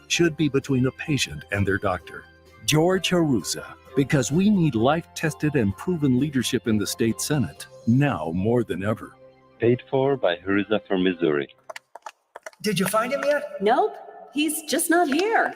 should be between a patient and their doctor. George Harusa, because we need life-tested and proven leadership in the state Senate, now more than ever. Paid for by Harusa from Missouri. Did you find him yet? Nope, he's just not here.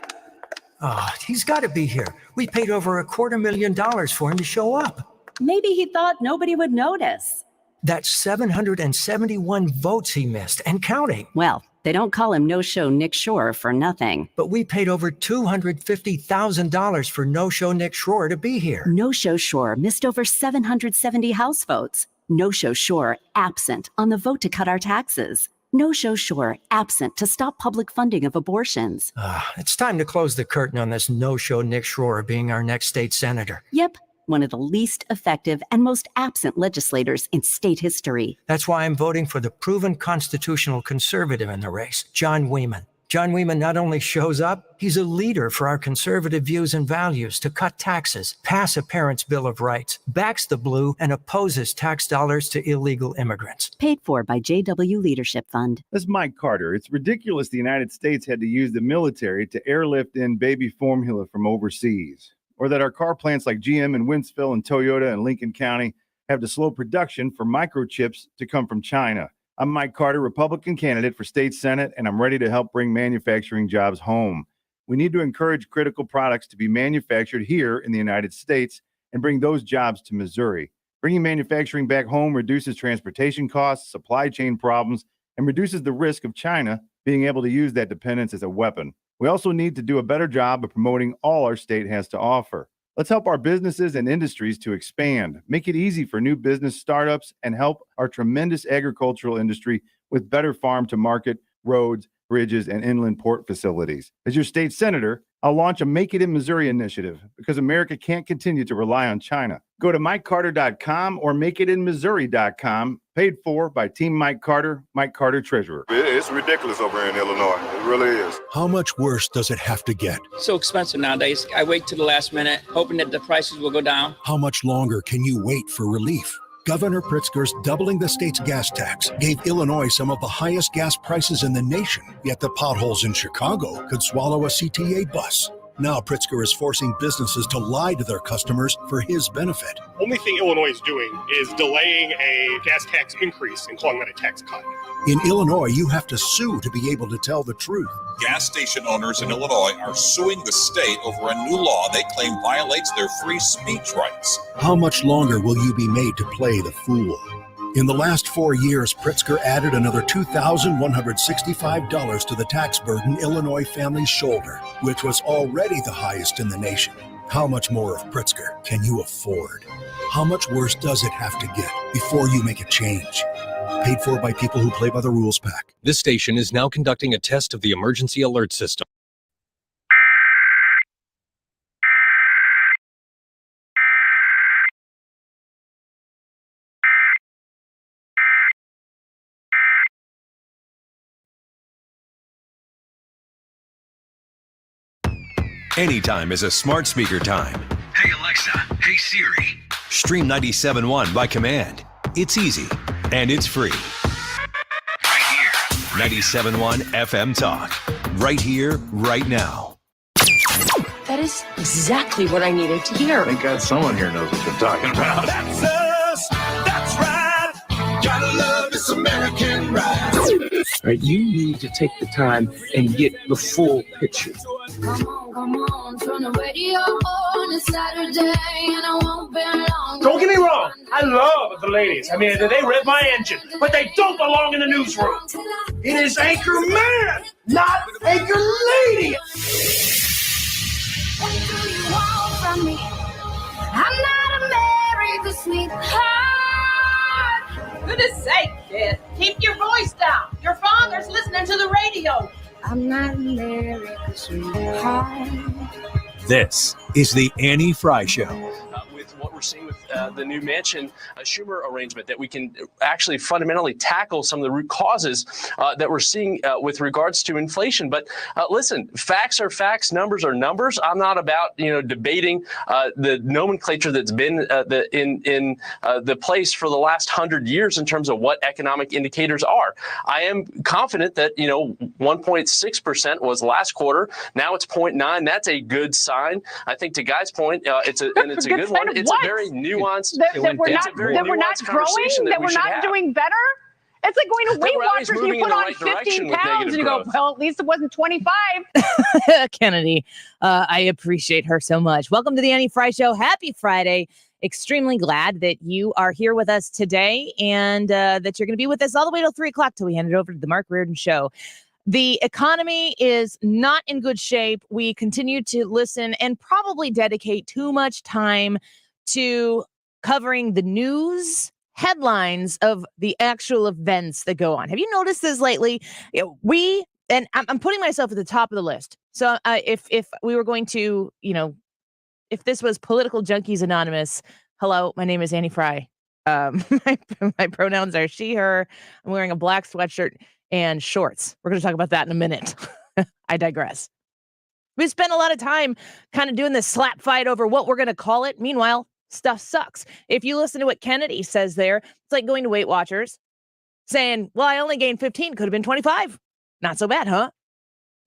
He's got to be here. We paid over $250,000 for him to show up. Maybe he thought nobody would notice. That's 771 votes he missed and counting. Well, they don't call him No-Show Nick Shore for nothing. But we paid over $250,000 for No-Show Nick Shore to be here. No-Show Shore missed over 770 House votes. No-Show Shore absent on the vote to cut our taxes. No-Show Shore absent to stop public funding of abortions. It's time to close the curtain on this No-Show Nick Shore being our next state senator. Yep, one of the least effective and most absent legislators in state history. That's why I'm voting for the proven constitutional conservative in the race, John Wieman. John Wieman not only shows up, he's a leader for our conservative views and values to cut taxes, pass a parent's Bill of Rights, backs the blue, and opposes tax dollars to illegal immigrants. Paid for by JW Leadership Fund. This is Mike Carter. It's ridiculous the United States had to use the military to airlift in baby formula from overseas, or that our car plants like GM and Wentzville and Toyota and Lincoln County have to slow production for microchips to come from China. I'm Mike Carter, Republican candidate for state Senate, and I'm ready to help bring manufacturing jobs home. We need to encourage critical products to be manufactured here in the United States and bring those jobs to Missouri. Bringing manufacturing back home reduces transportation costs, supply chain problems, and reduces the risk of China being able to use that dependence as a weapon. We also need to do a better job of promoting all our state has to offer. Let's help our businesses and industries to expand, make it easy for new business startups, and help our tremendous agricultural industry with better farm-to-market, roads, bridges, and inland port facilities. As your state senator, I'll launch a Make It in Missouri initiative because America can't continue to rely on China. Go to MikeCarter.com or MakeItInMissouri.com. Paid for by Team Mike Carter Treasurer. It's ridiculous over here in Illinois. It really is. How much worse does it have to get? So expensive nowadays. I wait to the last minute, hoping that the prices will go down. How much longer can you wait for relief? Governor Pritzker's doubling the state's gas tax gave Illinois some of the highest gas prices in the nation, yet the potholes in Chicago could swallow a CTA bus. Now Pritzker is forcing businesses to lie to their customers for his benefit. Only thing Illinois is doing is delaying a gas tax increase and calling that a tax cut. In Illinois, you have to sue to be able to tell the truth. Gas station owners in Illinois are suing the state over a new law they claim violates their free speech rights. How much longer will you be made to play the fool? In the last 4 years, Pritzker added another $2,165 to the tax burden Illinois families shoulder, which was already the highest in the nation. How much more of Pritzker can you afford? How much worse does it have to get before you make a change? Paid for by people who play by the rules pack. This station is now conducting a test of the emergency alert system. Anytime is a smart speaker time. Hey Alexa, hey Siri. Stream 97.1 by command. It's easy and it's free. Right here. 97.1 FM Talk. Right here, right now. That is exactly what I needed to hear. Thank God someone here knows what they're talking about. That's us. That's right. Gotta love this American ride. Right, you need to take the time and get the full picture. Come on, turn the radio on. It's Saturday and I won't be long. Don't get me wrong, I love the ladies. I mean, they rev my engine, but they don't belong in the newsroom. It is Anchor Man, not Anchor Lady. What do you want from me? I'm not America's sweetheart. Goodness sake, kid. Keep your voice down. Your father's listening to the radio. I'm not America's sweetheart. This is the Annie Frey Show. With what we're seeing with the new Manchin Schumer arrangement, that we can actually fundamentally tackle some of the root causes that we're seeing with regards to inflation. But listen, facts are facts, numbers are numbers. I'm not about debating the nomenclature that's been in the place for the last 100 years in terms of what economic indicators are. I am confident that 1.6% was last quarter. Now it's 0.9. That's a good sign. I think to Guy's point, it's a good one. It's a very nuanced. That we're not growing. That we're not doing better. It's like going to Weight Watchers. You put on 15 pounds and you go, well, at least it wasn't 25. Kennedy, I appreciate her so much. Welcome to the Annie Frey Show. Happy Friday. Extremely glad that you are here with us today and that you're going to be with us all the way till 3 o'clock till we hand it over to the Mark Reardon Show. The economy is not in good shape. We continue to listen and probably dedicate too much time to covering the news headlines of the actual events that go on. Have you noticed this lately? I'm putting myself at the top of the list. So if we were going to, if this was Political Junkies Anonymous, hello, my name is Annie Frey. My pronouns are she, her. I'm wearing a black sweatshirt and shorts. We're going to talk about that in a minute. I digress. We spent a lot of time kind of doing this slap fight over what we're going to call it. Meanwhile, stuff sucks. If you listen to what Kennedy says there, it's like going to Weight Watchers saying, well, I only gained 15, could have been 25. Not so bad, huh?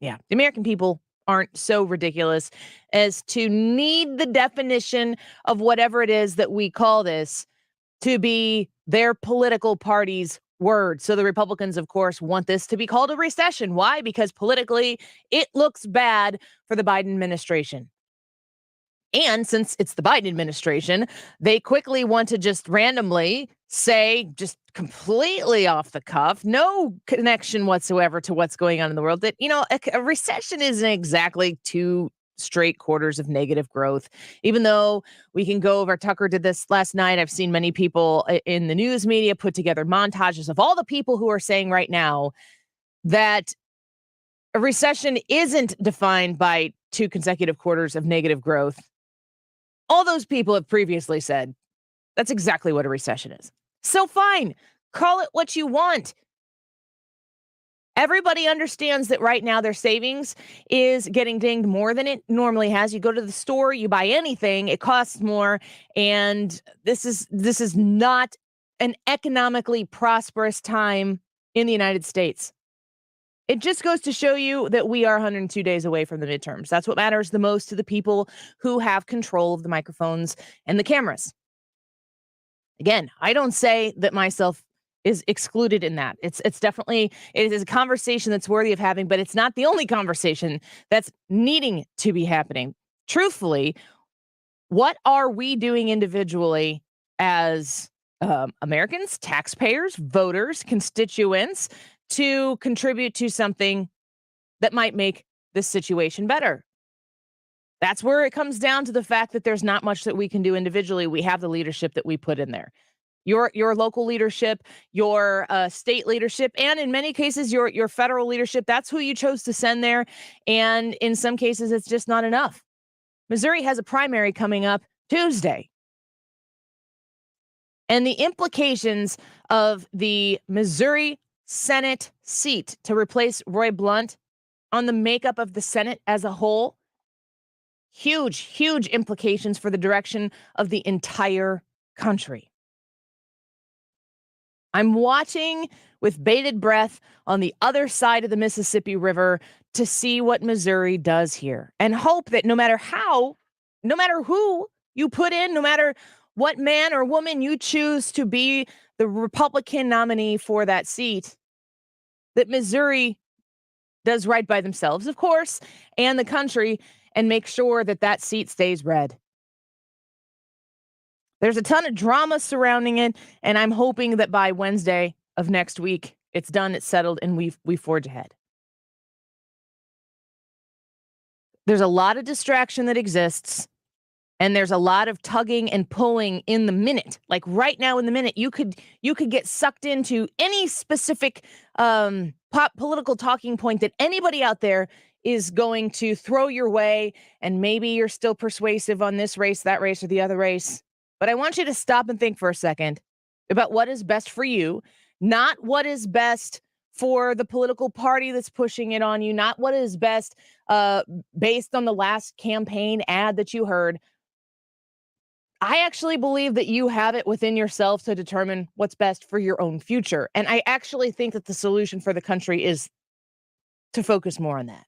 Yeah, the American people aren't so ridiculous as to need the definition of whatever it is that we call this to be their political party's word. So the Republicans, of course, want this to be called a recession. Why? Because politically, it looks bad for the Biden administration. And since it's the Biden administration, they quickly want to just randomly say, just completely off the cuff, no connection whatsoever to what's going on in the world, that, a recession isn't exactly 2 straight quarters of negative growth. Even though we can go over, Tucker did this last night. I've seen many people in the news media put together montages of all the people who are saying right now that a recession isn't defined by 2 consecutive quarters of negative growth. All those people have previously said that's exactly what a recession is. So fine, call it what you want. Everybody understands that right now their savings is getting dinged more than it normally has. You go to the store, you buy anything, it costs more. And this is not an economically prosperous time in the United States. It just goes to show you that we are 102 days away from the midterms. That's what matters the most to the people who have control of the microphones and the cameras. Again, I don't say that myself is excluded in that. It is a conversation that's worthy of having, but it's not the only conversation that's needing to be happening. Truthfully, what are we doing individually as Americans, taxpayers, voters, constituents to contribute to something that might make this situation better? That's where it comes down to the fact that there's not much that we can do individually. We have the leadership that we put in there. Your local leadership, your state leadership, and in many cases, your federal leadership. That's who you chose to send there. And in some cases, it's just not enough. Missouri has a primary coming up Tuesday. And the implications of the Missouri Senate seat to replace Roy Blunt on the makeup of the Senate as a whole, huge implications for the direction of the entire country. I'm watching with bated breath on the other side of the Mississippi River to see what Missouri does here, and hope that no matter who you put in, no matter what man or woman you choose to be the Republican nominee for that seat, that Missouri does right by themselves, of course, and the country, and make sure that that seat stays red. There's a ton of drama surrounding it, and I'm hoping that by Wednesday of next week, it's done, it's settled, and we forge ahead. There's a lot of distraction that exists, and there's a lot of tugging and pulling in the minute. Like right now in the minute, you could get sucked into any specific political talking point that anybody out there is going to throw your way, and maybe you're still persuasive on this race, that race, or the other race. But I want you to stop and think for a second about what is best for you, not what is best for the political party that's pushing it on you, not what is best based on the last campaign ad that you heard. I actually believe that you have it within yourself to determine what's best for your own future. And I actually think that the solution for the country is to focus more on that.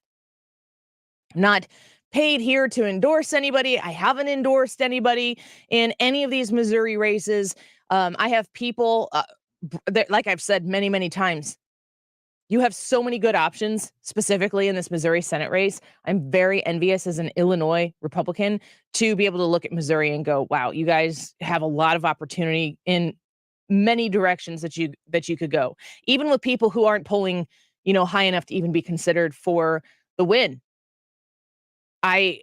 I'm not paid here to endorse anybody. I haven't endorsed anybody in any of these Missouri races. I have people that, like I've said many, many times, you have so many good options, specifically in this Missouri Senate race. I'm very envious as an Illinois Republican to be able to look at Missouri and go, wow, you guys have a lot of opportunity in many directions that you could go. Even with people who aren't polling, high enough to even be considered for the win. I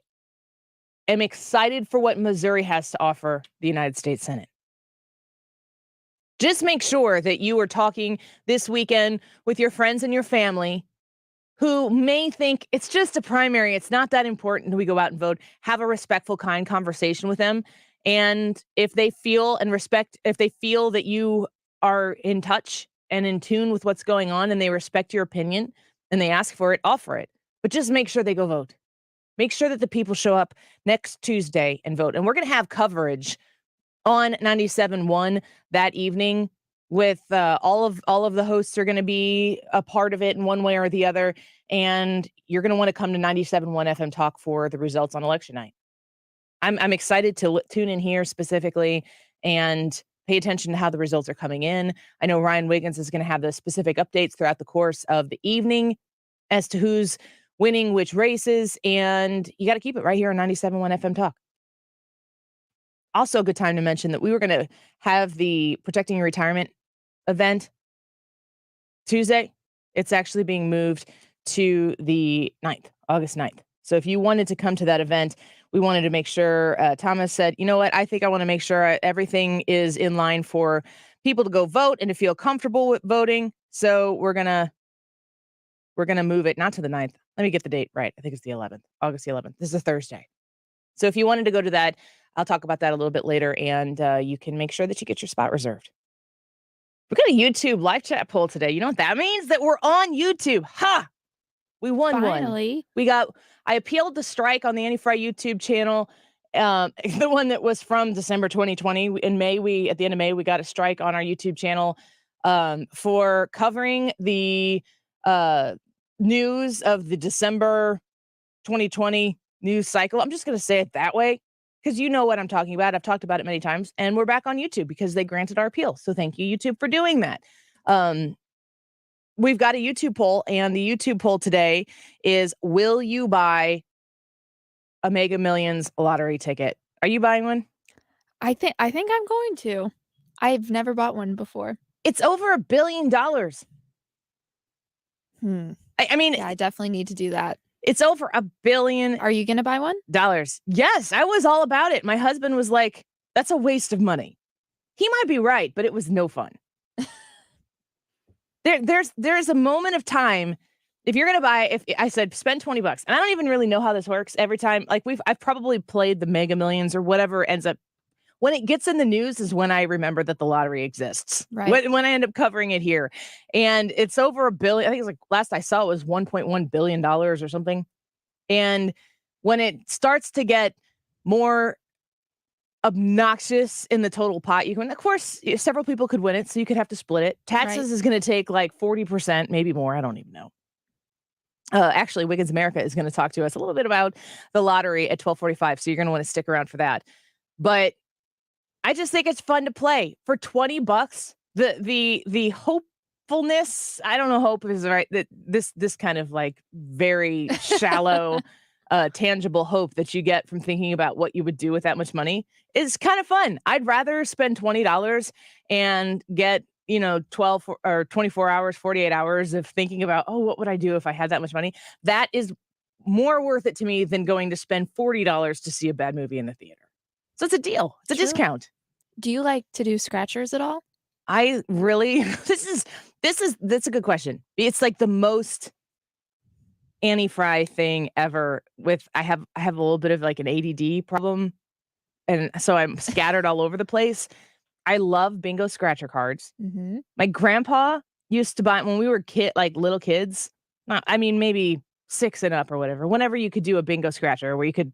am excited for what Missouri has to offer the United States Senate. Just make sure that you are talking this weekend with your friends and your family who may think it's just a primary. It's not that important. We go out and vote. Have a respectful, kind conversation with them. And if they feel that you are in touch and in tune with what's going on and they respect your opinion and they ask for it, offer it. But just make sure they go vote. Make sure that the people show up next Tuesday and vote. And we're going to have coverage on 97.1 that evening with all of the hosts are going to be a part of it in one way or the other. And you're going to want to come to 97.1 FM Talk for the results on election night. I'm excited to tune in here specifically and pay attention to how the results are coming in. I know Ryan Wiggins is going to have the specific updates throughout the course of the evening as to who's winning which races, and you got to keep it right here on 97.1 FM Talk. Also a good time to mention that we were going to have the Protecting Your Retirement event Tuesday. It's actually being moved to the 9th, August 9th. So if you wanted to come to that event, we wanted to make sure, Thomas said, you know what, I think I want to make sure everything is in line for people to go vote and to feel comfortable with voting. So we're going to move it, not to the 9th. Let me get the date right. I think it's the 11th, August the 11th. This is a Thursday. So if you wanted to go to that, I'll talk about that a little bit later, and you can make sure that you get your spot reserved. We got a YouTube live chat poll today. You know what that means? That we're on YouTube. Ha! We won Finally. one. I appealed the strike on the Annie Frey YouTube channel, the one that was from December 2020. In May, at the end of May, we got a strike on our YouTube channel for covering the news of the December 2020 news cycle. I'm just going to say it that way because you know what I'm talking about. I've talked about it many times, and we're back on YouTube because they granted our appeal. So thank you, YouTube, for doing that. We've got a YouTube poll, and the YouTube poll today is, will you buy a Mega Millions lottery ticket? Are you buying one? I think I'm going to. I've never bought one before. It's over $1 billion. I mean, yeah, I definitely need to do that. It's over $1 billion. Are you going to buy one? Yes, I was all about it. My husband was like, that's a waste of money. He might be right, but it was no fun. There's a moment of time. If you're going to buy, if I said spend $20, and I don't even really know how this works every time, like I've probably played the Mega Millions or whatever ends up, when it gets in the news is when I remember that the lottery exists. Right. When I end up covering it here. And it's over $1 billion. I think it's like last I saw it was $1.1 billion or something. And when it starts to get more obnoxious in the total pot, you can, of course, several people could win it, so you could have to split it. Taxes is going to take like 40%, maybe more. I don't even know. Actually, Wiggins America is going to talk to us a little bit about the lottery at 12:45. So you're going to want to stick around for that. But I just think it's fun to play for $20. The hopefulness, I don't know, hope is right. That this kind of like very shallow, tangible hope that you get from thinking about what you would do with that much money is kind of fun. I'd rather spend $20 and get 12 or 24 hours, 48 hours of thinking about, oh, what would I do if I had that much money? That is more worth it to me than going to spend $40 to see a bad movie in the theater. So it's a deal. It's a discount. Do you like to do scratchers at all? I really, that's a good question. It's like the most Annie Frey thing ever. I have a little bit of like an ADD problem. and so I'm scattered all over the place. I love bingo scratcher cards. Mm-hmm. My grandpa used to buy when we were little kids. Maybe 6 and up or whatever. Whenever you could do a bingo scratcher where you could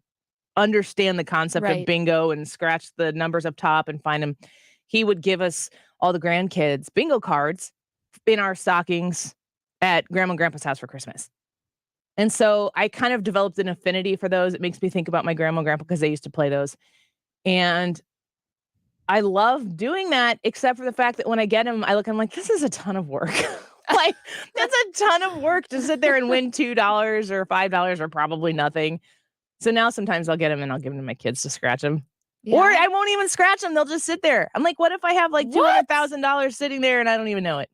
understand the concept of bingo and scratch the numbers up top and find them, he would give us all the grandkids bingo cards in our stockings at Grandma and Grandpa's house for Christmas. And so I kind of developed an affinity for those. It makes me think about my grandma and grandpa because they used to play those. And I love doing that, except for the fact that when I get them, I'm like, this is a ton of work. Like, that's a ton of work to sit there and win $2 or $5 or probably nothing. So now sometimes I'll get them and I'll give them to my kids to scratch them. Yeah. Or I won't even scratch them. They'll just sit there. I'm like, what if I have like $200,000 sitting there and I don't even know it?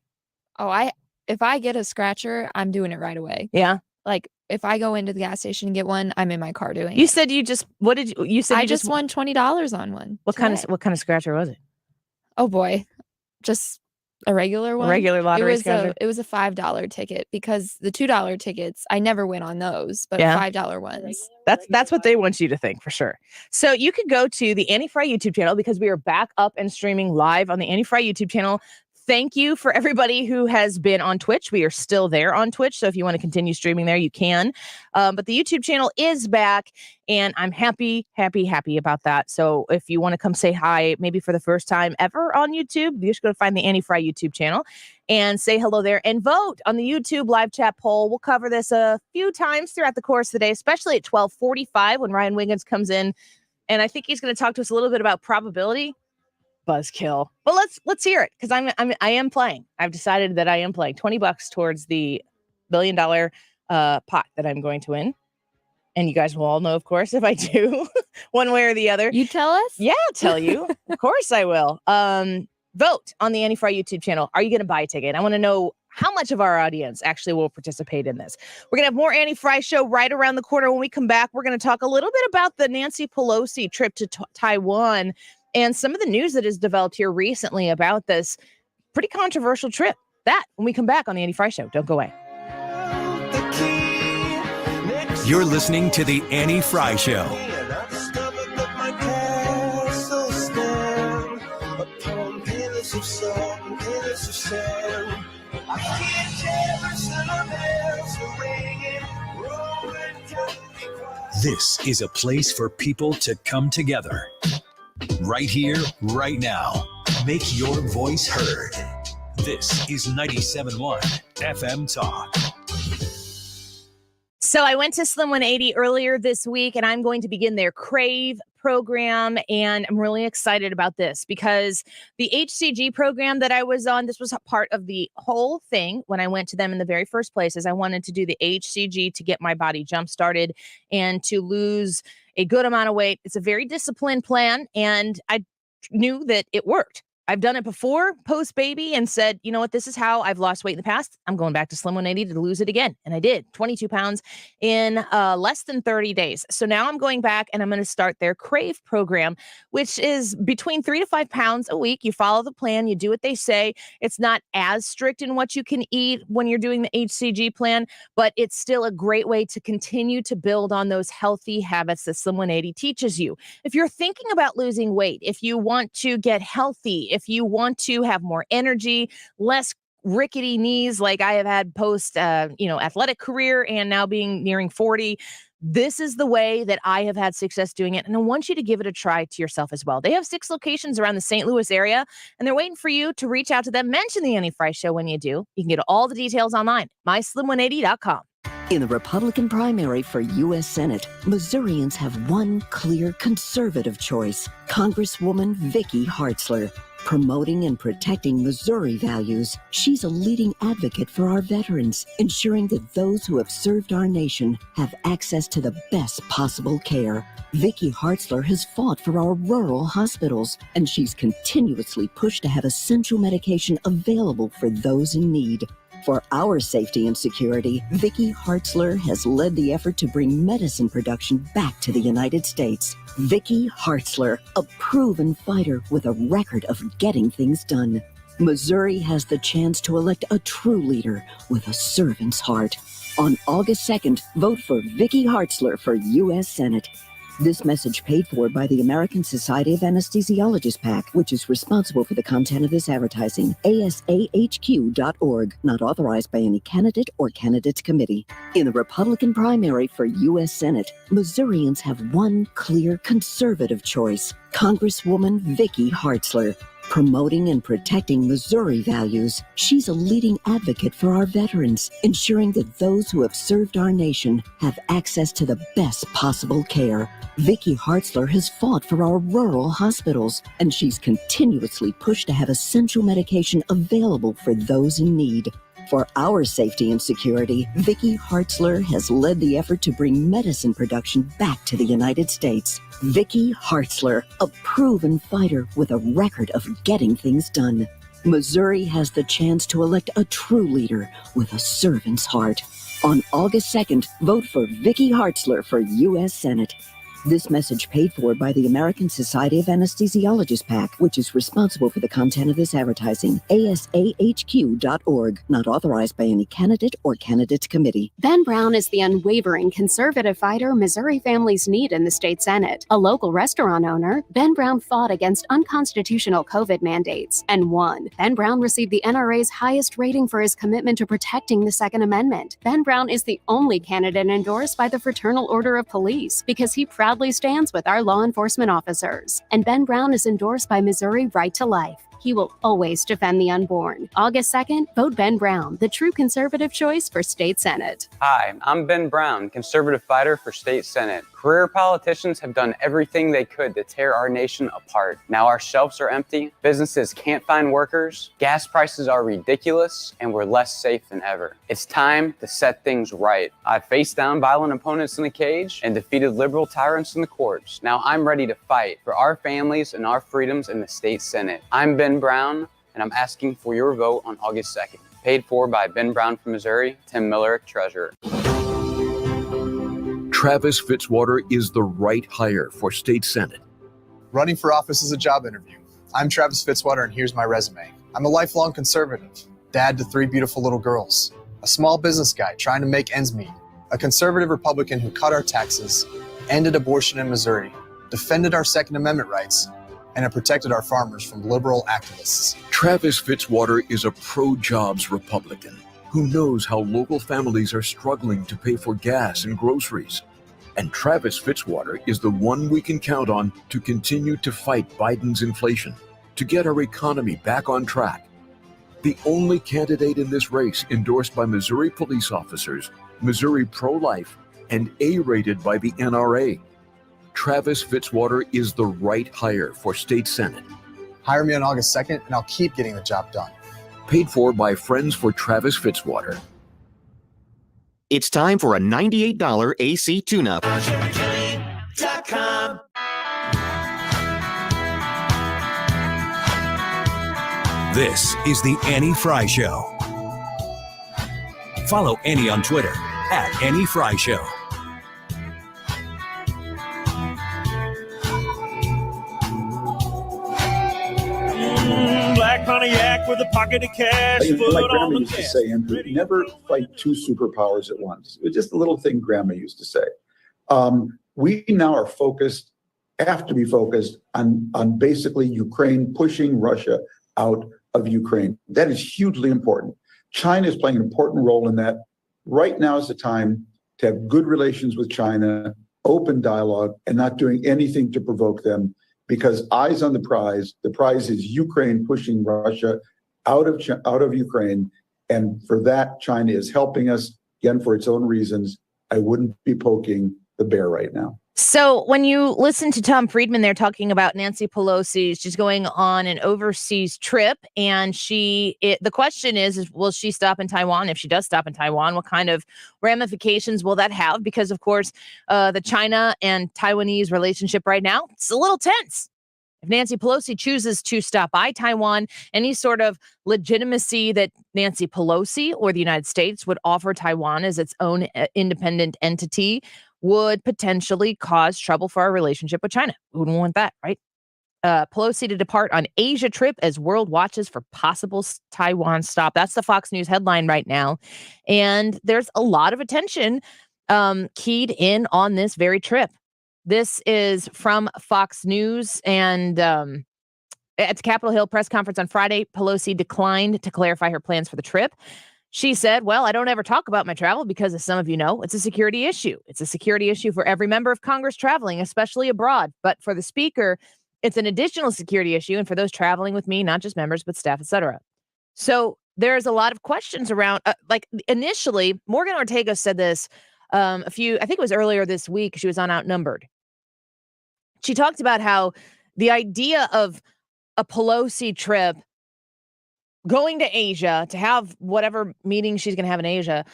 Oh, if I get a scratcher, I'm doing it right away. Yeah. Like if I go into the gas station and get one, I'm in my car doing it. You said I just won $20 on one. What kind of scratcher was it? Oh boy. Just a regular one. A regular lottery scratcher. It was a $5 ticket because the $2 tickets, I never win on those, but $5 ones. That's what they want you to think for sure. So you could go to the Annie Frey YouTube channel because we are back up and streaming live on the Annie Frey YouTube channel. Thank you for everybody who has been on Twitch. We are still there on Twitch. So if you want to continue streaming there, you can. But the YouTube channel is back and I'm happy about that. So if you want to come say hi, maybe for the first time ever on YouTube, you just go to find the Annie Frey YouTube channel and say hello there and vote on the YouTube live chat poll. We'll cover this a few times throughout the course of the day, especially at 12:45 when Ryan Wiggins comes in. And I think he's going to talk to us a little bit about probability. Buzzkill. Well, let's hear it because I am playing. I've decided that I am playing $20 towards the $1 billion pot that I'm going to win. And you guys will all know, of course, if I do one way or the other. You tell us? Yeah, I'll tell you. Of course I will. Vote on the Annie Frey YouTube channel. Are you going to buy a ticket? I want to know how much of our audience actually will participate in this. We're going to have more Annie Frey show right around the corner. When we come back, we're going to talk a little bit about the Nancy Pelosi trip to Taiwan and some of the news that has developed here recently about this pretty controversial trip. That when we come back on the Annie Frey Show. Don't go away. You're listening to the Annie Frey Show. This is a place for people to come together. Right here, right now. Make your voice heard. This is 97.1 FM Talk. So I went to Slim 180 earlier this week, and I'm going to begin their Crave program. And I'm really excited about this because the HCG program that I was on, this was a part of the whole thing when I went to them in the very first place, is I wanted to do the HCG to get my body jump started and to lose a good amount of weight. It's a very disciplined plan, and I knew that it worked. I've done it before post-baby and said, you know what, this is how I've lost weight in the past. I'm going back to Slim 180 to lose it again. And I did 22 pounds in less than 30 days. So now I'm going back and I'm going to start their Crave program, which is between 3 to 5 pounds a week. You follow the plan. You do what they say. It's not as strict in what you can eat when you're doing the HCG plan, but it's still a great way to continue to build on those healthy habits that Slim 180 teaches you. If you're thinking about losing weight, if you want to get healthy, if you want to have more energy, less rickety knees like I have had post, athletic career and now nearing 40, this is the way that I have had success doing it. And I want you to give it a try to yourself as well. They have 6 locations around the St. Louis area, and they're waiting for you to reach out to them. Mention the Annie Frey Show when you do. You can get all the details online, myslim180.com. In the Republican primary for U.S. Senate, Missourians have one clear conservative choice, Congresswoman Vicky Hartzler. Promoting and protecting Missouri values, she's a leading advocate for our veterans, ensuring that those who have served our nation have access to the best possible care. Vicky Hartzler has fought for our rural hospitals, and she's continuously pushed to have essential medication available for those in need. For our safety and security, Vicky Hartzler has led the effort to bring medicine production back to the United States. Vicky Hartzler, a proven fighter with a record of getting things done. Missouri has the chance to elect a true leader with a servant's heart. On August 2nd, vote for Vicky Hartzler for U.S. Senate. This message paid for by the American Society of Anesthesiologists PAC, which is responsible for the content of this advertising. ASAHQ.org, not authorized by any candidate or candidates committee. In the Republican primary for U.S. Senate, Missourians have one clear conservative choice: Congresswoman Vicky Hartzler. Promoting and protecting Missouri values, she's a leading advocate for our veterans, ensuring that those who have served our nation have access to the best possible care. Vicky Hartzler has fought for our rural hospitals, and she's continuously pushed to have essential medication available for those in need. For our safety and security, Vicky Hartzler has led the effort to bring medicine production back to the United States. Vicky Hartzler, a proven fighter with a record of getting things done. Missouri has the chance to elect a true leader with a servant's heart. On August 2nd, vote for Vicky Hartzler for U.S. Senate. This message paid for by the American Society of Anesthesiologists PAC, which is responsible for the content of this advertising. ASAHQ.org, not authorized by any candidate or candidates committee. Ben Brown is the unwavering conservative fighter Missouri families need in the state Senate. A local restaurant owner, Ben Brown fought against unconstitutional COVID mandates and won. Ben Brown received the NRA's highest rating for his commitment to protecting the Second Amendment. Ben Brown is the only candidate endorsed by the Fraternal Order of Police because he proudly stands with our law enforcement officers. And Ben Brown is endorsed by Missouri Right to Life. He will always defend the unborn. August 2nd, vote Ben Brown, the true conservative choice for state Senate. Hi, I'm Ben Brown, conservative fighter for state Senate. Career politicians have done everything they could to tear our nation apart. Now our shelves are empty, businesses can't find workers, gas prices are ridiculous, and we're less safe than ever. It's time to set things right. I faced down violent opponents in the cage and defeated liberal tyrants in the courts. Now I'm ready to fight for our families and our freedoms in the state Senate. I'm Ben Brown, and I'm asking for your vote on August 2nd. Paid for by Ben Brown from Missouri, Tim Miller, Treasurer. Travis Fitzwater is the right hire for state Senate. Running for office is a job interview. I'm Travis Fitzwater, and here's my resume. I'm a lifelong conservative, dad to 3 beautiful little girls, a small business guy trying to make ends meet, a conservative Republican who cut our taxes, ended abortion in Missouri, defended our Second Amendment rights, and have protected our farmers from liberal activists. Travis Fitzwater is a pro-jobs Republican who knows how local families are struggling to pay for gas and groceries. And Travis Fitzwater is the one we can count on to continue to fight Biden's inflation, to get our economy back on track. The only candidate in this race endorsed by Missouri police officers, Missouri pro-life, and A-rated by the NRA. Travis Fitzwater is the right hire for state Senate. Hire me on August 2nd, and I'll keep getting the job done. Paid for by Friends for Travis Fitzwater. It's time for a $98 AC tune-up. This is the Annie Frey Show. Follow Annie on Twitter @AnnieFryShow. Black Pontiac with a pocket of cash. My grandma used to say, Andrew, never fight 2 superpowers at once. It was just a little thing grandma used to say. We now are focused, have to be focused on basically Ukraine pushing Russia out of Ukraine. That is hugely important. China is playing an important role in that. Right now is the time to have good relations with China, open dialogue, and not doing anything to provoke them. Because eyes on the prize is Ukraine pushing Russia out of Ukraine. And for that, China is helping us, again, for its own reasons. I wouldn't be poking the bear right now. So when you listen to Tom Friedman, they're talking about Nancy Pelosi. She's going on an overseas trip. And the question is, will she stop in Taiwan? If she does stop in Taiwan, what kind of ramifications will that have? Because, of course, the China and Taiwanese relationship right now, it's a little tense. If Nancy Pelosi chooses to stop by Taiwan, any sort of legitimacy that Nancy Pelosi or the United States would offer Taiwan as its own independent entity would potentially cause trouble for our relationship with China. Who wouldn't want that, right? Pelosi to depart on Asia trip as world watches for possible Taiwan stop. That's the Fox News headline right now. And there's a lot of attention keyed in on this very trip. This is from Fox News, and at the Capitol Hill press conference on Friday, Pelosi declined to clarify her plans for the trip. She said, well, I don't ever talk about my travel because, as some of you know, it's a security issue. It's a security issue for every member of Congress traveling, especially abroad. But for the speaker, it's an additional security issue. And for those traveling with me, not just members, but staff, et cetera. So there's a lot of questions around, initially, Morgan Ortega said this I think it was earlier this week. She was on Outnumbered. She talked about how the idea of a Pelosi trip going to Asia to have whatever meeting she's going to have in Asia,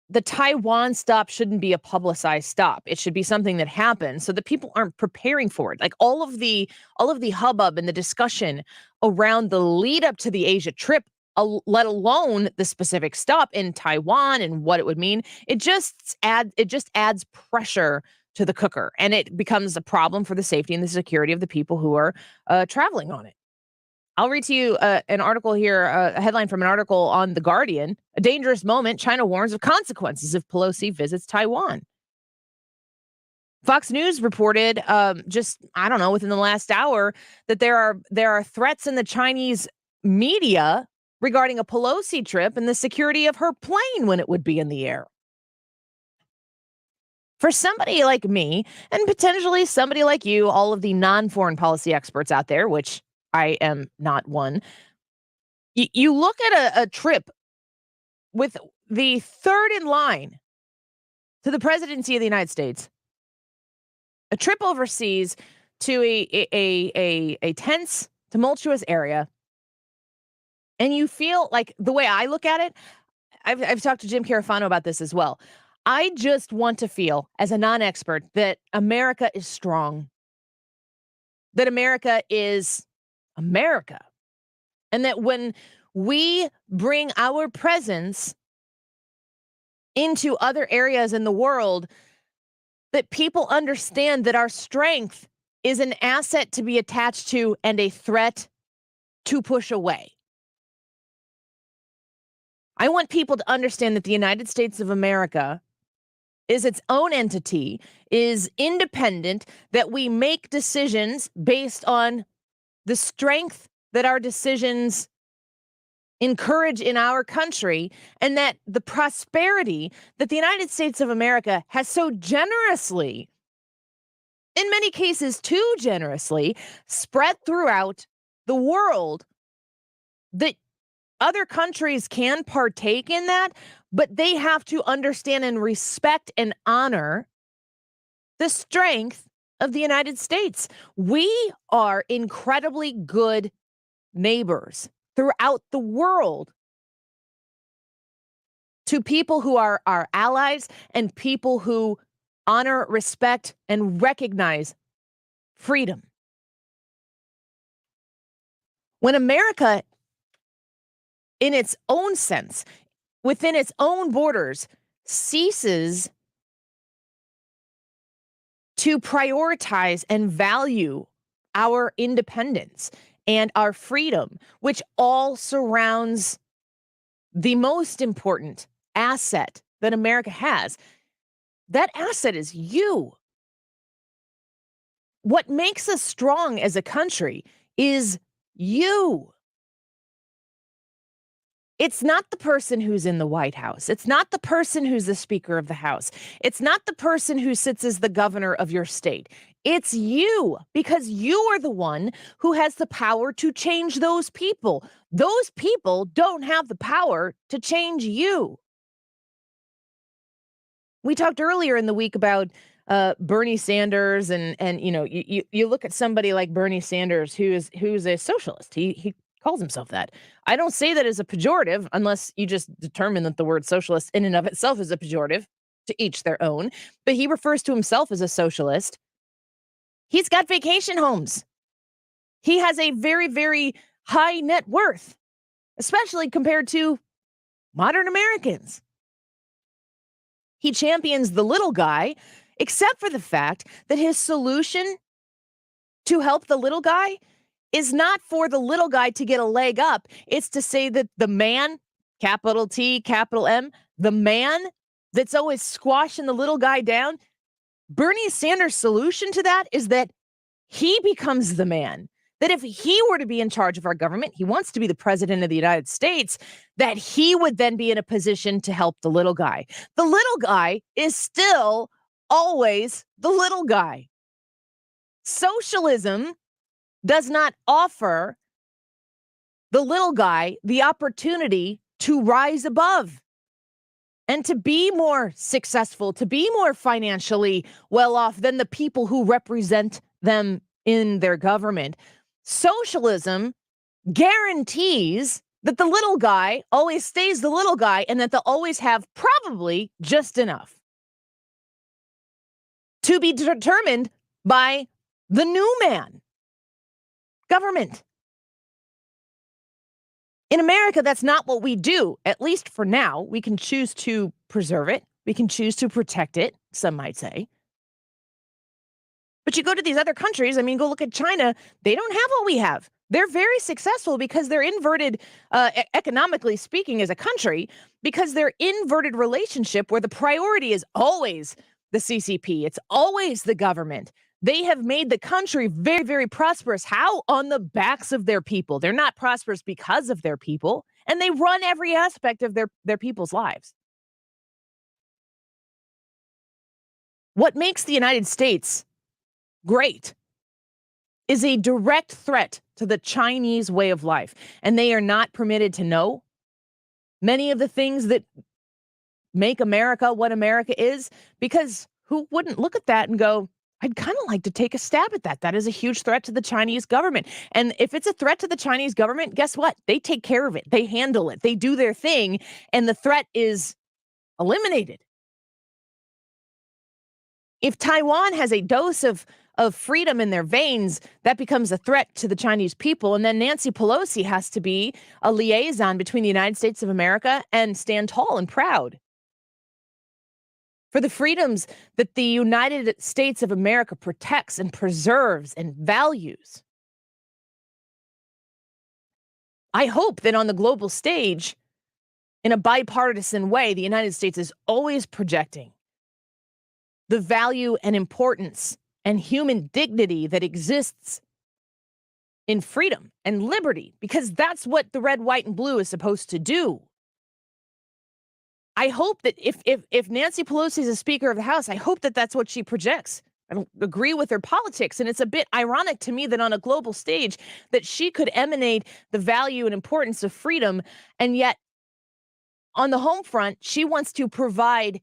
the Taiwan stop shouldn't be a publicized stop. It should be something that happens so that people aren't preparing for it. Like all of the hubbub and the discussion around the lead up to the Asia trip, let alone the specific stop in Taiwan and what it would mean, it just adds pressure to the cooker, and it becomes a problem for the safety and the security of the people who are traveling on it. I'll read to you an article here, a headline from an article on The Guardian. A dangerous moment. China warns of consequences if Pelosi visits Taiwan. Fox News reported within the last hour that there are threats in the Chinese media regarding a Pelosi trip and the security of her plane when it would be in the air. For somebody like me, and potentially somebody like you, all of the non-foreign policy experts out there, which I am not one, you look at a trip with the third in line to the presidency of the United States, a trip overseas to a tense, tumultuous area, and you feel like, the way I look at it, I've talked to Jim Carafano about this as well. I just want to feel, as a non-expert, that America is strong, that America is America, and that when we bring our presence into other areas in the world, that people understand that our strength is an asset to be attached to and a threat to push away. I want people to understand that the United States of America is its own entity, is independent, that we make decisions based on the strength that our decisions encourage in our country, and that the prosperity that the United States of America has so generously, in many cases too generously, spread throughout the world, that other countries can partake in that, but they have to understand and respect and honor the strength of the United States. We are incredibly good neighbors throughout the world to people who are our allies and people who honor, respect, and recognize freedom. When America, in its own sense, within its own borders, ceases to prioritize and value our independence and our freedom, which all surrounds the most important asset that America has, that asset is you. What makes us strong as a country is you. It's not the person who's in the White House. It's not the person who's the Speaker of the House. It's not the person who sits as the governor of your state. It's you, because you are the one who has the power to change those people. Those people don't have the power to change you. We talked earlier in the week about Bernie Sanders, and you look at somebody like Bernie Sanders, who's a socialist. He calls himself that. I don't say that as a pejorative unless you just determine that the word socialist in and of itself is a pejorative, to each their own. But he refers to himself as a socialist. He's got vacation homes. He has a very, very high net worth, especially compared to modern Americans. He champions the little guy, except for the fact that his solution to help the little guy is not for the little guy to get a leg up. It's to say that the man, capital T, capital M, the man that's always squashing the little guy down, Bernie Sanders' solution to that is that he becomes the man. That if he were to be in charge of our government, he wants to be the president of the United States, that he would then be in a position to help the little guy. The little guy is still always the little guy. Socialism does not offer the little guy the opportunity to rise above and to be more successful, to be more financially well off than the people who represent them in their government. Socialism guarantees that the little guy always stays the little guy and that they'll always have probably just enough to be determined by the new man, government. In America, that's not what we do, at least for now. We can choose to preserve it. We can choose to protect it, some might say. But you go to these other countries, I mean, go look at China, they don't have what we have. They're very successful because they're inverted, economically speaking, as a country, because they're inverted relationship where the priority is always the CCP. It's always the government. They have made the country very, very prosperous. How? On the backs of their people. They're not prosperous because of their people, and they run every aspect of their people's lives. What makes the United States great is a direct threat to the Chinese way of life, and they are not permitted to know many of the things that make America what America is, because who wouldn't look at that and go, I'd kind of like to take a stab at that. That is a huge threat to the Chinese government. And if it's a threat to the Chinese government, guess what? They take care of it. They handle it. They do their thing, and the threat is eliminated. If Taiwan has a dose of freedom in their veins, that becomes a threat to the Chinese people. And then Nancy Pelosi has to be a liaison between the United States of America and stand tall and proud for the freedoms that the United States of America protects and preserves and values. I hope that on the global stage, in a bipartisan way, the United States is always projecting the value and importance and human dignity that exists in freedom and liberty, because that's what the red, white, and blue is supposed to do. I hope that if Nancy Pelosi is a Speaker of the House, I hope that that's what she projects. I don't agree with her politics, and it's a bit ironic to me that on a global stage that she could emanate the value and importance of freedom, and yet on the home front, she wants to provide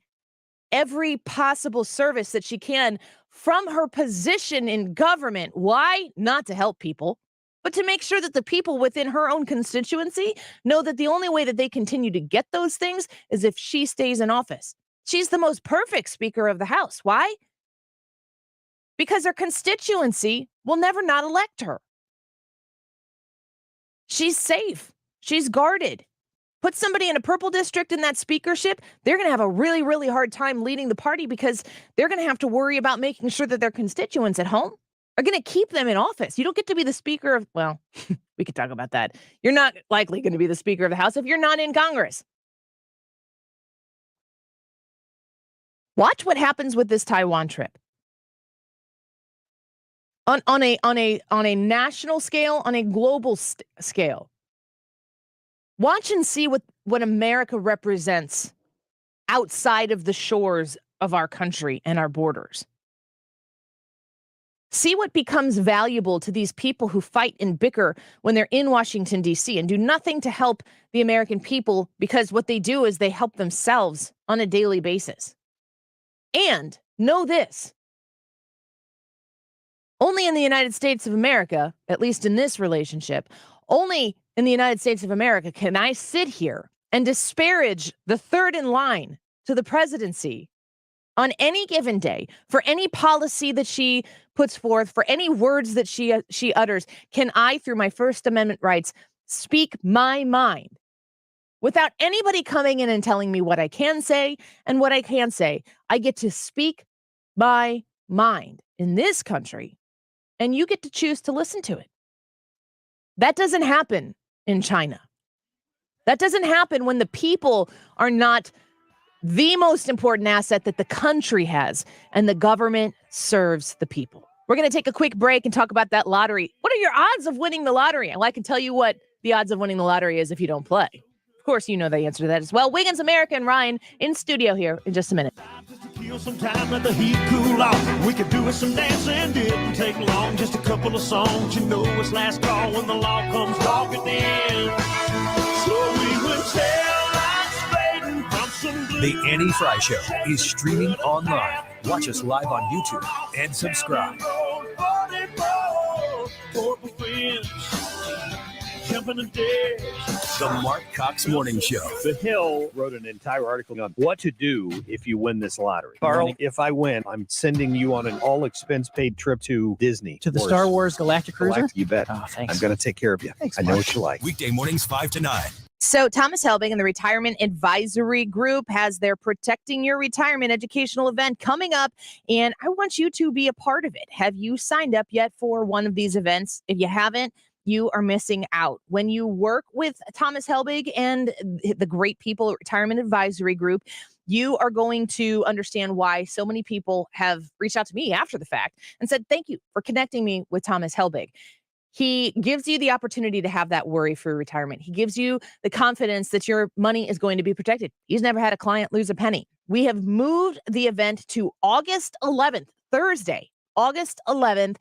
every possible service that she can from her position in government. Why? Not to help people, but to make sure that the people within her own constituency know that the only way that they continue to get those things is if she stays in office. She's the most perfect Speaker of the House. Why? Because her constituency will never not elect her. She's safe. She's guarded. Put somebody in a purple district in that speakership, they're going to have a really, really hard time leading the party because they're going to have to worry about making sure that their constituents at home are going to keep them in office. You don't get to be the Speaker of, well, we could talk about that. You're not likely going to be the Speaker of the House if you're not in Congress. Watch what happens with this Taiwan trip. On a national scale, on a global scale. Watch and see what America represents outside of the shores of our country and our borders. See what becomes valuable to these people who fight and bicker when they're in Washington, D.C. and do nothing to help the American people, because what they do is they help themselves on a daily basis. And know this. Only in the United States of America, at least in this relationship, only in the United States of America can I sit here and disparage the third in line to the presidency on any given day for any policy that she puts forth, for any words that she utters. Can I, through my First Amendment rights, speak my mind without anybody coming in and telling me what I can say and what I can't say? I get to speak my mind in this country, and you get to choose to listen to it. That doesn't happen in China. That doesn't happen when the people are not the most important asset that the country has, and the government serves the people. We're going to take a quick break and talk about that lottery. What are your odds of winning the lottery? Well, I can tell you what the odds of winning the lottery is if you don't play. Of course, you know the answer to that as well. Wiggins, America, and Ryan in studio here in just a minute. Kill some time, let the heat cool off. We could do with some dancing, didn't take long. Just a couple of songs, you know it's last call when the law comes walking in. So we would tell lights fading from some blue. The Annie Frey Show is streaming online. Watch us live on YouTube and subscribe. The Mark Cox Morning Show. The Hill wrote an entire article on what to do if you win this lottery. Carl, if I win, I'm sending you on an all-expense-paid trip to Disney. To the Star Wars Galactic Cruiser? You bet. Oh, thanks. I'm going to take care of you. Thanks, I know Mark. what you like. Weekday mornings 5 to 9. So Thomas Helbig and the Retirement Advisory Group has their Protecting Your Retirement educational event coming up, and I want you to be a part of it. Have you signed up yet for one of these events? If you haven't, you are missing out. When you work with Thomas Helbig and the great people at Retirement Advisory Group, you are going to understand why so many people have reached out to me after the fact and said, thank you for connecting me with Thomas Helbig. He gives you the opportunity to have that worry-free retirement. He gives you the confidence that your money is going to be protected. He's never had a client lose a penny. We have moved the event to August 11th, Thursday, August 11th.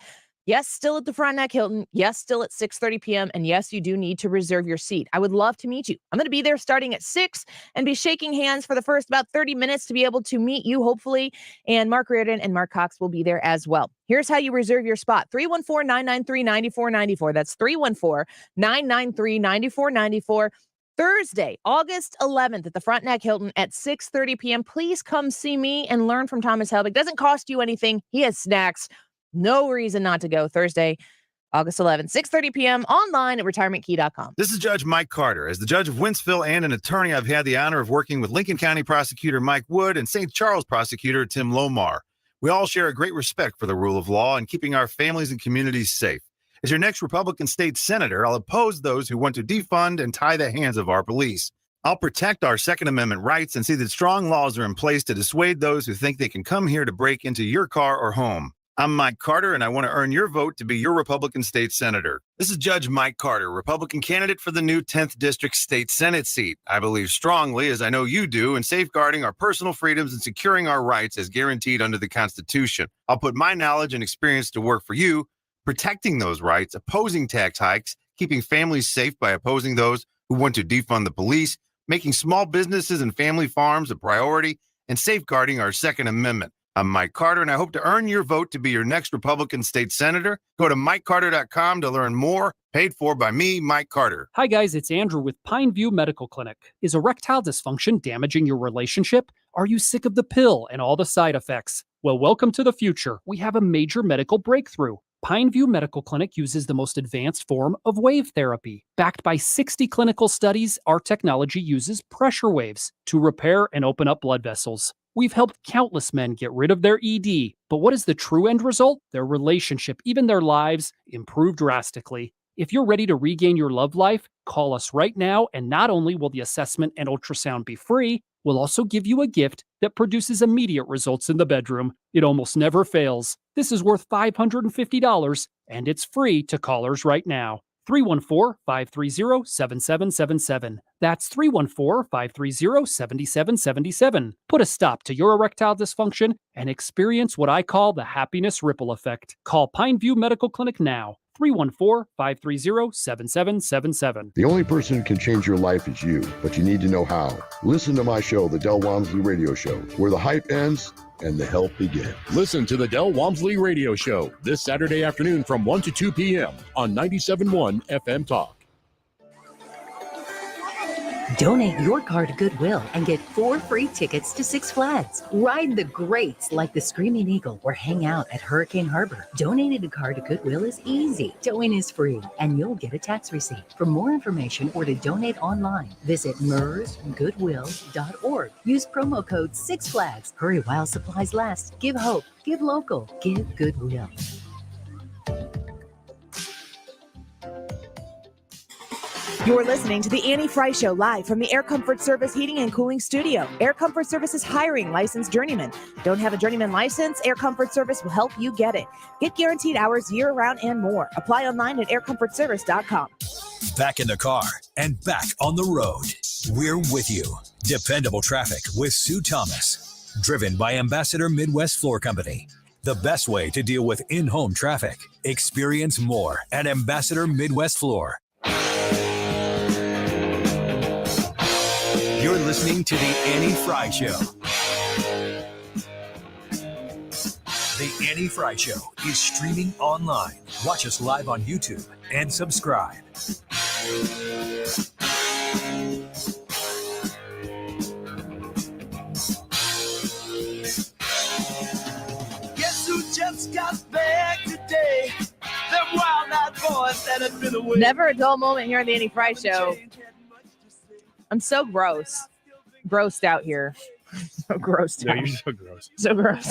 Yes, still at the Frontenac Hilton. Yes, still at 6:30 p.m. And yes, you do need to reserve your seat. I would love to meet you. I'm going to be there starting at 6 and be shaking hands for the first about 30 minutes to be able to meet you, hopefully. And Mark Reardon and Mark Cox will be there as well. Here's how you reserve your spot. 314-993-9494. That's 314-993-9494. Thursday, August 11th at the Frontenac Hilton at 6:30 p.m. Please come see me and learn from Thomas Helbig. Doesn't cost you anything. He has snacks. No reason not to go. Thursday, August 11th, 6:30 p.m. online at retirementkey.com. This is Judge Mike Carter. As the judge of Wentzville and an attorney, I've had the honor of working with Lincoln County Prosecutor Mike Wood and St. Charles Prosecutor Tim Lomar. We all share a great respect for the rule of law and keeping our families and communities safe. As your next Republican state senator, I'll oppose those who want to defund and tie the hands of our police. I'll protect our Second Amendment rights and see that strong laws are in place to dissuade those who think they can come here to break into your car or home. I'm Mike Carter, and I want to earn your vote to be your Republican state senator. This is Judge Mike Carter, Republican candidate for the new 10th District State Senate seat. I believe strongly, as I know you do, in safeguarding our personal freedoms and securing our rights as guaranteed under the Constitution. I'll put my knowledge and experience to work for you, protecting those rights, opposing tax hikes, keeping families safe by opposing those who want to defund the police, making small businesses and family farms a priority, and safeguarding our Second Amendment. I'm Mike Carter, and I hope to earn your vote to be your next Republican state senator. Go to MikeCarter.com to learn more. Paid for by me, Mike Carter. Hi, guys. It's Andrew with Pineview Medical Clinic. Is erectile dysfunction damaging your relationship? Are you sick of the pill and all the side effects? Well, welcome to the future. We have a major medical breakthrough. Pineview Medical Clinic uses the most advanced form of wave therapy. Backed by 60 clinical studies, our technology uses pressure waves to repair and open up blood vessels. We've helped countless men get rid of their ED, but what is the true end result? Their relationship, even their lives, improve drastically. If you're ready to regain your love life, call us right now, and not only will the assessment and ultrasound be free, we'll also give you a gift that produces immediate results in the bedroom. It almost never fails. This is worth $550, and it's free to callers right now. 314-530-7777. That's 314-530-7777. Put a stop to your erectile dysfunction and experience what I call the happiness ripple effect. Call Pineview Medical Clinic now. 314-530-7777. The only person who can change your life is you, but you need to know how. Listen to my show, The Del Walmsley Radio Show, where the hype ends and the help begins. Listen to The Del Walmsley Radio Show this Saturday afternoon from 1 to 2 p.m. on 97.1 FM Talk. Donate your car to Goodwill and get 4 free tickets to Six Flags. Ride the greats like the Screaming Eagle or hang out at Hurricane Harbor. Donating a car to Goodwill is easy. Towing is free, and you'll get a tax receipt. For more information or to donate online, visit mersgoodwill.org. Use promo code Six Flags. Hurry while supplies last. Give hope. Give local. Give Goodwill. You're listening to the Annie Frey Show live from the Air Comfort Service Heating and Cooling Studio. Air Comfort Service is hiring licensed journeymen. Don't have a journeyman license? Air Comfort Service will help you get it. Get guaranteed hours year-round and more. Apply online at aircomfortservice.com. Back in the car and back on the road. We're with you. Dependable traffic with Sue Thomas. Driven by Ambassador Midwest Floor Company. The best way to deal with in-home traffic. Experience more at Ambassador Midwest Floor. You're listening to The Annie Frey Show. The Annie Frey Show is streaming online. Watch us live on YouTube and subscribe. Guess who just got back today? Them wild-eyed boys that had been away. Never a dull moment here on the Annie Frey Show. I'm so gross. Grossed out here. So grossed out. No, you're so gross. So gross.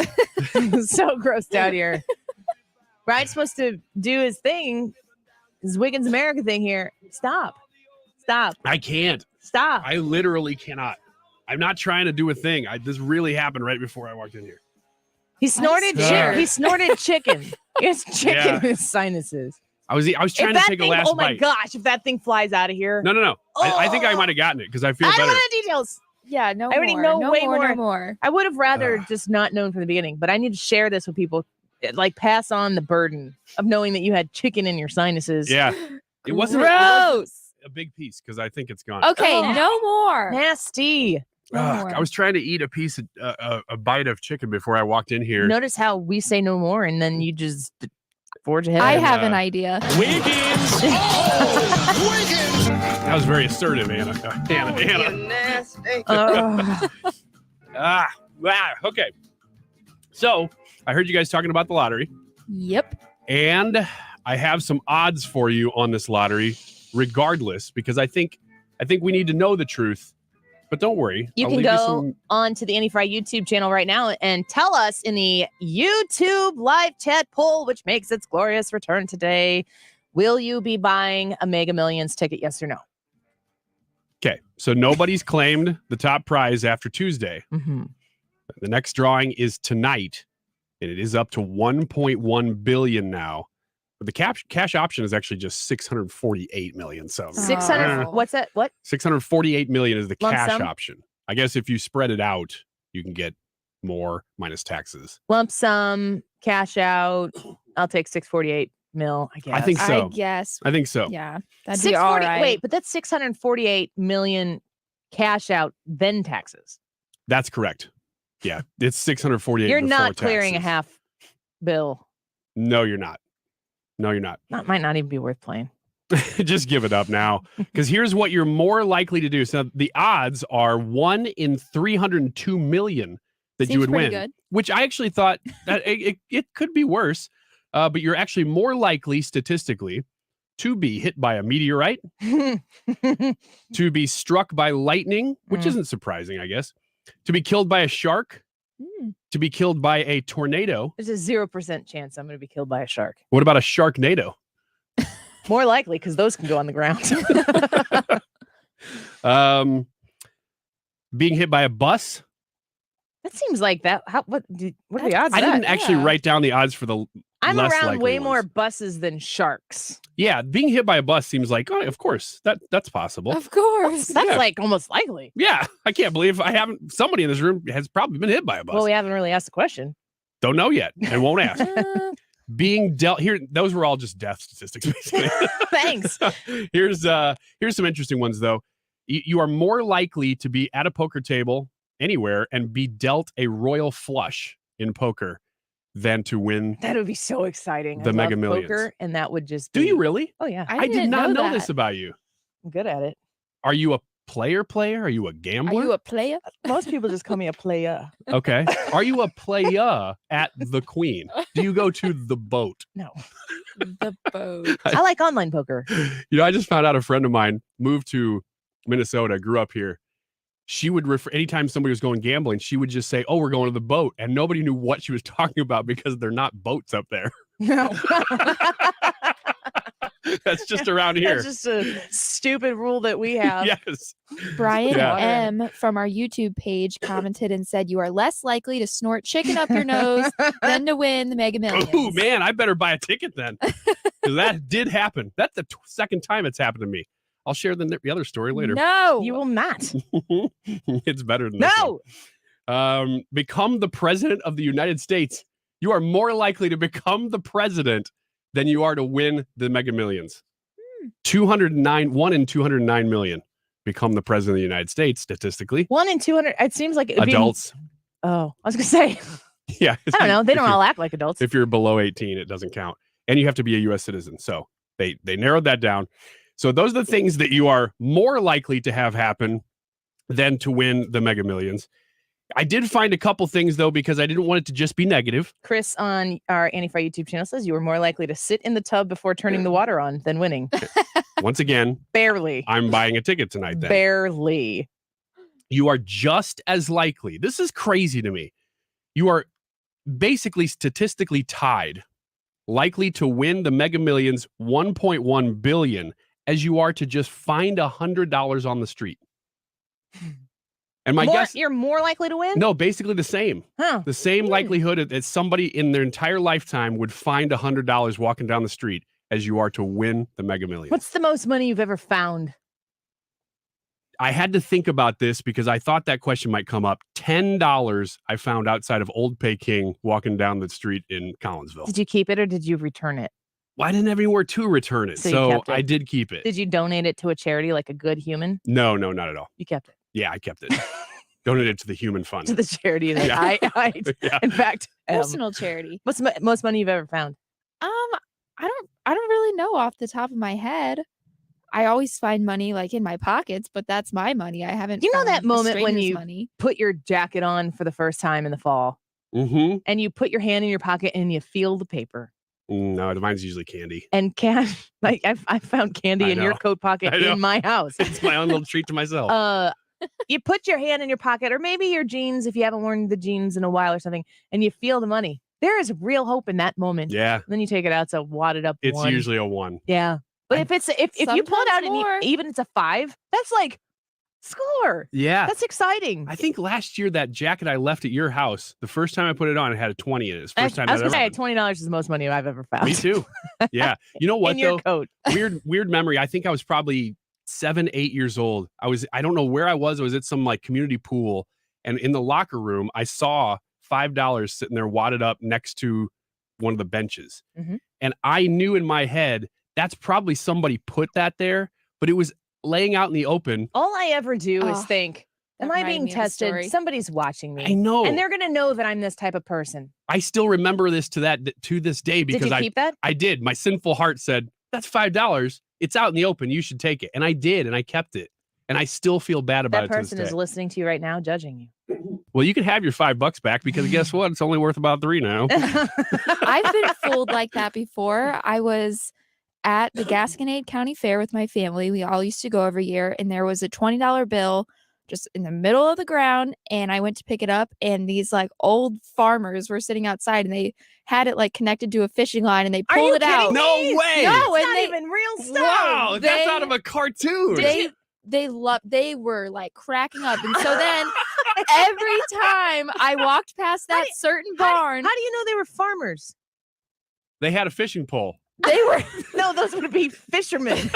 So grossed out here. Brian's supposed to do his thing, his Wiggins America thing here. Stop. I can't. Stop. I literally cannot. I'm not trying to do a thing. This really happened right before I walked in here. He snorted He snorted chicken. He has chicken in his sinuses. I was trying to take a last bite. Oh my gosh, if that thing flies out of here. No. I think I might have gotten it because I feel better. I don't want the details. Yeah, no I already more. know No way more. No more. more. I would have rather just not known from the beginning, but I need to share this with people. Like, pass on the burden of knowing that you had chicken in your sinuses. Yeah. It wasn't Gross. a big piece because I think it's gone. Okay, no more. Nasty. I was trying to eat a piece of a bite of chicken before I walked in here. Notice how we say no more, and then you just forge ahead. I have an idea. Wiggins! Wiggins! That was very assertive, Anna. Okay. So I heard you guys talking about the lottery. Yep. And I have some odds for you on this lottery, regardless, because I think we need to know the truth. But don't worry. You can go on to the Annie Frey YouTube channel right now and tell us in the YouTube live chat poll, which makes its glorious return today, will you be buying a Mega Millions ticket, yes or no? Okay, so nobody's claimed the top prize after Tuesday. Mm-hmm. The next drawing is tonight, and it is up to $1.1 billion now. But the cash option is actually just $648 million. So 600. What's that? What? $648 million is the Lump cash sum? option. I guess if you spread it out, you can get more minus taxes. Lump sum, cash out. I'll take 648 mil, I guess. I think so. I guess. I think so. Yeah. That'd be all right. Wait, but that's 648 million cash out, then taxes. That's correct. Yeah, it's 648. You're before not clearing taxes. a half bill. No, you're not. No, you're not. That might not even be worth playing. Just give it up now. Because here's what you're more likely to do. So the odds are 1 in 302 million that you would win. Good. Which I actually thought that it could be worse. But you're actually more likely statistically to be hit by a meteorite, to be struck by lightning, which isn't surprising, I guess, to be killed by a shark, to be killed by a tornado. There's a 0% chance I'm going to be killed by a shark. What about a sharknado? More likely, because those can go on the ground. Being hit by a bus. That seems like that. What are the odds? I didn't actually write down the odds for the. I'm less around likely way ones. more buses than sharks. Yeah, being hit by a bus seems like, oh, of course, that's possible. Of course. That's Yeah. like almost likely. Yeah, I can't believe somebody in this room has probably been hit by a bus. Well, we haven't really asked the question. Don't know yet and won't ask. Being dealt here, those were all just death statistics, basically. Thanks. Here's some interesting ones though. You are more likely to be at a poker table anywhere and be dealt a royal flush in poker than to win. That would be so exciting. The I Mega love Millions. poker, and that would just. Do be- you really? Oh yeah, I did not know this about you. I'm good at it. Are you a player? Are you a gambler? Are you a player? Most people just call me a player. Okay. Are you a player at the Queen? Do you go to the boat? No. The boat. I like online poker. You know, I just found out a friend of mine moved to Minnesota, grew up here. She would refer anytime somebody was going gambling, she would just say, "Oh, we're going to the boat," and nobody knew what she was talking about because they're not boats up there. No. That's just around here. That's just a stupid rule that we have. Yes. Brian Yeah. M. from our YouTube page commented and said, "You are less likely to snort chicken up your nose than to win the Mega Millions." Oh, man, I better buy a ticket then. Because that did happen. That's the second time it's happened to me. I'll share the other story later. No, you will not. It's better than this one. Become the president of the United States. You are more likely to become the president than you are to win the Mega Millions. 1 in 209 million become the president of the United States statistically. 1 in 200. It seems like adults. Oh, I was gonna say. Yeah, I don't know. They don't all act like adults. If you're below 18, it doesn't count, and you have to be a U.S. citizen. So they narrowed that down. So those are the things that you are more likely to have happen than to win the Mega Millions. I did find a couple things, though, because I didn't want it to just be negative. Chris on our Annie Frey YouTube channel says you were more likely to sit in the tub before turning the water on than winning. Once again, barely. I'm buying a ticket tonight then. Barely. You are just as likely. This is crazy to me. You are basically statistically tied, likely to win the Mega Millions 1.1 billion as you are to just find $100 on the street. And my guess, you're more likely to win? No, basically the same. Huh. The same likelihood that somebody in their entire lifetime would find $100 walking down the street as you are to win the Mega Millions. What's the most money you've ever found? I had to think about this because I thought that question might come up. $10 I found outside of Old Peking walking down the street in Collinsville. Did you keep it or did you return it? Well, I didn't have anywhere to return it, so I did keep it. Did you donate it to a charity like a good human? No, not at all. You kept it? Yeah, I kept it. Donated to the Human Fund. To the charity that Yeah. in fact, Personal charity. What's the most money you've ever found? I don't really know off the top of my head. I always find money like in my pockets, but that's my money. I haven't. You know that found a moment when stranger's you money. put your jacket on for the first time in the fall, and you put your hand in your pocket and you feel the paper. No, mine's usually candy. And cash, like I found candy in your coat pocket in my house. It's my own little treat to myself. You put your hand in your pocket, or maybe your jeans if you haven't worn the jeans in a while or something, and you feel the money. There is real hope in that moment. Yeah. And then you take it out, it's a wadded up. It's one. usually a 1. Yeah. But if you pull it out and even it's a 5, that's like score. Yeah. That's exciting. I think last year that jacket I left at your house, the first time I put it on, it had a 20 in it. It's the first time I was I've gonna ever. say $20 is the most money I've ever found. Me too. Yeah. You know what in your though? coat. Weird memory. I think I was probably 7, 8 years old. I don't know where I was. I was at some like community pool, and in the locker room, I saw $5 sitting there wadded up next to one of the benches. Mm-hmm. And I knew in my head that's probably somebody put that there, but it was laying out in the open. All I ever do is think, am I reminded being me of a tested? story. Somebody's watching me. I know. And they're going to know that I'm this type of person. I still remember this to this day because Did you keep that? I did. My sinful heart said, that's $5. It's out in the open. You should take it. And I did, and I kept it. And I still feel bad about That it to person this is day. listening to you right now, judging you. Well, you can have your $5 back because guess what? It's only worth about $3 now. I've been fooled like that before. I was at the Gasconade County Fair with my family. We all used to go every year, and there was a $20 bill just in the middle of the ground, and I went to pick it up, and these like old farmers were sitting outside, and they had it like connected to a fishing line, and they pulled it out. No way. No, It's and not even real stuff. Wow, that's out of a cartoon. They were like cracking up, and so then every time I walked past that certain barn, How do you know they were farmers? They had a fishing pole. they were No, those would be fishermen.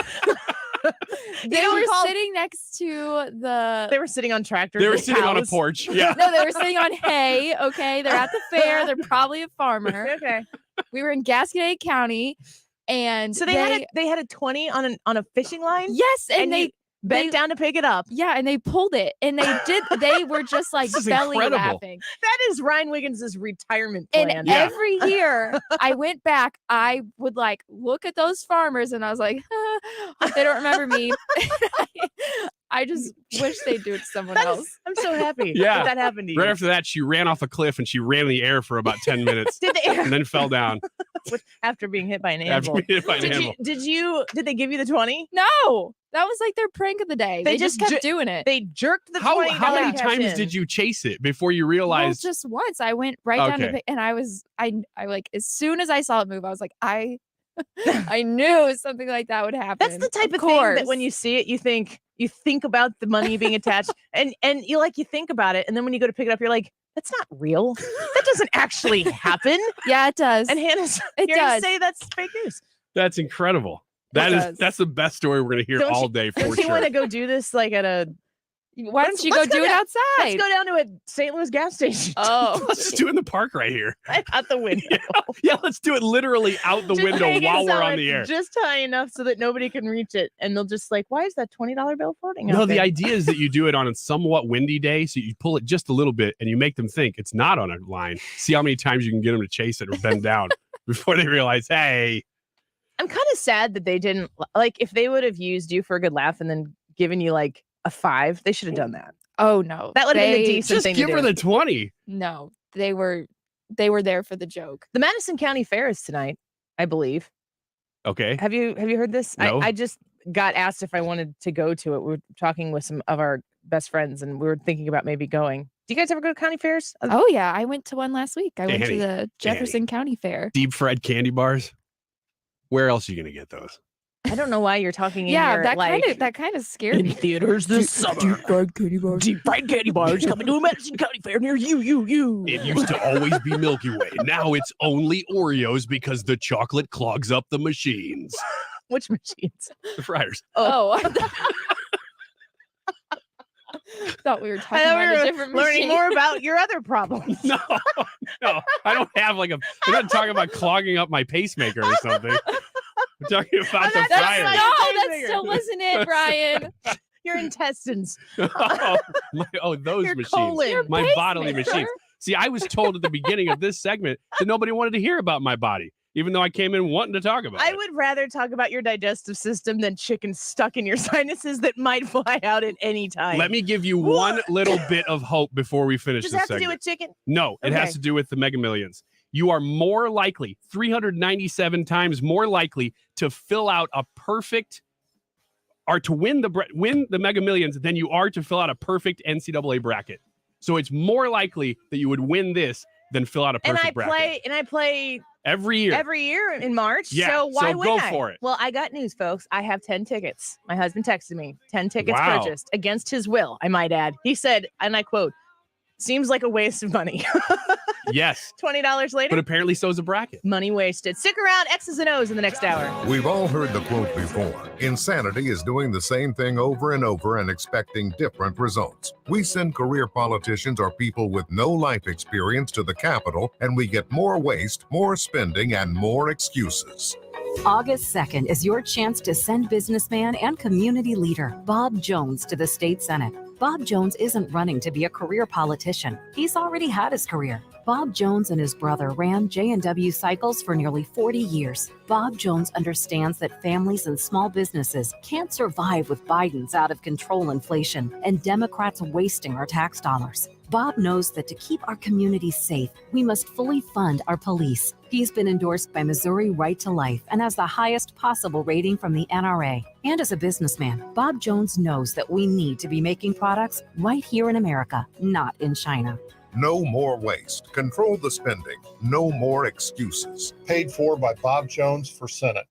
they were sitting next to the. They were sitting on tractors. They were with sitting on a cows. porch. Yeah. No, they were sitting on hay. Okay, they're at the fair. They're probably a farmer. Okay. We were in Gasconade County, and So they had a 20 on a fishing line? yes, and you bent down to pick it up. yeah, and they pulled it, and they were just like This is belly incredible. laughing. That is Ryan Wiggins' retirement plan. And every year I went back, I would like look at those farmers, and I was like, hope they don't remember me. I just wish they'd do it to someone else. I'm so happy Yeah. that happened to you. Right after that, she ran off a cliff and she ran in the air for about 10 minutes Did they, and then fell down. after being hit by an After animal. being hit by an animal. Did they give you the 20? No, that was like their prank of the day. They just kept doing it. They jerked the How $20 many cash times in. did you chase it before you Well, realized? just once. I went right down to Okay. and I like as soon as I saw it move, I was like, I I knew something like that would happen. That's the type of thing that when you see it, you think about the money being attached, and you think about it, and then when you go to pick it up, you're like, that's not real. That doesn't actually happen. Yeah, it does. And Hannah's It here to does. say that's fake news. That's incredible. That's the best story we're going to hear all day for Don't you sure. want to go do this like at a? Why don't you go do it outside? Let's go down to a St. Louis gas station. Oh, Let's just do it in the park right here. Out the window. Yeah, let's do it literally out the Just window hang it while we're so on the air. it's just high enough so that nobody can reach it, and they'll just like, why is that $20 bill floating? No, out the there? idea is that you do it on a somewhat windy day, so you pull it just a little bit and you make them think it's not on a line. See how many times you can get them to chase it or bend down before they realize, hey. I'm kind of sad that they didn't, like, if they would have used you for a good laugh and then given you like a 5, they should have done that. Oh no, That would have been a decent Just thing give to her do. the 20. No, they were there for the joke. The Madison County Fair is tonight, I believe. Okay. Have you heard this? No. I just got asked if I wanted to go to it. We were talking with some of our best friends, and we were thinking about maybe going. Do you guys ever go to county fairs? Oh yeah, I went to one last week. I went to Danny, the Jefferson County Fair. Deep fried candy bars. Where else are you going to get those? I don't know why you're talking in Yeah, your, that kind of scared me. theaters this summer. Deep fried candy bars. Deep fried candy bars coming to a Madison County Fair near you. It used to always be Milky Way. Now it's only Oreos because the chocolate clogs up the machines. Which machines? The fryers. Oh, I thought we were talking about a different learning machine. more about your other problems. No, I don't have I'm not talking about clogging up my pacemaker or something. I'm talking about the That's fryer. no, that still wasn't it, Brian. Your intestines. Those Your machines. colon. Your My bodily pacemaker. machines. See, I was told at the beginning of this segment that nobody wanted to hear about my body, even though I came in wanting to talk about I it. would rather talk about your digestive system than chicken stuck in your sinuses that might fly out at any time. Let me give you one little bit of hope before we finish Does this it have to do segment. with chicken? No, it Okay. has to do with the Mega Millions. You are more likely, 397 times more likely to fill out a perfect or to win the Mega Millions than you are to fill out a perfect NCAA bracket. So it's more likely that you would win this than fill out a perfect bracket. I play Every year. in March. Yeah, So why so wouldn't go I? for it. Well, I got news, folks. I have 10 tickets. My husband texted me. 10 tickets Wow. purchased against his will, I might add. He said, and I quote, seems like a waste of money. Yes. $20 later, But apparently so is a bracket. money wasted. Stick around, X's and O's in the next hour. We've all heard the quote before. Insanity is doing the same thing over and over and expecting different results. We send career politicians or people with no life experience to the Capitol, and we get more waste, more spending, and more excuses. August 2nd is your chance to send businessman and community leader Bob Jones to the state Senate. Bob Jones isn't running to be a career politician. He's already had his career. Bob Jones and his brother ran J&W Cycles for nearly 40 years. Bob Jones understands that families and small businesses can't survive with Biden's out-of-control inflation and Democrats wasting our tax dollars. Bob knows that to keep our communities safe, we must fully fund our police. He's been endorsed by Missouri Right to Life and has the highest possible rating from the NRA. And as a businessman, Bob Jones knows that we need to be making products right here in America, not in China. No more waste. Control the spending. No more excuses. Paid for by Bob Jones for Senate.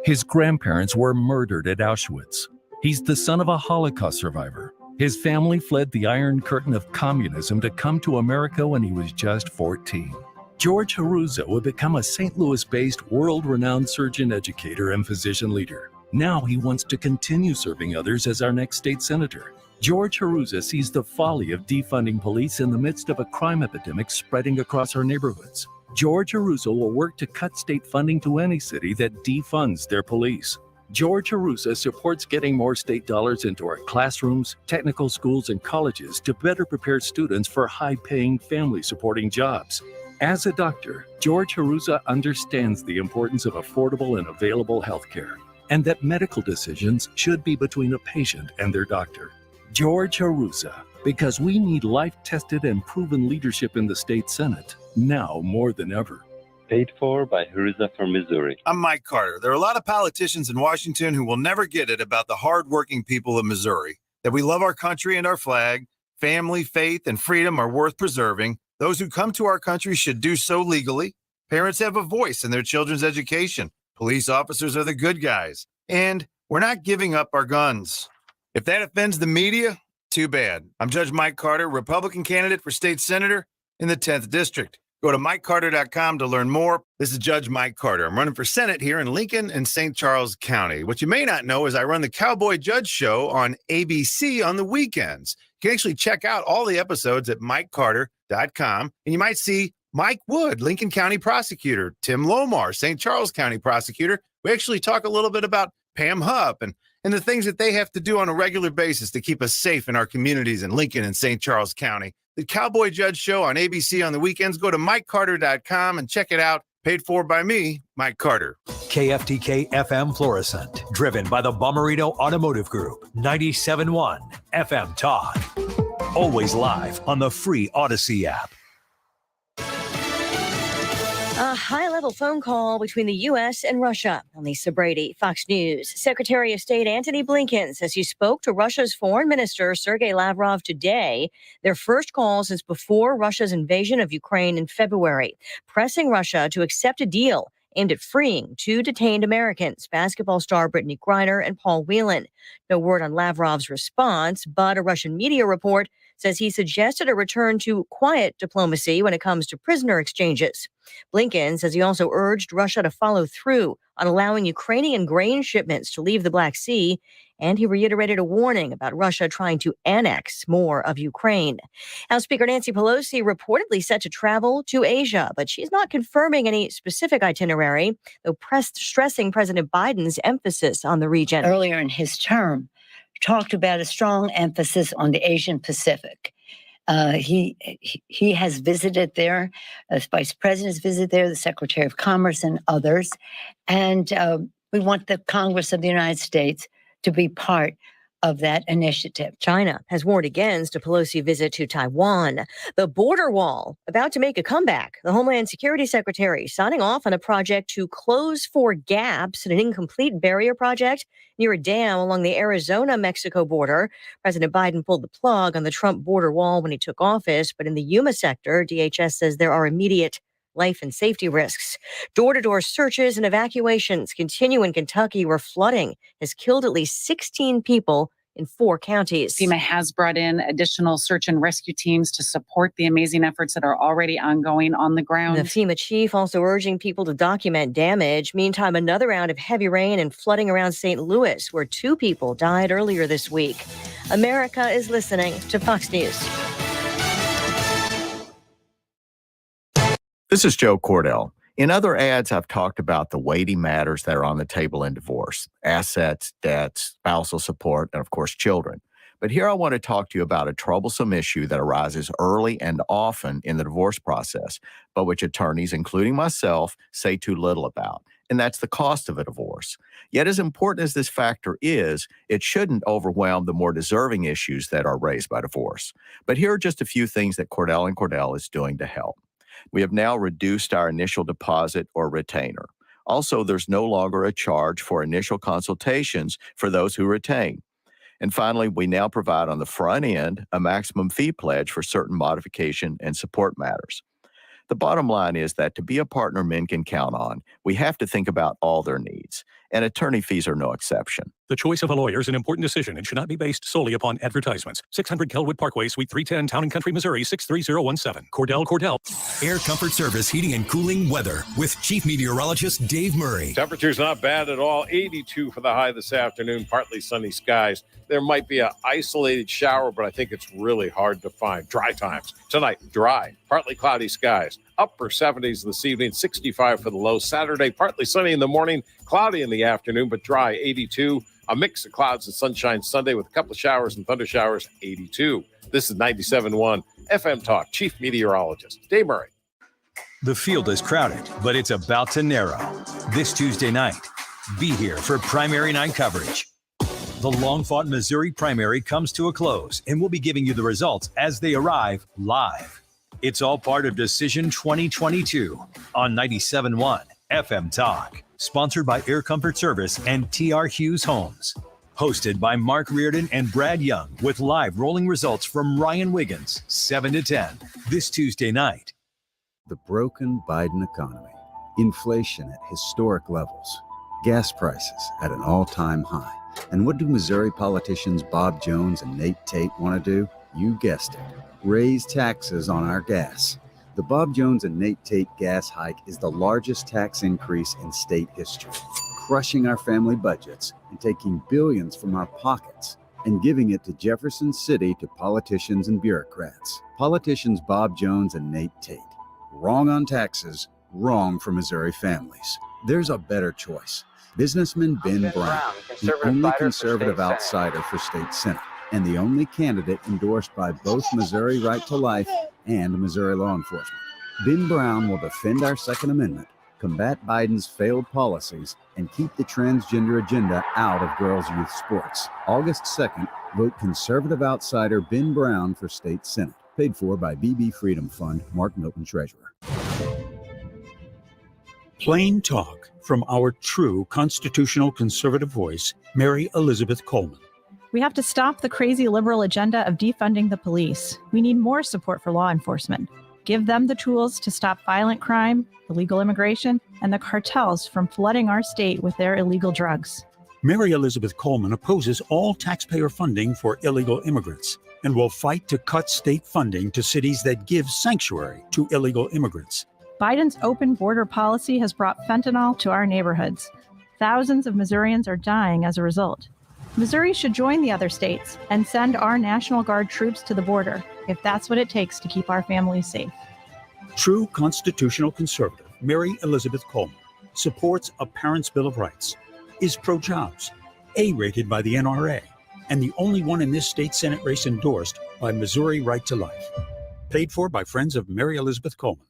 His grandparents were murdered at Auschwitz. He's the son of a Holocaust survivor. His family fled the Iron Curtain of communism to come to America when he was just 14. George Haruza would become a St. Louis-based, world-renowned surgeon educator and physician leader. Now he wants to continue serving others as our next state senator. George Haruza sees the folly of defunding police in the midst of a crime epidemic spreading across our neighborhoods. George Haruza will work to cut state funding to any city that defunds their police. George Haruza supports getting more state dollars into our classrooms, technical schools, and colleges to better prepare students for high-paying, family-supporting jobs. As a doctor, George Haruza understands the importance of affordable and available health care, and that medical decisions should be between a patient and their doctor. George Haruza, because we need life-tested and proven leadership in the state Senate, now more than ever. Paid for by Haruza from Missouri. I'm Mike Carter. There are a lot of politicians in Washington who will never get it about the hardworking people of Missouri, that we love our country and our flag, family, faith, and freedom are worth preserving. Those who come to our country should do so legally, Parents have a voice in their children's education. Police officers are the good guys. And we're not giving up our guns. If that offends the media, too bad. I'm Judge Mike Carter, Republican candidate for state senator in the 10th District. Go to MikeCarter.com to learn more. This is Judge Mike Carter. I'm running for Senate here in Lincoln and St. Charles County. What you may not know is I run the Cowboy Judge Show on ABC on the weekends. You can actually check out all the episodes at MikeCarter.com, and you might see Mike Wood, Lincoln County Prosecutor, Tim Lomar, St. Charles County Prosecutor. We actually talk a little bit about Pam Hupp and the things that they have to do on a regular basis to keep us safe in our communities in Lincoln and St. Charles County. The Cowboy Judge Show on ABC on the weekends. Go to MikeCarter.com and check it out. Paid for by me, Mike Carter. KFTK FM Florissant, driven by the Bommarito Automotive Group, 97.1 FM Talk. Always live on the free Odyssey app. A high-level phone call between the U.S. and Russia. I'm Lisa Brady, Fox News. Secretary of State Antony Blinken says he spoke to Russia's Foreign Minister Sergei Lavrov today, their first call since before Russia's invasion of Ukraine in February, pressing Russia to accept a deal aimed at freeing two detained Americans, basketball star Brittany Griner and Paul Whelan. No word on Lavrov's response, but a Russian media report says he suggested a return to quiet diplomacy when it comes to prisoner exchanges. Blinken says he also urged Russia to follow through on allowing Ukrainian grain shipments to leave the Black Sea, and he reiterated a warning about Russia trying to annex more of Ukraine. House Speaker Nancy Pelosi reportedly set to travel to Asia, but she's not confirming any specific itinerary, though stressing President Biden's emphasis on the region. Earlier in his term, talked about a strong emphasis on the Asian Pacific. He has visited there, as Vice President has visited there, the Secretary of Commerce and others. And we want the Congress of the United States to be part of that initiative. China has warned against a Pelosi visit to Taiwan. The border wall about to make a comeback. The Homeland Security Secretary signing off on a project to close 4 gaps in an incomplete barrier project near a dam along the Arizona-Mexico border. President Biden pulled the plug on the Trump border wall when he took office, but in the Yuma sector, DHS says there are immediate life and safety risks. Door-to-door searches and evacuations continue in Kentucky, where flooding has killed at least 16 people in 4 counties. FEMA has brought in additional search and rescue teams to support the amazing efforts that are already ongoing on the ground. The FEMA chief also urging people to document damage. Meantime, another round of heavy rain and flooding around St. Louis, where 2 people died earlier this week. America is listening to Fox News. This is Joe Cordell. In other ads, I've talked about the weighty matters that are on the table in divorce: assets, debts, spousal support, and of course, children. But here I want to talk to you about a troublesome issue that arises early and often in the divorce process, but which attorneys, including myself, say too little about, and that's the cost of a divorce. Yet as important as this factor is, it shouldn't overwhelm the more deserving issues that are raised by divorce. But here are just a few things that Cordell & Cordell is doing to help. We have now reduced our initial deposit or retainer. Also, there's no longer a charge for initial consultations for those who retain. And finally, we now provide on the front end a maximum fee pledge for certain modification and support matters. The bottom line is that to be a partner men can count on, we have to think about all their needs, and attorney fees are no exception. The choice of a lawyer is an important decision and should not be based solely upon advertisements. 600 Kelwood Parkway, Suite 310, Town and Country, Missouri, 63017. Cordell. Air Comfort Service Heating and Cooling weather with Chief Meteorologist Dave Murray. Temperature's not bad at all. 82 for the high this afternoon. Partly sunny skies. There might be an isolated shower, but I think it's really hard to find. Dry times. Tonight, dry. Partly cloudy skies. Upper 70s this evening. 65 for the low. Saturday, partly sunny in the morning. Cloudy in the afternoon, but dry. 82. A mix of clouds and sunshine Sunday with a couple of showers and thunder showers, 82. This is 97.1 FM Talk. Chief Meteorologist Dave Murray. The field is crowded, but it's about to narrow. This Tuesday night, be here for primary night coverage. The long-fought Missouri primary comes to a close, and we'll be giving you the results as they arrive live. It's all part of Decision 2022 on 97.1 FM Talk. Sponsored by Air Comfort Service and TR Hughes Homes. Hosted by Mark Reardon and Brad Young with live rolling results from Ryan Wiggins, 7 to 10, this Tuesday night. The broken Biden economy inflation at historic levels, gas prices at an all-time high. And what do Missouri politicians Bob Jones and Nate Tate want to do? You guessed it, raise taxes on our gas. The Bob Jones and Nate Tate gas hike is the largest tax increase in state history, crushing our family budgets and taking billions from our pockets and giving it to Jefferson City to politicians and bureaucrats. Politicians Bob Jones and Nate Tate. Wrong on taxes, wrong for Missouri families. There's a better choice. Businessman Ben Brown, the only conservative outsider for state senate, and the only candidate endorsed by both Missouri Right to Life and Missouri law enforcement. Ben Brown will defend our Second Amendment, combat Biden's failed policies, and keep the transgender agenda out of girls' youth sports. August 2nd, vote conservative outsider Ben Brown for state senate. Paid for by BB Freedom Fund, Mark Milton, Treasurer. Plain talk from our true constitutional conservative voice, Mary Elizabeth Coleman. We have to stop the crazy liberal agenda of defunding the police. We need more support for law enforcement. Give them the tools to stop violent crime, illegal immigration, and the cartels from flooding our state with their illegal drugs. Mary Elizabeth Coleman opposes all taxpayer funding for illegal immigrants and will fight to cut state funding to cities that give sanctuary to illegal immigrants. Biden's open border policy has brought fentanyl to our neighborhoods. Thousands of Missourians are dying as a result. Missouri should join the other states and send our National Guard troops to the border if that's what it takes to keep our families safe. True constitutional conservative Mary Elizabeth Coleman supports a Parents' Bill of Rights, is pro-jobs, A-rated by the NRA, and the only one in this state Senate race endorsed by Missouri Right to Life. Paid for by friends of Mary Elizabeth Coleman.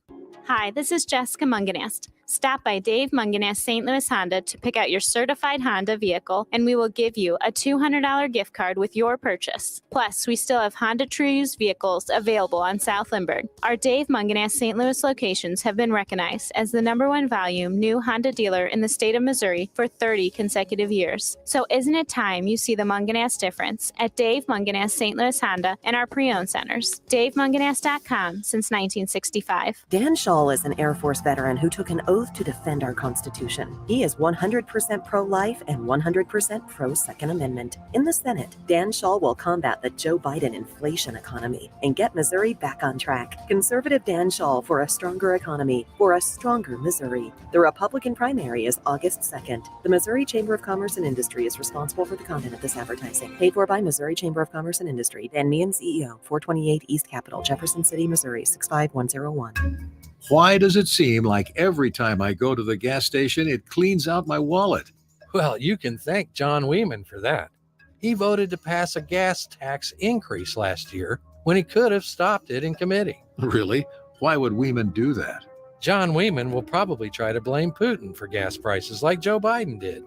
Hi, this is Jessica Munganast. Stop by Dave Munganast St. Louis Honda to pick out your certified Honda vehicle, and we will give you a $200 gift card with your purchase. Plus, we still have Honda True used vehicles available on South Lindbergh. Our Dave Munganast St. Louis locations have been recognized as the #1 volume new Honda dealer in the state of Missouri for 30 consecutive years. So isn't it time you see the Munganast difference at Dave Munganast St. Louis Honda and our pre-owned centers? DaveMunganast.com since 1965. Dan Shaw is an Air Force veteran who took an oath to defend our Constitution. He is 100% pro-life and 100% pro-Second Amendment. In the Senate, Dan Shaw will combat the Joe Biden inflation economy and get Missouri back on track. Conservative Dan Shaw for a stronger economy, for a stronger Missouri. The Republican primary is August 2nd. The Missouri Chamber of Commerce and Industry is responsible for the content of this advertising. Paid for by Missouri Chamber of Commerce and Industry. Dan Meehan, CEO, 428 East Capitol, Jefferson City, Missouri, 65101. Why does it seem like every time I go to the gas station, it cleans out my wallet? Well, you can thank John Weeman for that. He voted to pass a gas tax increase last year when he could have stopped it in committee. Really? Why would Weeman do that? John Weeman will probably try to blame Putin for gas prices like Joe Biden did.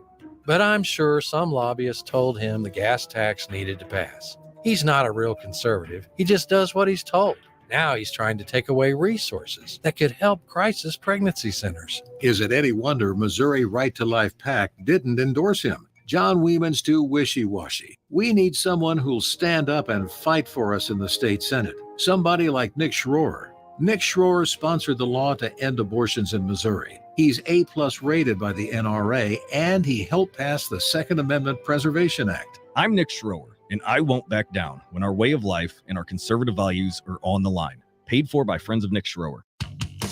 But I'm sure some lobbyists told him the gas tax needed to pass. He's not a real conservative. He just does what he's told. Now he's trying to take away resources that could help crisis pregnancy centers. Is it any wonder Missouri Right to Life PAC didn't endorse him? John Weeman's too wishy-washy. We need someone who'll stand up and fight for us in the state Senate. Somebody like Nick Schroer. Nick Schroer sponsored the law to end abortions in Missouri. He's A+ rated by the NRA, and he helped pass the Second Amendment Preservation Act. I'm Nick Schroer, and I won't back down when our way of life and our conservative values are on the line. Paid for by friends of Nick Schroer.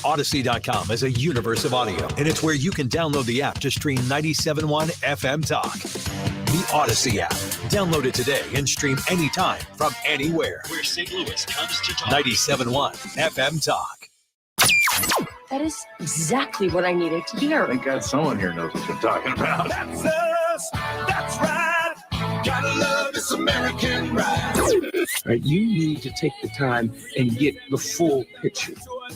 Odyssey.com is a universe of audio, and it's where you can download the app to stream 97.1 FM Talk. The Odyssey app. Download it today and stream anytime from anywhere. Where St. Louis comes to talk. 97.1 FM Talk. That is exactly what I needed to hear. Thank God someone here knows what you're talking about. That's us. That's right. Gotta love this American ride. Right, you need to take the time and get the full picture.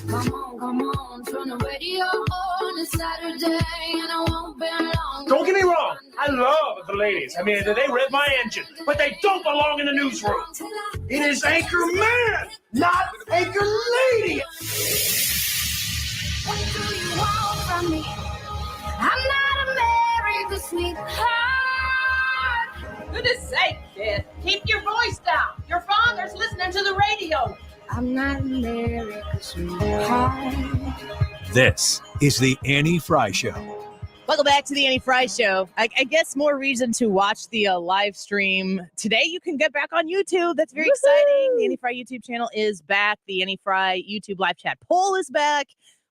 Come on, turn the radio on. It's Saturday and I won't be long. Don't get me wrong. I love the ladies. I mean, they rev my engine, but they don't belong in the newsroom. It is Anchor Man, not Anchor Lady. What do you want from me? I'm not America's sweetheart. Goodness sake, kid. Keep your voice down. Your father's listening to the radio. I'm not America's sweetheart. This is the Annie Frey Show. Welcome back to the Annie Frey Show. I guess more reason to watch the live stream. Today you can get back on YouTube. That's very exciting. The Annie Frey YouTube channel is back. The Annie Frey YouTube live chat poll is back.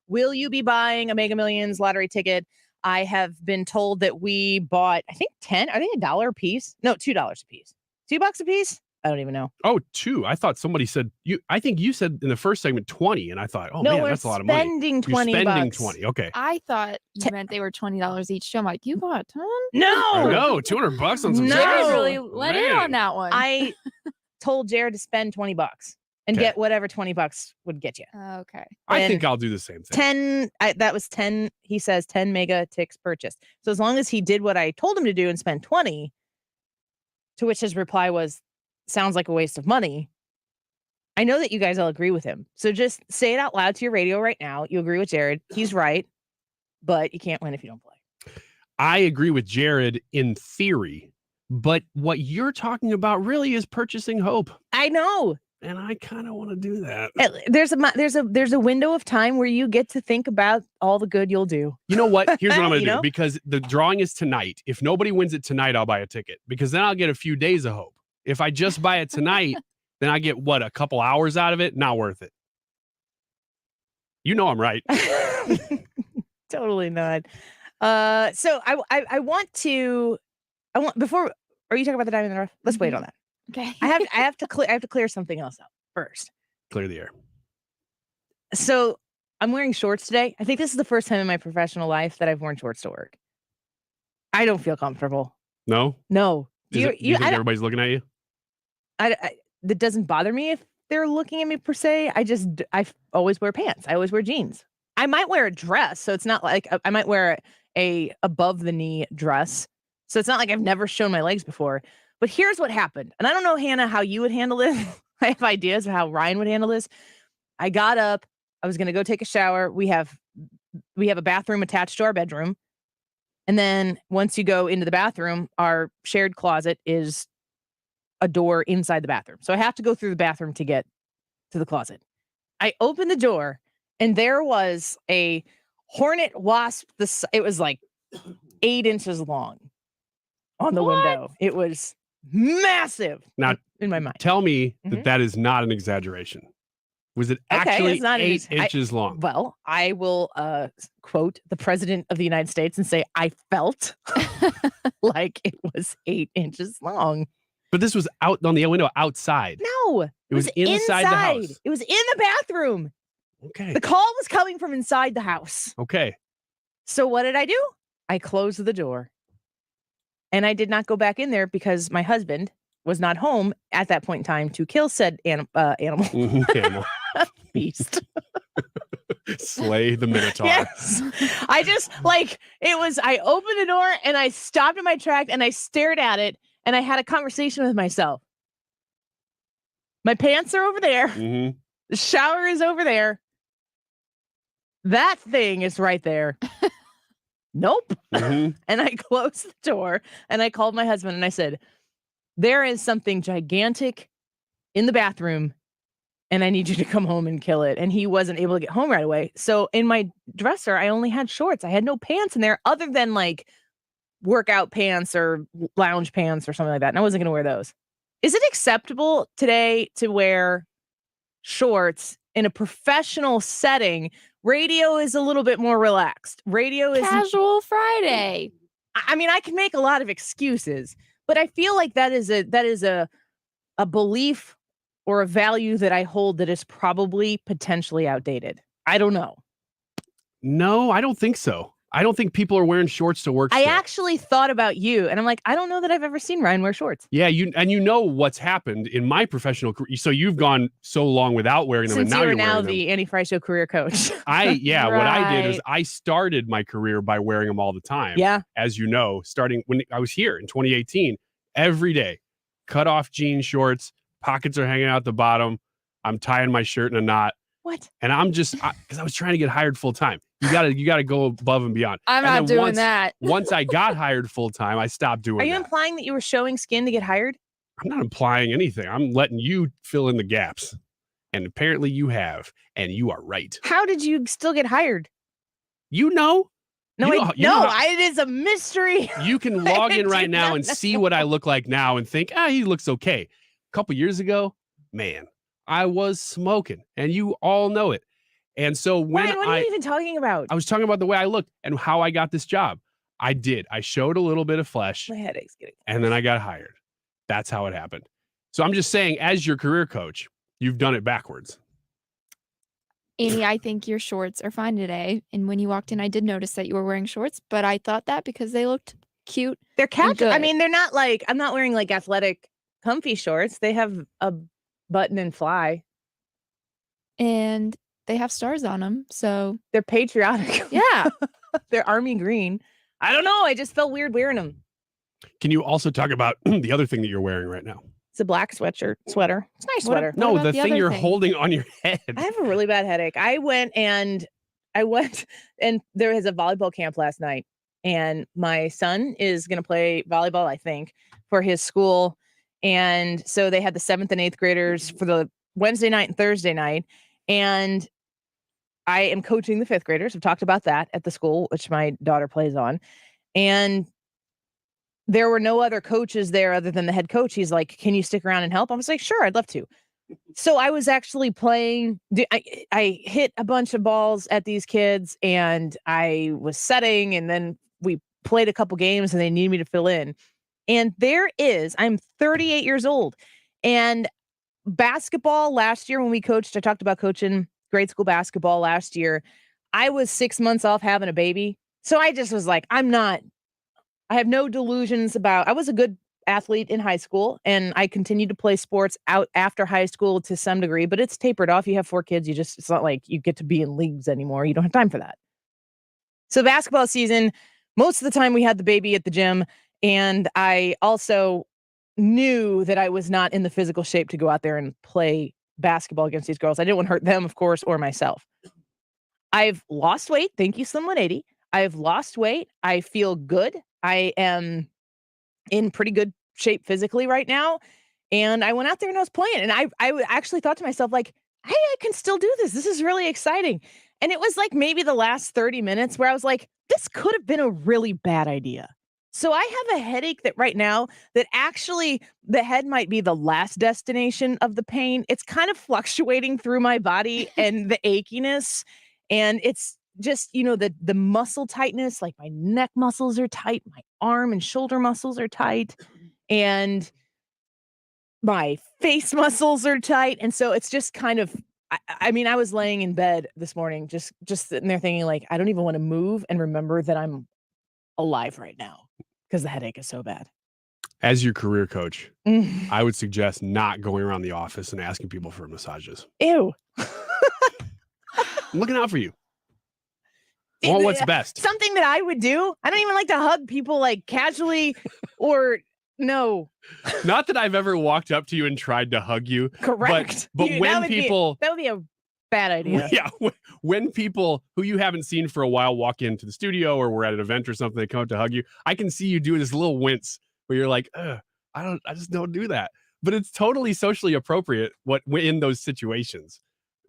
Will you be buying a Mega Millions lottery ticket? I have been told that we bought, I think 10, are they $1 a piece? No, $2 a piece. $2 a piece? I don't even know. Oh, 2. I thought somebody said I think you said in the first segment 20, and I thought, oh no, man, that's a lot of money. Spending $20. You're spending 20. Okay. I thought you meant they were $20 each. So I'm like, you bought a ton? No, no, $200 on some. No. Jared really let in on that one. I told Jared to spend $20 and get whatever $20 would get you. Okay. I think I'll do the same thing. 10. That was 10. He says 10 mega ticks purchased. So as long as he did what I told him to do and spend 20, to which his reply was, sounds like a waste of money. I know that you guys all agree with him. So just say it out loud to your radio right now. You agree with Jared. He's right, but you can't win if you don't play. I agree with Jared in theory, but what you're talking about really is purchasing hope. I know. And I kind of want to do that. There's a window of time where you get to think about all the good you'll do. You know what? Here's what I'm going to do. know? Because the drawing is tonight. If nobody wins it tonight, I'll buy a ticket. Because then I'll get a few days of hope. If I just buy it tonight, then I get a couple hours out of it? Not worth it. You know I'm right. Totally not. So I want before. Are you talking about the diamond in the rough? Let's wait on that. Okay. I have to clear something else up first. Clear the air. So I'm wearing shorts today. I think this is the first time in my professional life that I've worn shorts to work. I don't feel comfortable. No? No. Do you think everybody's looking at you? That doesn't bother me if they're looking at me per se. I always wear pants. I always wear jeans. I might wear a dress, so it's not like I might wear a above the knee dress. So it's not like I've never shown my legs before. But here's what happened. And I don't know, Hannah, how you would handle this. I have ideas of how Ryan would handle this. I got up. I was going to go take a shower. We have a bathroom attached to our bedroom. And then once you go into the bathroom, our shared closet is a door inside the bathroom. So I have to go through the bathroom to get to the closet. I opened the door and there was a hornet wasp. It was like 8 inches long on the window. It was massive. Now, in my mind. Tell me that is not an exaggeration. Was it actually it's not 8 inches long? Well, I will quote the president of the United States and say, I felt like it was 8 inches long. But this was out on the window outside. No, it was inside the house. It was in the bathroom. Okay. The call was coming from inside the house. Okay. So what did I do? I closed the door. And I did not go back in there because my husband was not home at that point in time to kill said animal. Animal. Beast. Slay the Minotaur. Yes. I opened the door and I stopped in my track and I stared at it and I had a conversation with myself. My pants are over there. Mm-hmm. The shower is over there. That thing is right there. Nope. Mm-hmm. And I closed the door and I called my husband and I said, there is something gigantic in the bathroom and I need you to come home and kill it. And he wasn't able to get home right away. So in my dresser, I only had shorts. I had no pants in there other than like workout pants or lounge pants or something like that. And I wasn't going to wear those. Is it acceptable today to wear shorts in a professional setting? Radio is a little bit more relaxed. Radio is casual Friday. I mean, I can make a lot of excuses, but I feel like that is a belief or a value that I hold that is probably potentially outdated. I don't know. No, I don't think so. I don't think people are wearing shorts to work. I actually thought about you, and I'm like, I don't know that I've ever seen Ryan wear shorts. Yeah, you know what's happened in my professional career. So you've gone so long without wearing them, Since and now you're wearing them. the Annie Frey Show career coach. What I did is I started my career by wearing them all the time. Yeah, as you know, starting when I was here in 2018, every day, cut off jean shorts, pockets are hanging out the bottom. I'm tying my shirt in a knot. What? And I'm just because I was trying to get hired full time. You gotta go above and beyond. I'm not doing that. Once I got hired full time, I stopped doing. Are you implying that you were showing skin to get hired? I'm not implying anything. I'm letting you fill in the gaps, and apparently you have, and you are right. How did you still get hired? You know? No, You know how- it is a mystery. You can log in right now and know. see what I look like now and think, he looks okay. A couple years ago, man, I was smoking, and you all know it. And so when Ryan, what are you even talking about? I was talking about the way I looked and how I got this job. I did. I showed a little bit of flesh. My headache's getting and then I got hired. That's how it happened. So I'm just saying, as your career coach, you've done it backwards. Annie, I think your shorts are fine today. And when you walked in, I did notice that you were wearing shorts, but I thought that because they looked cute. They're casual. I good. mean, they're not like, I'm not wearing like athletic, comfy shorts. They have a button and fly. And they have stars on them. So they're patriotic. Yeah. They're army green. I don't know. I just felt weird wearing them. Can you also talk about the other thing that you're wearing right now? It's a black sweater. It's a nice sweater. No, the thing you're holding on your head. I have a really bad headache. I went and there was a volleyball camp last night, and my son is going to play volleyball, I think, for his school. And so they had the 7th and 8th graders for the Wednesday night and Thursday night. And I am coaching the 5th graders. I've talked about that at the school, which my daughter plays on. And there were no other coaches there other than the head coach. He's like, can you stick around and help? I was like, sure, I'd love to. So I was actually playing. I hit a bunch of balls at these kids, and I was setting, and then we played a couple games, and they needed me to fill in. And I'm 38 years old. And basketball last year when we coached, I talked about coaching grade school basketball last year. I was 6 months off having a baby. So I just was like, I have no delusions I was a good athlete in high school, and I continued to play sports out after high school to some degree, but it's tapered off. You have 4 kids. It's not like you get to be in leagues anymore. You don't have time for that. So basketball season, most of the time we had the baby at the gym, and I also knew that I was not in the physical shape to go out there and play basketball against these girls. I didn't want to hurt them, of course, or myself. I've lost weight. Thank you, Slim 180. I've lost weight. I feel good. I am in pretty good shape physically right now. And I went out there and I was playing. And I actually thought to myself, like, hey, I can still do this. This is really exciting. And it was like maybe the last 30 minutes where I was like, this could have been a really bad idea. So I have a headache that right now that actually the head might be the last destination of the pain. It's kind of fluctuating through my body and the achiness. And it's just, the muscle tightness, like my neck muscles are tight, my arm and shoulder muscles are tight, and my face muscles are tight. And so it's just kind of, I mean, I was laying in bed this morning, just sitting there thinking, like, I don't even want to move and remember that I'm alive right now because the headache is so bad. As your career coach, I would suggest not going around the office and asking people for massages. Ew. I'm looking out for you. Well, what's best? Something that I would do. I don't even like to hug people like casually or no. Not that I've ever walked up to you and tried to hug you. Correct. But when people... that would be a bad idea. Yeah. When people who you haven't seen for a while walk into the studio or we're at an event or something, they come up to hug you. I can see you doing this little wince where you're like, I just don't do that. But it's totally socially appropriate in those situations.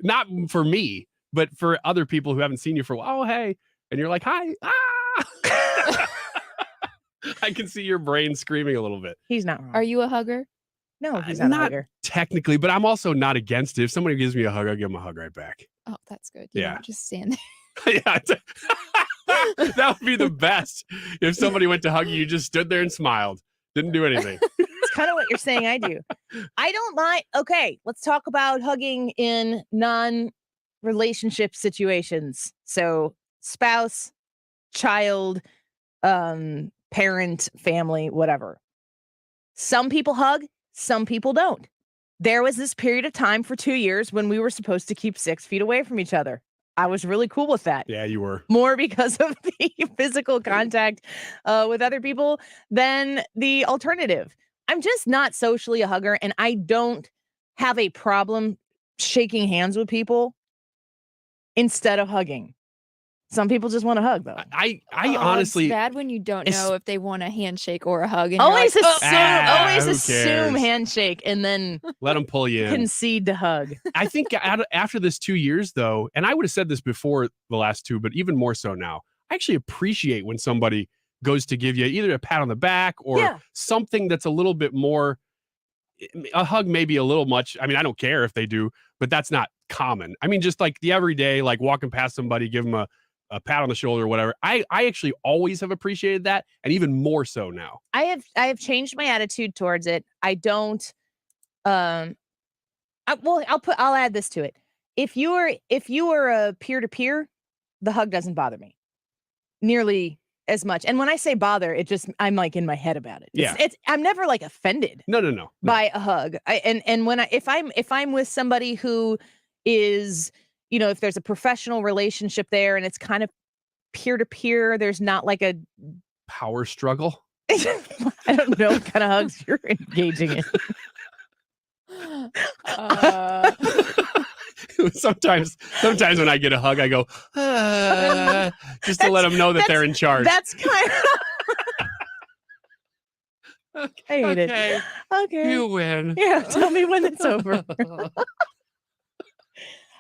Not for me, but for other people who haven't seen you for a while. Oh, hey. And you're like, hi. Ah! I can see your brain screaming a little bit. He's not wrong. Are you a hugger? No, he's not a hugger. Technically, but I'm also not against it. If somebody gives me a hug, I'll give them a hug right back. Oh, that's good. You Yeah. don't just stand there. Yeah. That would be the best. If somebody went to hug you, you just stood there and smiled. Didn't do anything. It's kind of what you're saying I do. I don't mind. Okay, let's talk about hugging in non-relationship situations. So spouse, child, parent, family, whatever. Some people hug, some people don't. There was this period of time for 2 years when we were supposed to keep 6 feet away from each other. I was really cool with that. Yeah, you were. More because of the physical contact with other people than the alternative. I'm just not socially a hugger, and I don't have a problem shaking hands with people instead of hugging. Some people just want a hug, though. I Oh, honestly, it's bad when you don't it's- know if they want a handshake or a hug. And Always you're like, assume, who assume cares? handshake and then let them pull you in. concede to hug. I think after this 2 years, though, and I would have said this before the last two, but even more so now, I actually appreciate when somebody goes to give you either a pat on the back or something that's a little bit more. A hug may be a little much. I mean, I don't care if they do, but that's not common. I mean, just like the everyday, like walking past somebody, give them a pat on the shoulder or whatever. I actually always have appreciated that, and even more so now. I have changed my attitude towards it. I don't. I'll add this to it. If you are a peer to peer, the hug doesn't bother me nearly as much. And when I say bother, I'm like in my head about it. I'm never like offended. No. By a hug. If I'm with somebody who is, if there's a professional relationship there and it's kind of peer to peer, there's not like a power struggle. I don't know what kind of hugs you're engaging in. Sometimes when I get a hug, I go just to let them know that they're in charge. That's kind of. I hate it. Okay, you win. Yeah, tell me when it's over.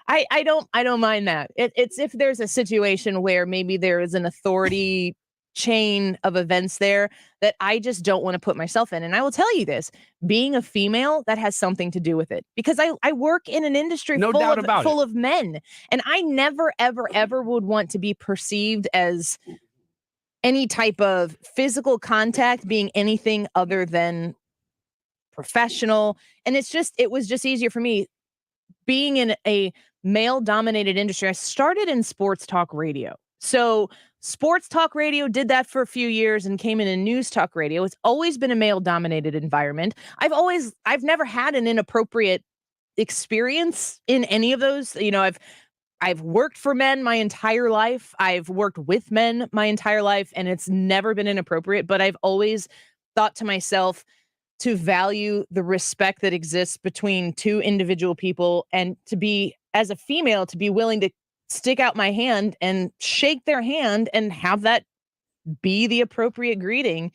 I don't mind that. It's if there's a situation where maybe there is an authority chain of events there that I just don't want to put myself in. And I will tell you this, being a female, that has something to do with it, because I work in an industry full of men, and I never, ever, ever would want to be perceived as any type of physical contact being anything other than professional. And it was just easier for me being in a male dominated industry. I started in sports talk radio. So sports talk radio did that for a few years and came in a news talk radio. It's always been a male dominated environment. I've never had an inappropriate experience in any of those. I've worked for men my entire life. I've worked with men my entire life, and it's never been inappropriate, but I've always thought to myself to value the respect that exists between two individual people, and to be, as a female, to be willing to stick out my hand and shake their hand and have that be the appropriate greeting.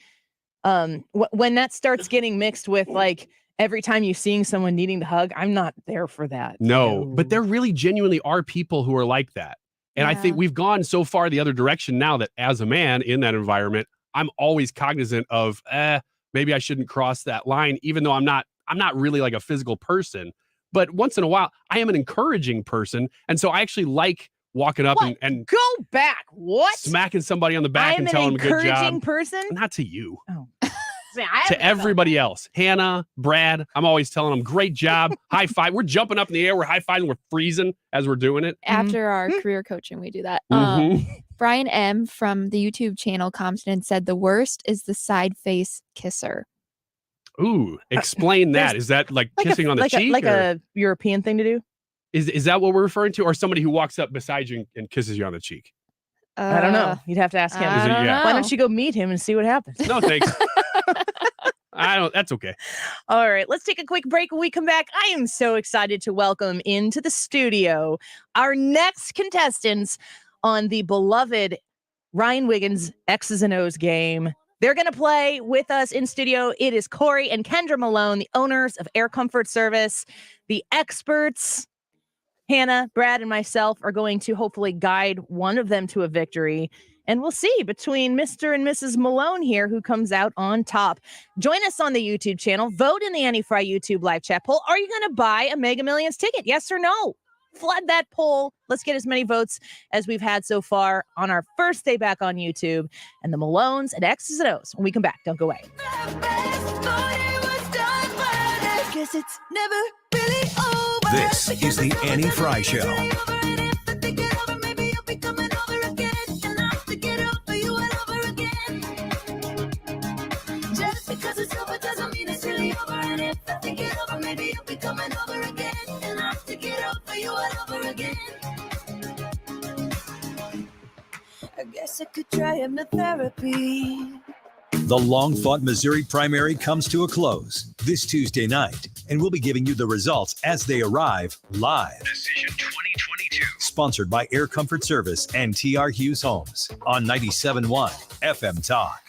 When that starts getting mixed with like every time you're seeing someone needing to hug, I'm not there for that. No, but there really genuinely are people who are like that. And I think we've gone so far the other direction now that as a man in that environment, I'm always cognizant of, maybe I shouldn't cross that line, even though I'm not really like a physical person. But once in a while, I am an encouraging person. And so I actually like walking up and go back. What? Smacking somebody on the back and telling them a good job. Encouraging person? Not to you. Oh. To everybody else. Hannah, Brad, I'm always telling them, great job. High five. We're jumping up in the air. We're high fiving. We're freezing as we're doing it. After our career coaching, we do that. Mhm. Brian M. from the YouTube channel commented and said the worst is the side face kisser. Ooh, explain that. Is that like kissing on the cheek? Like a European thing to do? Is that what we're referring to? Or somebody who walks up beside you and kisses you on the cheek? I don't know. You'd have to ask him. Why don't you go meet him and see what happens? No, thanks. That's okay. All right, let's take a quick break. When we come back, I am so excited to welcome into the studio our next contestants on the beloved Ryan Wiggins X's and O's game. They're going to play with us in studio. It is Corey and Kendra Malone, the owners of Air Comfort Service. The experts, Hannah, Brad, and myself, are going to hopefully guide one of them to a victory. And we'll see between Mr. and Mrs. Malone here who comes out on top. Join us on the YouTube channel. Vote in the Annie-Fry YouTube live chat poll. Are you going to buy a Mega Millions ticket? Yes or no? Flood that poll. Let's get as many votes as we've had so far on our first day back on YouTube. And the Malones and X's and O's when we come back. Don't go away. Guess it's never really over. This is the Annie Fry Show. Just because it's over doesn't mean it's really over. And if I think it over, maybe you'll be coming over again. And I have to get over you all over again. I guess I could try hypnotherapy. The long-fought Missouri primary comes to a close this Tuesday night, and we'll be giving you the results as they arrive live. Decision 2022. Sponsored by Air Comfort Service and TR Hughes Homes on 97.1 FM Talk.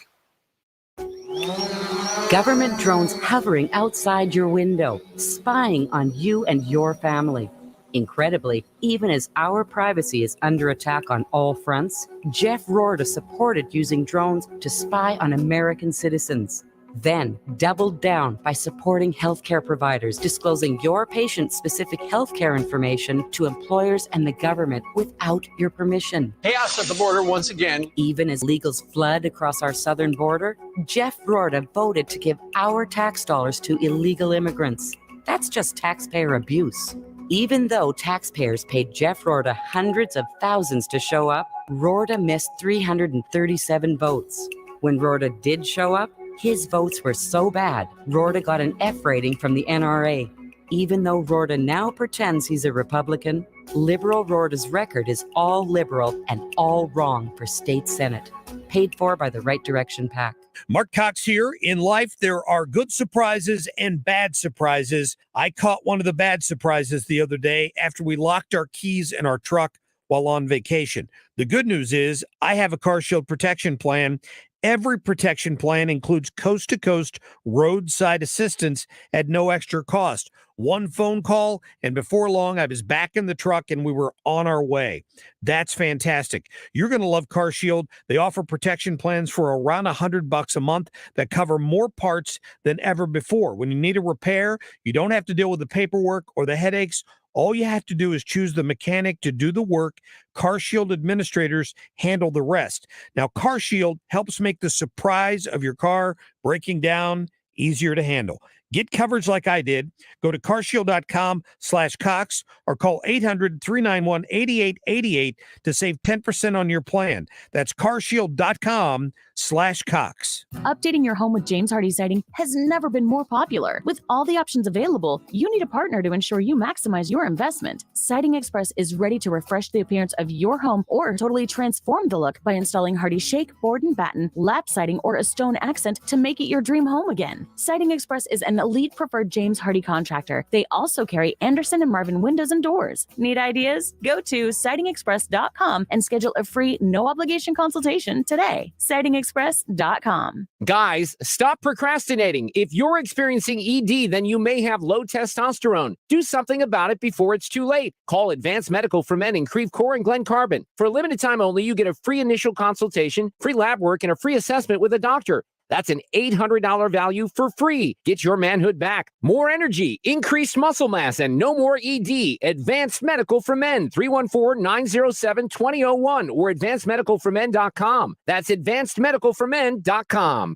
Government drones hovering outside your window, spying on you and your family. Incredibly, even as our privacy is under attack on all fronts, Jeff Rorta supported using drones to spy on American citizens. Then doubled down by supporting healthcare providers, disclosing your patient-specific healthcare information to employers and the government without your permission. Chaos at the border once again. Even as illegals flood across our southern border, Jeff Rorta voted to give our tax dollars to illegal immigrants. That's just taxpayer abuse. Even though taxpayers paid Jeff Rorta hundreds of thousands to show up, Rorta missed 337 votes. When Rorta did show up, his votes were so bad, Rorta got an F rating from the NRA. Even though Rorta now pretends he's a Republican, liberal Rorta's record is all liberal and all wrong for state Senate. Paid for by the Right Direction PAC. Mark Cox here. In life, there are good surprises and bad surprises. I caught one of the bad surprises the other day after we locked our keys in our truck while on vacation. The good news is I have a CarShield protection plan. Every protection plan includes coast-to-coast roadside assistance at no extra cost. One phone call, and before long, I was back in the truck and we were on our way. That's fantastic. You're going to love CarShield. They offer protection plans for around $100 a month that cover more parts than ever before. When you need a repair, you don't have to deal with the paperwork or the headaches. All you have to do is choose the mechanic to do the work. CarShield administrators handle the rest. Now, CarShield helps make the surprise of your car breaking down easier to handle. Get coverage like I did. Go to carshield.com/Cox or call 800-391-8888 to save 10% on your plan. That's carshield.com/Cox. Updating your home with James Hardie Siding has never been more popular. With all the options available, you need a partner to ensure you maximize your investment. Siding Express is ready to refresh the appearance of your home or totally transform the look by installing Hardie Shake, Board and Batten, lap siding, or a stone accent to make it your dream home again. Siding Express is an elite preferred James Hardie contractor. They also carry Anderson and Marvin windows and doors. Need ideas? Go to sidingexpress.com and schedule a free, no obligation consultation today. Sidingexpress.com. Guys, stop procrastinating. If you're experiencing ED, then you may have low testosterone. Do something about it before it's too late. Call Advanced Medical for Men in Creve Coeur and Glen Carbon. For a limited time only, you get a free initial consultation, free lab work, and a free assessment with a doctor. That's an $800 value for free. Get your manhood back, more energy, increased muscle mass, and no more ED. Advanced Medical for Men, 314-907-2001 or advancedmedicalformen.com. That's advancedmedicalformen.com.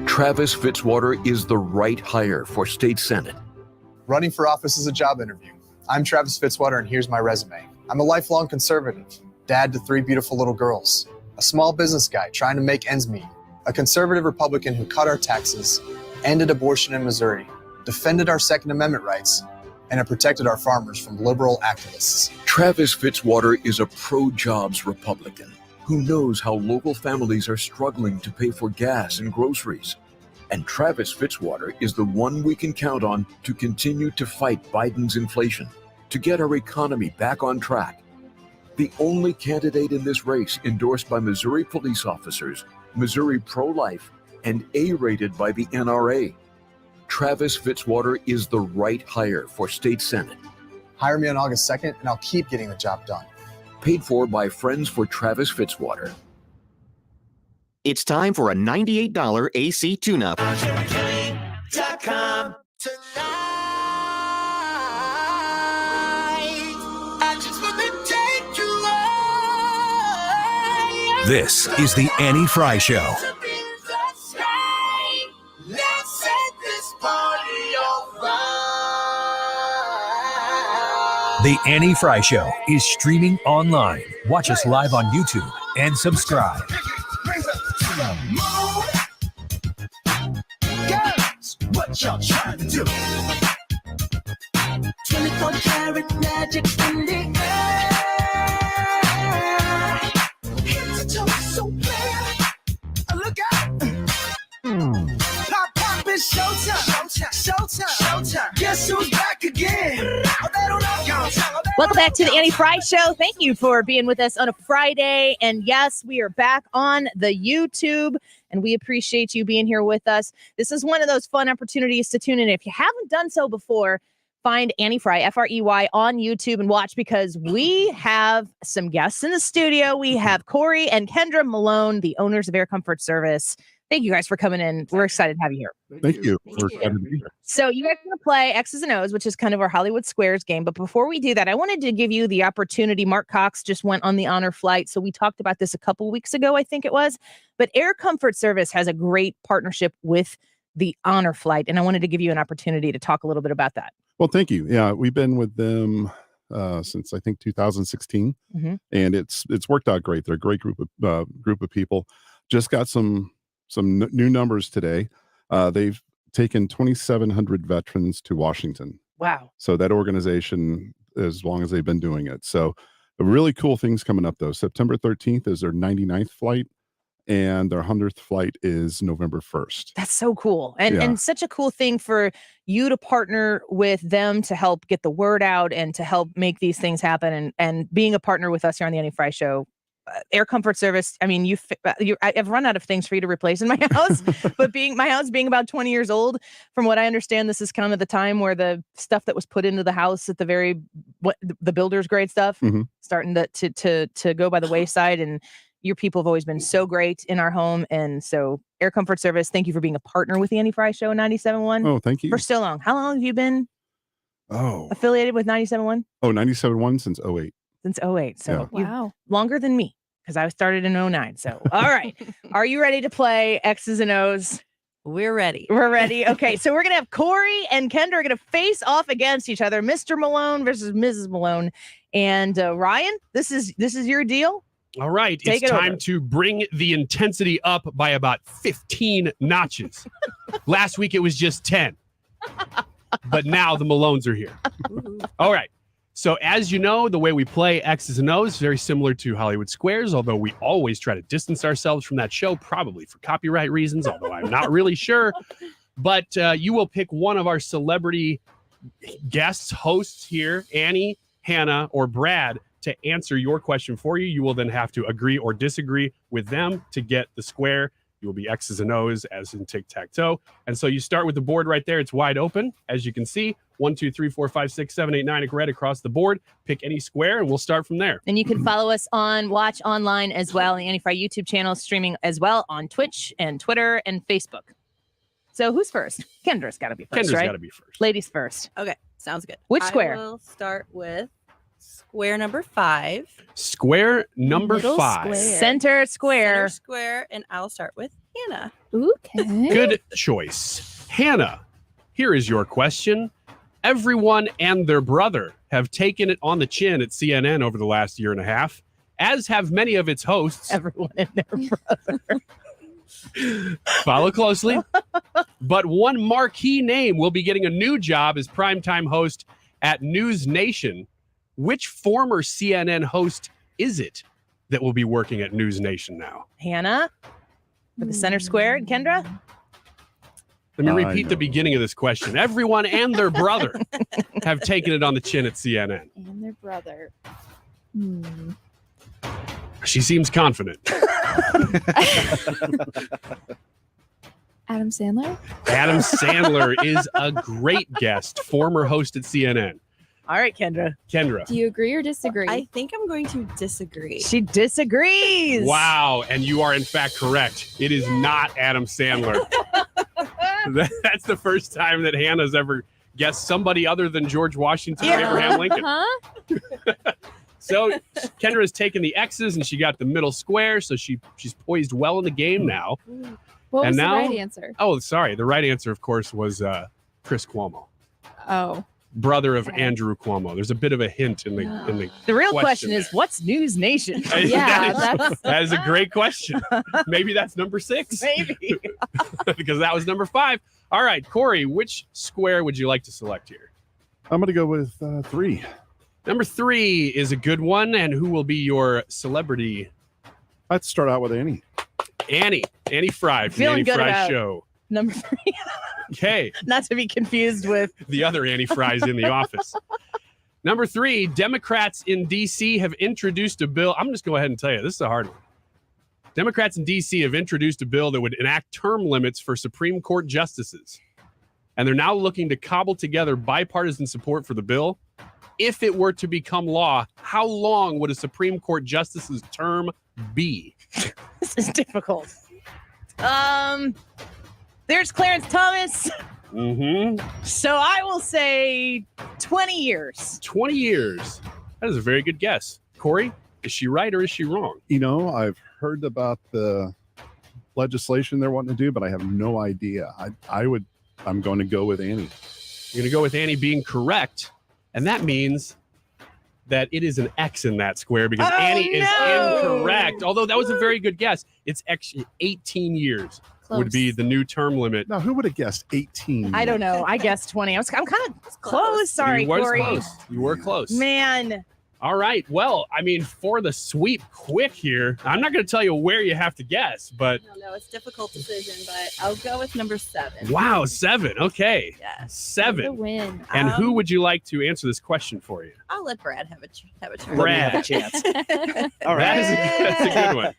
Travis Fitzwater is the right hire for state senate. Running for office is a job interview. I'm Travis Fitzwater, and here's my resume. I'm a lifelong conservative, dad to 3 beautiful little girls, a small business guy trying to make ends meet, a conservative Republican who cut our taxes, ended abortion in Missouri, defended our Second Amendment rights, and have protected our farmers from liberal activists. Travis Fitzwater is a pro-jobs Republican who knows how local families are struggling to pay for gas and groceries. And Travis Fitzwater is the one we can count on to continue to fight Biden's inflation, to get our economy back on track. The only candidate in this race endorsed by Missouri police officers, Missouri pro-life, and A-rated by the NRA. Travis Fitzwater is the right hire for state senate. Hire me on August 2nd, and I'll keep getting the job done. Paid for by Friends for Travis Fitzwater. It's time for a $98 AC tune-up. This is the Annie Frey Show. The Annie Frey Show is streaming online. Watch us live on YouTube and subscribe. Girls, what y'all trying to do? 24 karat magic in the air. Head to toe so clear. Look out. Pop, pop, it's showtime. Showtime. Guess who's back again? Oh, they don't know. Y'all tell them. Welcome back to the Annie Frey Show. Thank you for being with us on a Friday. And yes, we are back on the YouTube, and we appreciate you being here with us. This is one of those fun opportunities to tune in. If you haven't done so before, find Annie Frey, Frey, on YouTube and watch, because we have some guests in the studio. We have Corey and Kendra Malone, the owners of Air Comfort Service. Thank you guys for coming in. We're excited to have you here. Thank you. We're excited to be here. So you guys are going to play X's and O's, which is kind of our Hollywood Squares game. But before we do that, I wanted to give you the opportunity. Mark Cox just went on the honor flight. So we talked about this a couple weeks ago, I think it was. But Air Comfort Service has a great partnership with the honor flight. And I wanted to give you an opportunity to talk a little bit about that. Well, thank you. Yeah, we've been with them since I think 2016, and it's worked out great. They're a great group of people. Just got some new numbers today. They've taken 2,700 veterans to Washington. Wow. So that organization, as long as they've been doing it. So really cool things coming up, though. September 13th is their 99th flight, and their 100th flight is November 1st. That's so cool. And such a cool thing for you to partner with them to help get the word out and to help make these things happen. And being a partner with us here on the Annie Frey Show. Air Comfort Service. I mean, I've run out of things for you to replace in my house, but my house being about 20 years old, from what I understand, this is kind of the time where the stuff that was put into the house at the builder's grade stuff, starting to go by the wayside. And your people have always been so great in our home. And so Air Comfort Service, thank you for being a partner with the Annie Frey Show 97.1. Oh, thank you. For so long. How long have you been affiliated with 97.1? Oh, 97.1 since 08. Since 08. So wow. Longer than me, because I started in 09. So, all right. Are you ready to play X's and O's? We're ready. We're ready. Okay. So we're going to have Corey and Kendra are going to face off against each other. Mr. Malone versus Mrs. Malone. And Ryan, this is your deal. All right. Take it's it time over. to bring the intensity up by about 15 notches. Last week it was just 10. But now the Malones are here. All right. So as you know, the way we play X's and O's is very similar to Hollywood Squares, although we always try to distance ourselves from that show, probably for copyright reasons, although I'm not really sure. But you will pick one of our celebrity guests, hosts here, Annie, Hannah, or Brad, to answer your question for you. You will then have to agree or disagree with them to get the square. You will be X's and O's, as in tic-tac-toe. And so you start with the board right there. It's wide open, as you can see. 1, 2, 3, 4, 5, 6, 7, 8, 9, red across the board. Pick any square, and we'll start from there. And you can follow us watch online as well. The Annie Frey YouTube channel, streaming as well on Twitch and Twitter and Facebook. So who's first? Kendra's got to be first, Kendra's right? got to be first. Ladies first. Okay, sounds good. Which square? I will start with square number 5. Square number Middle 5. square. Center square. Center square, and I'll start with Hannah. Okay. Good choice. Hannah, here is your question. Everyone and their brother have taken it on the chin at CNN over the last year and a half, as have many of its hosts. Everyone and their brother. Follow closely. But one marquee name will be getting a new job as primetime host at News Nation. Which former CNN host is it that will be working at News Nation now? Hannah for the center square. And Kendra? Let me repeat the beginning of this question. Everyone and their brother have taken it on the chin at CNN. And their brother. She seems confident. Adam Sandler? Adam Sandler is a great guest, former host at CNN. All right, Kendra. Kendra. Do you agree or disagree? I think I'm going to disagree. She disagrees. Wow. And you are, in fact, correct. It is not Adam Sandler. That's the first time that Hannah's ever guessed somebody other than George Washington or Abraham Lincoln. So Kendra has taken the X's and she got the middle square. So she's poised well in the game now. What was the right answer? Oh, sorry. The right answer, of course, was Chris Cuomo. Oh. Brother of Andrew Cuomo. There's a bit of a hint in the The real question is, what's News Nation? That is a great question. Maybe that's number 6. Maybe. Because that was number 5. All right, Corey, which square would you like to select here? I'm going to go with 3. Number 3 is a good one. And who will be your celebrity? I'd start out with Annie. Annie Frey from the Feeling Annie good Frey about Show. Number 3. Okay. Not to be confused with The other Annie Frey's in the office. Number 3, Democrats in D.C. have introduced a bill. I'm just go ahead and tell you, this is a hard one. Democrats in D.C. have introduced a bill that would enact term limits for Supreme Court justices. And they're now looking to cobble together bipartisan support for the bill. If it were to become law, how long would a Supreme Court justice's term be? This is difficult. There's Clarence Thomas. Mm-hmm. So I will say 20 years. 20 years. That is a very good guess. Corey, is she right or is she wrong? You know, I've heard about the legislation they're wanting to do, but I have no idea. I'm going to go with Annie. You're going to go with Annie being correct. And that means that it is an X in that square because Annie is incorrect. Although that was a very good guess. It's actually 18 years would be the new term limit. Now, who would have guessed 18? I don't know. I guessed 20. I'm kind of close. Sorry, Corey. You were close. Man. All right. Well, I mean, for the sweep quick here, I'm not going to tell you where you have to guess, but. No, it's a difficult decision, but I'll go with number 7. Wow, 7. Okay. Yes. 7. The win. And who would you like to answer this question for you? I'll let Brad have a turn. Brad. Have a chance. All right. That's a good one.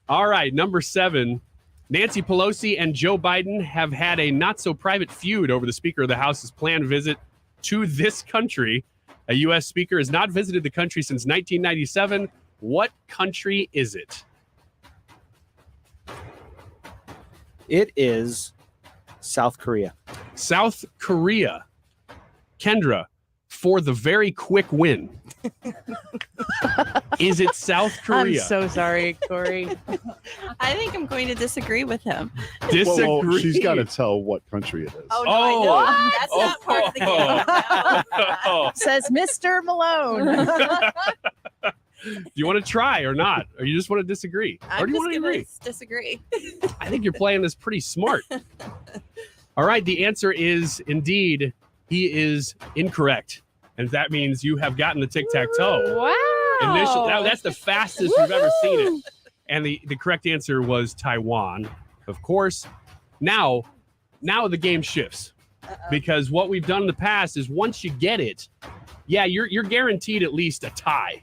All right. Number 7. Nancy Pelosi and Joe Biden have had a not-so-private feud over the Speaker of the House's planned visit to this country. A U.S. speaker has not visited the country since 1997. What country is it? It is South Korea. South Korea. Kendra, for the very quick win. Is it South Korea? I'm so sorry, Corey. I think I'm going to disagree with him. Disagree. Well, she's got to tell what country it is. Oh, no, I know. That's not part of the game. Says Mr. Malone. Do you want to try or not? Or you just want to disagree? Or I'm do you just want to going agree? to disagree. I think you're playing this pretty smart. All right. The answer is indeed, he is incorrect. And that means you have gotten the tic-tac-toe. Wow. That's the fastest we've ever seen it. And the correct answer was Taiwan, of course. Now the game shifts. Because what we've done in the past is once you get it, yeah, you're guaranteed at least a tie.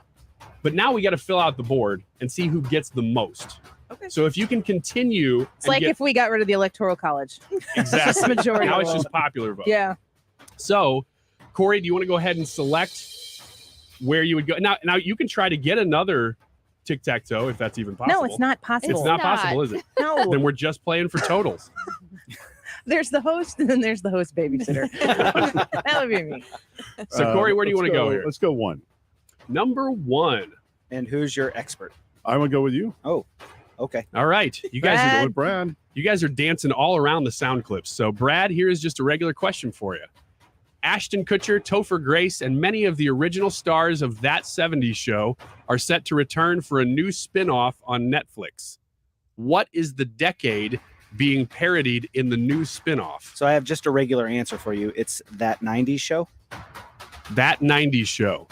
But now we got to fill out the board and see who gets the most. Okay. So if you can continue. It's like if we got rid of the Electoral College. Exactly. Just majority now rule. it's just popular vote. Yeah. So, Corey, do you want to go ahead and select where you would go? Now you can try to get another tic-tac-toe if that's even possible. No, it's not possible. It's not possible, is it? No. Then we're just playing for totals. There's the host, and then there's the host babysitter. That would be me. So, Corey, where do you want to go here? Let's go 1. Number 1. And who's your expert? I want to go with you. Oh, okay. All right. You guys Brad. are Go with Brad. You guys are dancing all around the sound clips. So, Brad, here is just a regular question for you. Ashton Kutcher, Topher Grace, and many of the original stars of That 70s Show are set to return for a new spin-off on Netflix. What is the decade being parodied in the new spin-off? So I have just a regular answer for you. It's That 90s Show. That 90s Show.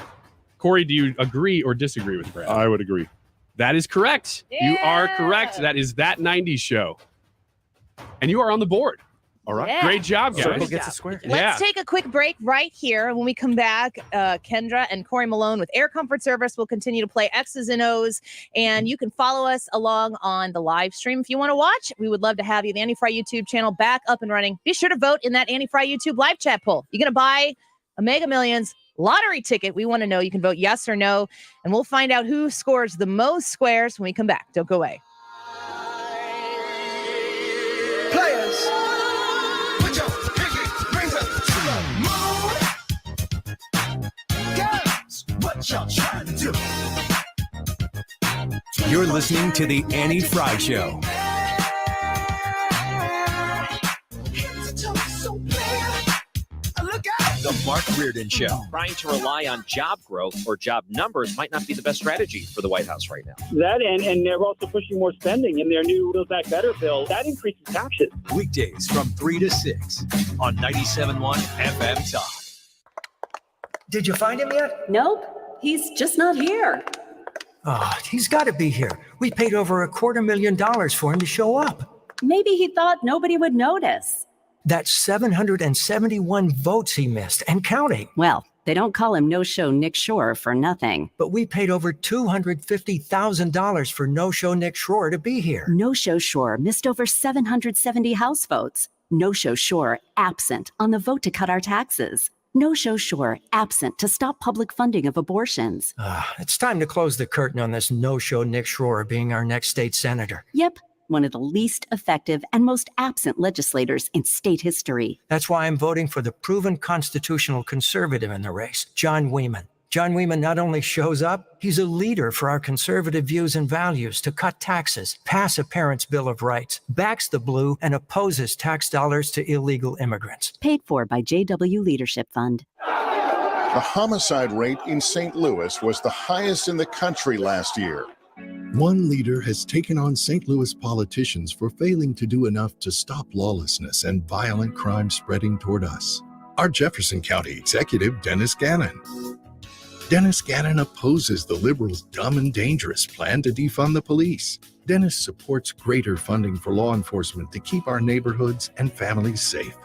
Corey, do you agree or disagree with Brad? I would agree. That is correct. You are correct. That is That 90s Show. And you are on the board. All right. Yeah. Great job, guys. Circle gets a square. Let's take a quick break right here. When we come back, Kendra and Corey Malone with Air Comfort Service will continue to play X's and O's, and you can follow us along on the live stream if you want to watch. We would love to have you. The Annie Frey YouTube channel back up and running. Be sure to vote in that Annie Frey YouTube live chat poll. You're going to buy a Mega Millions lottery ticket. We want to know. You can vote yes or no, and we'll find out who scores the most squares when we come back. Don't go away. Players, put your pinky rings up to the moon. Girls, what y'all trying to do? You're listening to The Annie Frey Show. The Mark Reardon Show. Trying to rely on job growth or job numbers might not be the best strategy for the White House right now. That and they're also pushing more spending in their new Build Back Better bill. That increases taxes. Weekdays from 3 to 6 on 97.1 FM Talk. Did you find him yet? Nope. He's just not here. He's got to be here. We paid over $250,000 for him to show up. Maybe he thought nobody would notice. That's 771 votes he missed and counting. Well, They don't call him No-Show Nick Shore for nothing. But we paid over $250,000 for No-Show Nick Shore to be here. No-Show Shore missed over 770 House votes. No-Show Shore absent on the vote to cut our taxes. No-Show Shore absent to stop public funding of abortions. It's time to close the curtain on this No-Show Nick Shore being our next state senator. Yep, one of the least effective and most absent legislators in state history. That's why I'm voting for the proven constitutional conservative in the race, John Wieman. John Wieman not only shows up, he's a leader for our conservative views and values to cut taxes, pass a parent's Bill of Rights, backs the blue, and opposes tax dollars to illegal immigrants. Paid for by JW Leadership Fund. The homicide rate in St. Louis was the highest in the country last year. One leader has taken on St. Louis politicians for failing to do enough to stop lawlessness and violent crime spreading toward us. Our Jefferson County executive, Dennis Gannon. Dennis Gannon opposes the Liberals' dumb and dangerous plan to defund the police. Dennis supports greater funding for law enforcement to keep our neighborhoods and families safe.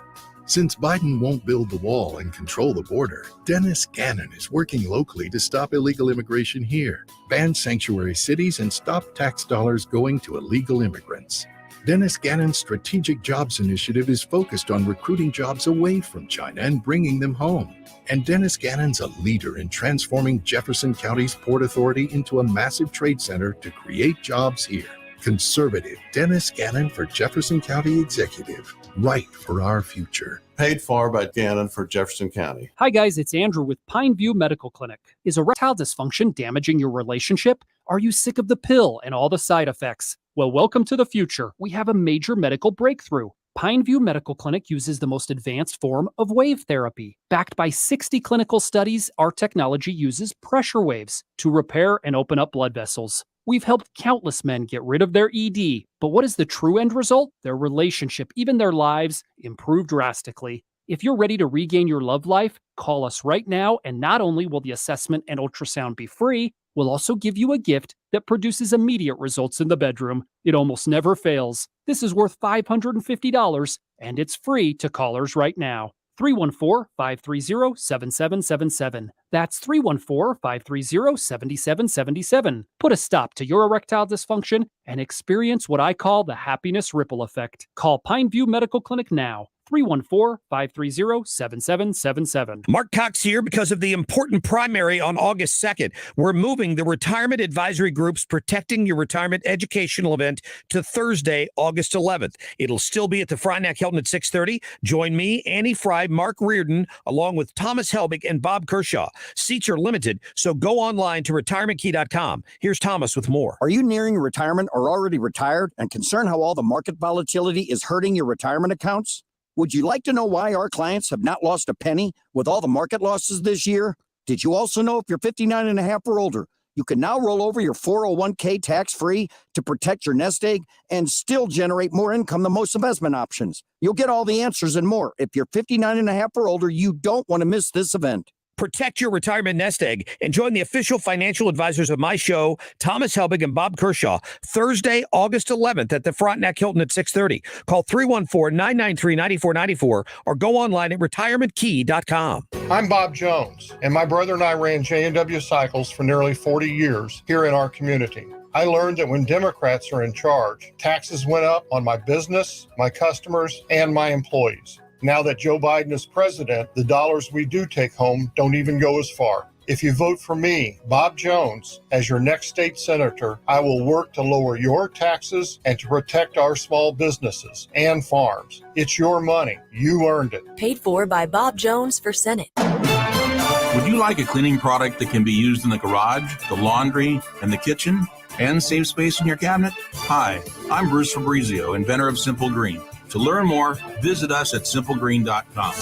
Since Biden won't build the wall and control the border, Dennis Gannon is working locally to stop illegal immigration here, ban sanctuary cities, and stop tax dollars going to illegal immigrants. Dennis Gannon's Strategic Jobs Initiative is focused on recruiting jobs away from China and bringing them home. And Dennis Gannon's a leader in transforming Jefferson County's Port Authority into a massive trade center to create jobs here. Conservative Dennis Gannon for Jefferson County Executive. Right for our future. Paid for by Gannon for Jefferson County. Hi guys, it's Andrew with Pineview Medical Clinic. Is erectile dysfunction damaging your relationship? Are you sick of the pill and all the side effects? Well, welcome to the future. We have a major medical breakthrough. Pineview Medical Clinic uses the most advanced form of wave therapy. Backed by 60 clinical studies, our technology uses pressure waves to repair and open up blood vessels. We've helped countless men get rid of their ED. But what is the true end result? Their relationship, even their lives, improve drastically. If you're ready to regain your love life, call us right now, and not only will the assessment and ultrasound be free, we'll also give you a gift that produces immediate results in the bedroom. It almost never fails. This is worth $550, and it's free to callers right now. 314-530-7777. That's 314-530-7777. Put a stop to your erectile dysfunction and experience what I call the happiness ripple effect. Call Pineview Medical Clinic now. 314-530-7777. Mark Cox here because of the important primary on August 2nd. We're moving the Retirement Advisory Group's Protecting Your Retirement educational event to Thursday, August 11th. It'll still be at the Frontenac Hilton at 6:30. Join me, Annie Frey, Mark Reardon, along with Thomas Helbig and Bob Kershaw. Seats are limited, so go online to retirementkey.com. Here's Thomas with more. Are you nearing retirement or already retired and concerned how all the market volatility is hurting your retirement accounts? Would you like to know why our clients have not lost a penny with all the market losses this year? Did you also know if you're 59 and a half or older, you can now roll over your 401k tax-free to protect your nest egg and still generate more income than most investment options? You'll get all the answers and more. If you're 59 and a half or older, you don't want to miss this event. Protect your retirement nest egg and join the official financial advisors of my show, Thomas Helbig and Bob Kershaw, Thursday, August 11th at the Frontenac Hilton at 6:30. Call 314-993-9494 or go online at retirementkey.com. I'm Bob Jones, and my brother and I ran J&W Cycles for nearly 40 years here in our community. I learned that when Democrats are in charge, taxes went up on my business, my customers, and my employees. Now that Joe Biden is president, the dollars we do take home don't even go as far. If you vote for me, Bob Jones, as your next state senator, I will work to lower your taxes and to protect our small businesses and farms. It's your money. You earned it. Paid for by Bob Jones for Senate. Would you like a cleaning product that can be used in the garage, the laundry, and the kitchen, and save space in your cabinet? Hi, I'm Bruce Fabrizio, inventor of Simple Green. To learn more, visit us at simplegreen.com.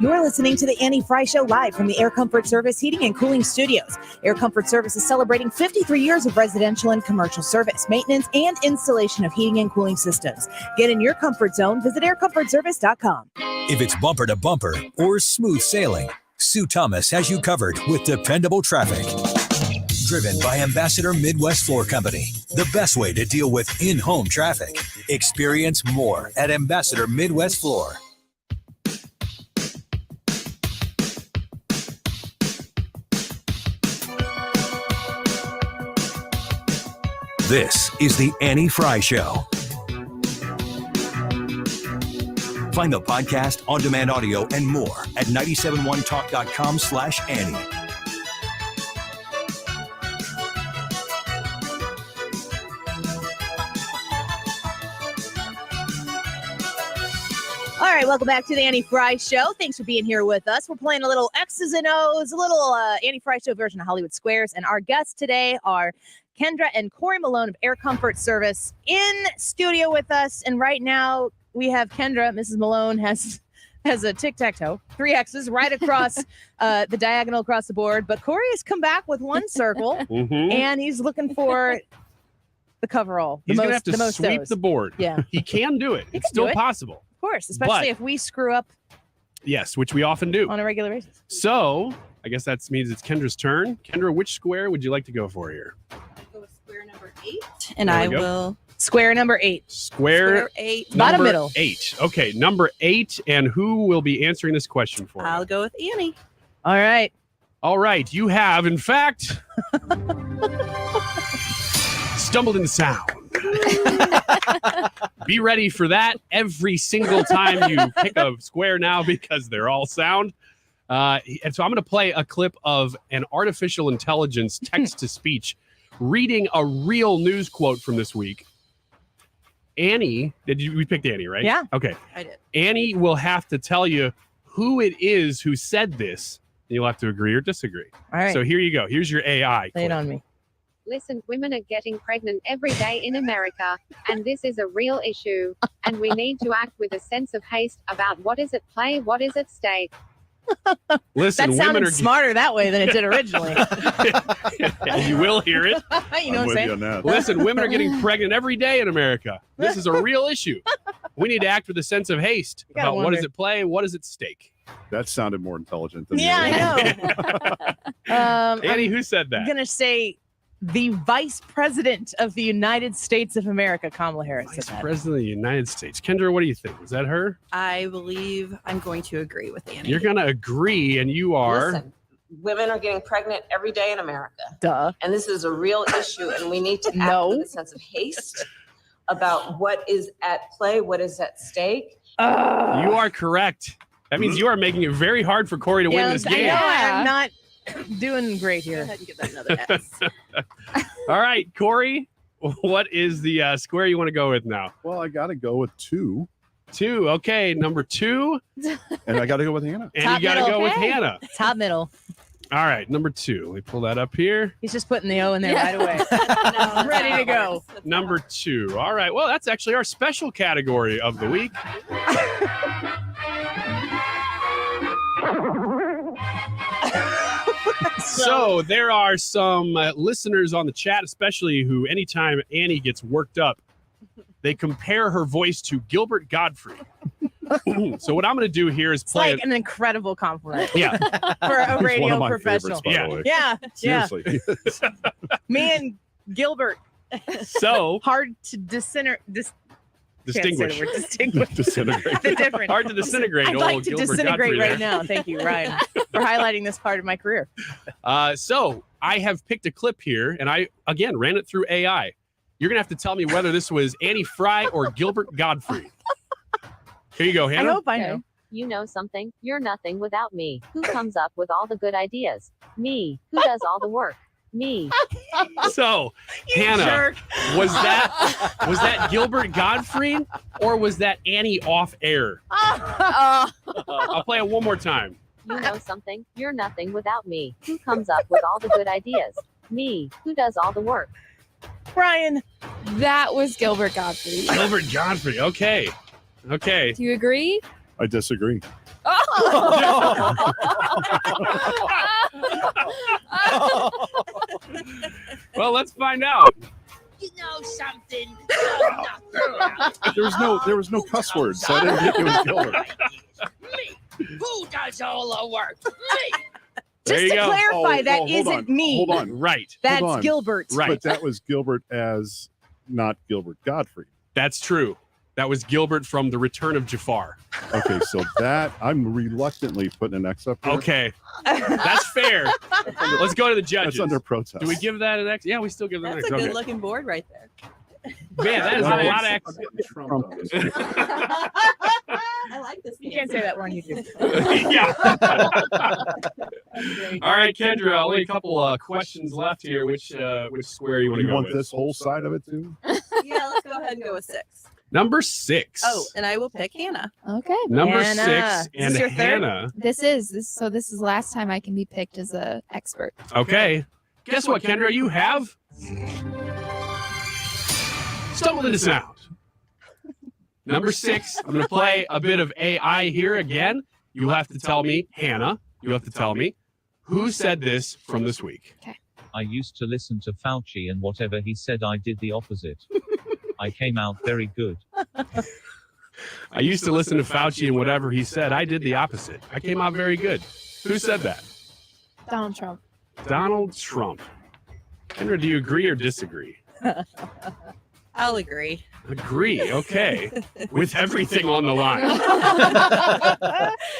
You're listening to the Annie Frey Show live from the Air Comfort Service Heating and Cooling Studios. Air Comfort Service is celebrating 53 years of residential and commercial service, maintenance, and installation of heating and cooling systems. Get in your comfort zone. Visit aircomfortservice.com. If it's bumper to bumper or smooth sailing, Sue Thomas has you covered with dependable traffic. Driven by Ambassador Midwest Floor Company, the best way to deal with in-home traffic. Experience more at Ambassador Midwest Floor. This is the Annie Frey Show. Find the podcast, on-demand audio, and more at 971talk.com/Annie. All right, welcome back to the Annie Frey Show. Thanks for being here with us. We're playing a little X's and O's, a little Annie Frey Show version of Hollywood Squares. And our guests today are Kendra and Corey Malone of Air Comfort Service in studio with us. And right now we have Kendra. Mrs. Malone has a tic-tac-toe, 3 X's right across the diagonal across the board. But Corey has come back with 1 circle, and he's looking for the coverall. He's going to have to sweep the board. Yeah. He can do it. It's still possible. Of course, especially if we screw up. Yes, which we often do. On a regular basis. So, I guess that means it's Kendra's turn. Kendra, which square would you like to go for here? Go with square number 8, and I will... Square number 8. Square 8. Bottom middle. 8. Okay, number 8. And who will be answering this question for you? I'll go with Annie. All right. All right. You have, in fact, stumbled into sound. Be ready for that every single time you pick a square now because they're all sound. And so I'm going to play a clip of an artificial intelligence text-to-speech reading a real news quote from this week. Annie, we picked Annie, right? Yeah. Okay. I did. Annie will have to tell you who it is who said this. And you'll have to agree or disagree. All right. So here you go. Here's your AI. Lay it on me. Listen, women are getting pregnant every day in America, and this is a real issue, and we need to act with a sense of haste about what is at play, what is at stake. Listen, that women sounded are smarter that way than it did originally. You will hear it. You know what I'm saying? Listen, women are getting pregnant every day in America. This is a real issue. We need to act with a sense of haste about what is at play, what is at stake. That sounded more intelligent than I know. Annie, who said that? I'm going to say the Vice President of the United States of America, Kamala Harris. Vice President of the United States. Kendra, what do you think? Was that her? I believe I'm going to agree with Annie. You're going to agree, and you are... Listen, women are getting pregnant every day in America. Duh. And this is a real issue, and we need to act with a sense of haste about what is at play, what is at stake. You are correct. That means you are making it very hard for Corey to win this game. I know, I'm not doing great here. Go ahead and give that another S. All right, Corey, what is the square you want to go with now? Well, I got to go with 2. 2. Okay, number 2. And I got to go with Hannah. And you got to go with Hannah. Top middle. All right, number 2. Let me pull that up here. He's just putting the O in there right away. Ready to go. Number 2. All right, well, that's actually our special category of the week. So there are some listeners on the chat, especially who anytime Annie gets worked up, they compare her voice to Gilbert Gottfried. So what I'm going to do here is play like an incredible compliment. Yeah. For a One radio of my professional. favorites, by the way. Yeah. Seriously. Me and Gilbert. So hard to distinguish. Disintegrate. The difference. Hard to disintegrate. I'd old like to Gilbert disintegrate Gottfried right there. now. Thank you, Ryan, for highlighting this part of my career. So I have picked a clip here, and I, again, ran it through AI. You're going to have to tell me whether this was Annie Frey or Gilbert Gottfried. Here you go, Hannah. I hope I know. You know something? You're nothing without me. Who comes up with all the good ideas? Me. Who does all the work? Me. So, Hannah, was that Gilbert Gottfried or was that Annie off air? I'll play it one more time. You know something? You're nothing without me. Who comes up with all the good ideas? Me. Who does all the work? Brian. That was Gilbert Gottfried. Gilbert Gottfried. Okay. Okay. Do you agree? I disagree. Well, let's find out. You know something? There was no cuss words, so I didn't think it was Gilbert. Me. Who does all the work? Me. Just to clarify, that isn't me. Hold on. Right. That's Hold on. Gilbert. Right. But that was Gilbert as not Gilbert Gottfried. That's true. That was Gilbert from The Return of Jafar. Okay, so that I'm reluctantly putting an X up here. Okay, that's fair. Let's go to the judges. That's under protest. Do we give that an X? Yeah, we still give that an That's X. a Okay. good looking board right there. Man, that is a lot of X. I like this. You can't say that one. You do. Yeah. All right, Kendra, only a couple questions left here. Which square you want to You go want with? this whole side of it too? Yeah, let's go ahead and go with 6. Number 6. Oh, and I will pick Hannah. Okay. Number Hannah. 6 and Is this your third? Hannah. This is last time I can be picked as a expert. Okay. Guess what, Kendra? You have stumbled into sound. Number 6. I'm going to play a bit of AI here again. You have to tell me, Hannah. You have to tell me who said this from this week. Okay. I used to listen to Fauci, and whatever he said, I did the opposite. I came out very good. I used to listen to Fauci, and whatever he said, I did the opposite. I came out very good. Who said that? Donald Trump. Donald Trump. Kendra, do you agree or disagree? I'll agree. Agree. Okay. With everything on the line.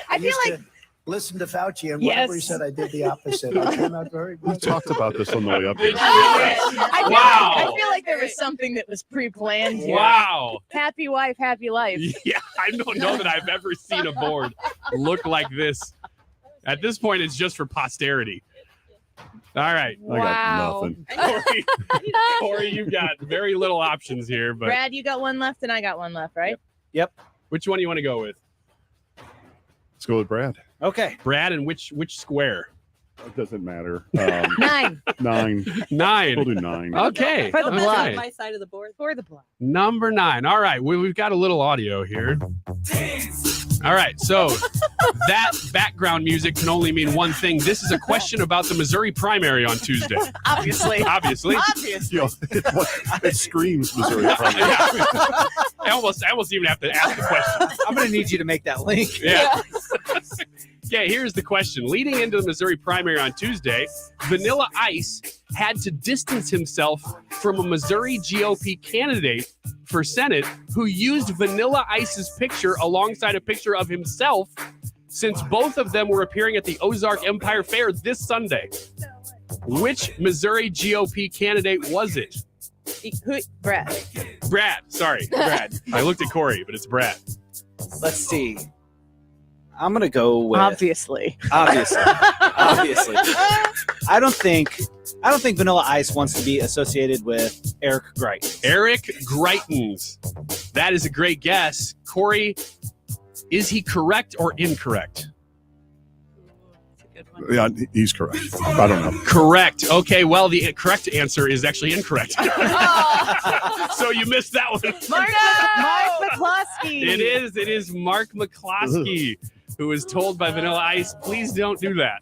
I feel like Listen to Fauci, and whatever he said, I did the opposite. I came out very good. We talked about this on the way up here. I feel like there was something that was pre-planned here. Wow. Happy wife, happy life. Yeah, I don't know that I've ever seen a board look like this. At this point, it's just for posterity. All right. I got nothing. Corey, you've got very little options here, but Brad, you got one left, and I got one left, right? Yep. Which one do you want to go with? Let's go with Brad. Okay. Brad, and which square? It doesn't matter. 9. 9. 9. We'll do 9. Okay. For the Okay. block. My side of the board. For the block. Number 9. All right. We've got a little audio here. All right. So that background music can only mean one thing. This is a question about the Missouri primary on Tuesday. Obviously. Obviously. Yo, it screams Missouri primary. I almost even have to ask the question. I'm going to need you to make that link. Yeah. Okay, here's the question. Leading into the Missouri primary on Tuesday, Vanilla Ice had to distance himself from a Missouri GOP candidate for Senate who used Vanilla Ice's picture alongside a picture of himself, since both of them were appearing at the Ozark Empire Fair this Sunday. Which Missouri GOP candidate was it? Brad. Brad. Sorry, Brad. I looked at Corey, but it's Brad. Let's see. I'm going to go with Obviously. Obviously. I don't think Vanilla Ice wants to be associated with Eric Greitens. Eric Greitens. That is a great guess. Corey, is he correct or incorrect? Yeah, he's correct. I don't know. Correct. Okay, well, the correct answer is actually incorrect. So you missed that one. Mark McCloskey. It is Mark McCloskey, who was told by Vanilla Ice, please don't do that.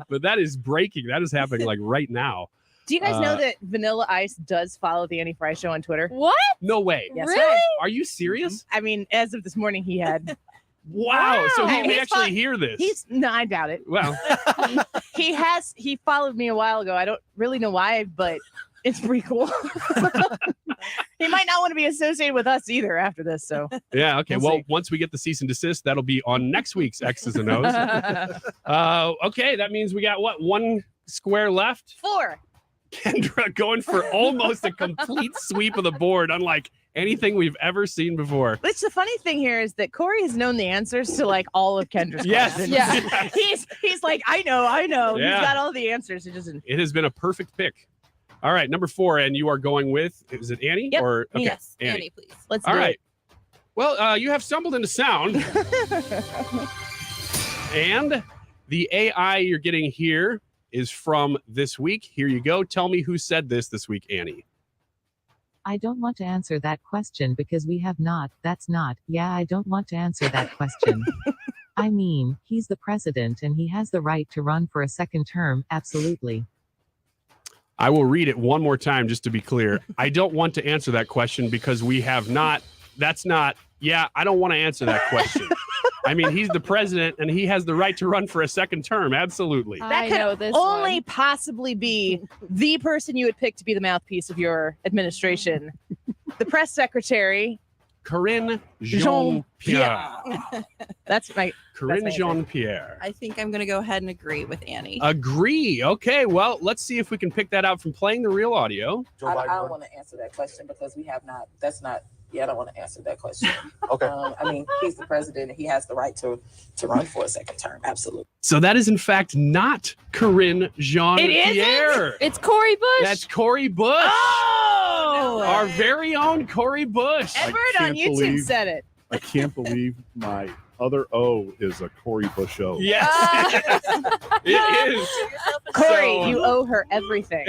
But that is breaking. That is happening like right now. Do you guys know that Vanilla Ice does follow the Annie Frey Show on Twitter? What? No way. Yes, Really? sir. Are you serious? I mean, as of this morning, he had. Wow. So he And may he's actually hear this. No, I doubt it. Well, He followed me a while ago. I don't really know why, but it's pretty cool. He might not want to be associated with us either after this. So yeah. Okay. We'll Well, see. once we get the cease and desist, that'll be on next week's X's and O's. Okay. That means we got what? 1 square left? 4. Kendra going for almost a complete sweep of the board, unlike anything we've ever seen before. Which the funny thing here is that Corey has known the answers to like all of Kendra's Yes. questions. Yeah. He's like, I know. Yeah. He's got all the answers. It doesn't. It has been a perfect pick. All right, number 4, and you are going with, is it Annie? Yep. Or okay, Yes, Annie, please. Let's All do right. Well, you have stumbled into sound. And the AI you're getting here is from this week. Here you go. Tell me who said this week, Annie. I don't want to answer that question because we have not. That's not. Yeah, I don't want to answer that question. I mean, he's the president and he has the right to run for a second term. Absolutely. I will read it one more time just to be clear. I don't want to answer that question because we have not. That's not. Yeah, I don't want to answer that question. I mean, he's the president and he has the right to run for a second term. Absolutely. That could only possibly be the person you would pick to be the mouthpiece of your administration. the press secretary, Corinne Jean-Pierre. That's my Corinne answer. Jean-Pierre. I think I'm going to go ahead and agree with Annie. Agree. Okay, well, let's see if we can pick that out from playing the real audio. I don't want to answer that question because we have not. I don't want to answer that question. Okay. I mean, he's the president and he has the right to run for a second term. Absolutely. So that is in fact not Corinne Jean-Pierre. It isn't? It's Cory Bush. That's Cory Bush. Oh! Our very own Cory Bush. Edward on YouTube said it. I can't believe my other O is a Cory Bush O. Yes, it is. Corey, So- you owe her everything.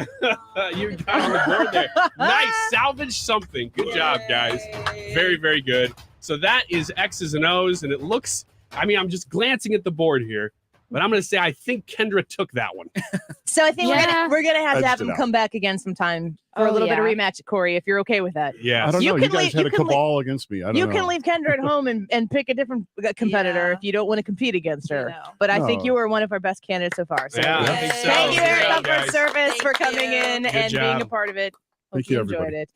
You got on the board there. Nice. Salvage something. Good job, guys. Very, very good. So that is X's and O's, and it looks, I mean, I'm just glancing at the board here, but I'm going to say I think Kendra took that one. So I think we're gonna have to have Edged it him out. come back again sometime for a little bit of rematch at Corey, if you're okay with that. Yeah. I don't know. You can guys leave- had you a can leave- cabal against me. I don't You know. can leave Kendra at home and pick a different competitor if you don't want to compete against her. But I think No. you were one of our best candidates so far. So Yeah, I think so. thank you, Good Air job, Comfort guys. Service, for coming in Good and being a job. part of it. Thank Hope you, enjoyed everybody. it.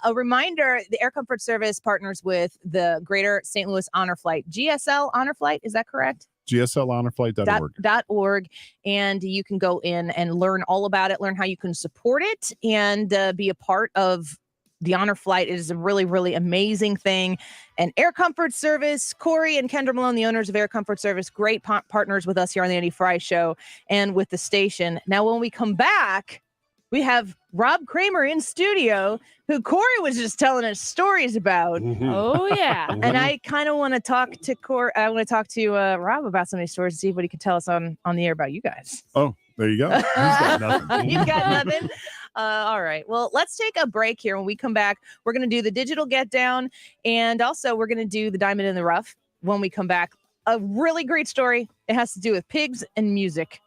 A reminder, the Air Comfort Service partners with the Greater St. Louis Honor Flight, GSL Honor Flight, is that correct? GSLHonorFlight.org. .org, and you can go in and learn all about it, learn how you can support it, and be a part of the Honor Flight. It is a really, really amazing thing. And Air Comfort Service, Corey and Kendra Malone, the owners of Air Comfort Service, great partners with us here on the Andy Frey Show and with the station. Now, when we come back, we have Rob Kramer in studio, who Corey was just telling us stories about. Oh, yeah. And I kind of want to talk to I want to talk to Rob about some of these stories and see what he could tell us on the air about you guys. Oh, there you go. He's got nothing. You've got nothing. All right. Well, let's take a break here. When we come back, we're going to do the digital get down, and also we're going to do the diamond in the rough when we come back. A really great story. It has to do with pigs and music.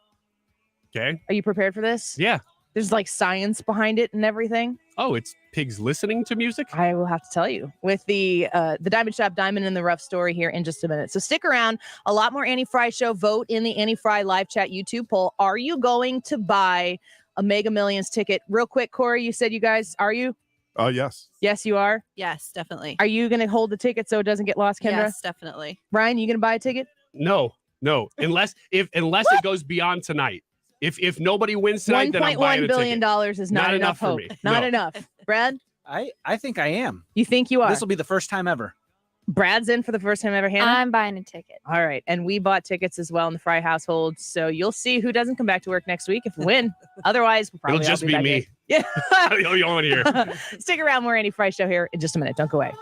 Okay. Are you prepared for this? Yeah. There's like science behind it and everything. Oh, it's pigs listening to music? I will have to tell you with the Diamond Shop Diamond in the Rough story here in just a minute. So stick around. A lot more Annie Frey Show. Vote in the Annie Frey live chat YouTube poll. Are you going to buy a Mega Millions ticket? Real quick, Corey, you said you guys, are you? Oh, yes. Yes, you are. Yes, definitely. Are you going to hold the ticket so it doesn't get lost, Kendra? Yes, definitely. Ryan, you going to buy a ticket? No. Unless it goes beyond tonight. If nobody wins tonight, then I'm buying $1.1 a billion ticket. is not enough for hope. me. Not No. enough. Brad, I think I am. you think you are? This will be the first time ever. Brad's in for the first time ever. Hannah? I'm buying a ticket. All right. And we bought tickets as well in the Frey household. So you'll see who doesn't come back to work next week if we win. Otherwise, we'll probably It'll just all be back me. in. Yeah. You're the only one here. Stick around. More Annie Frey Show here in just a minute. Don't go away.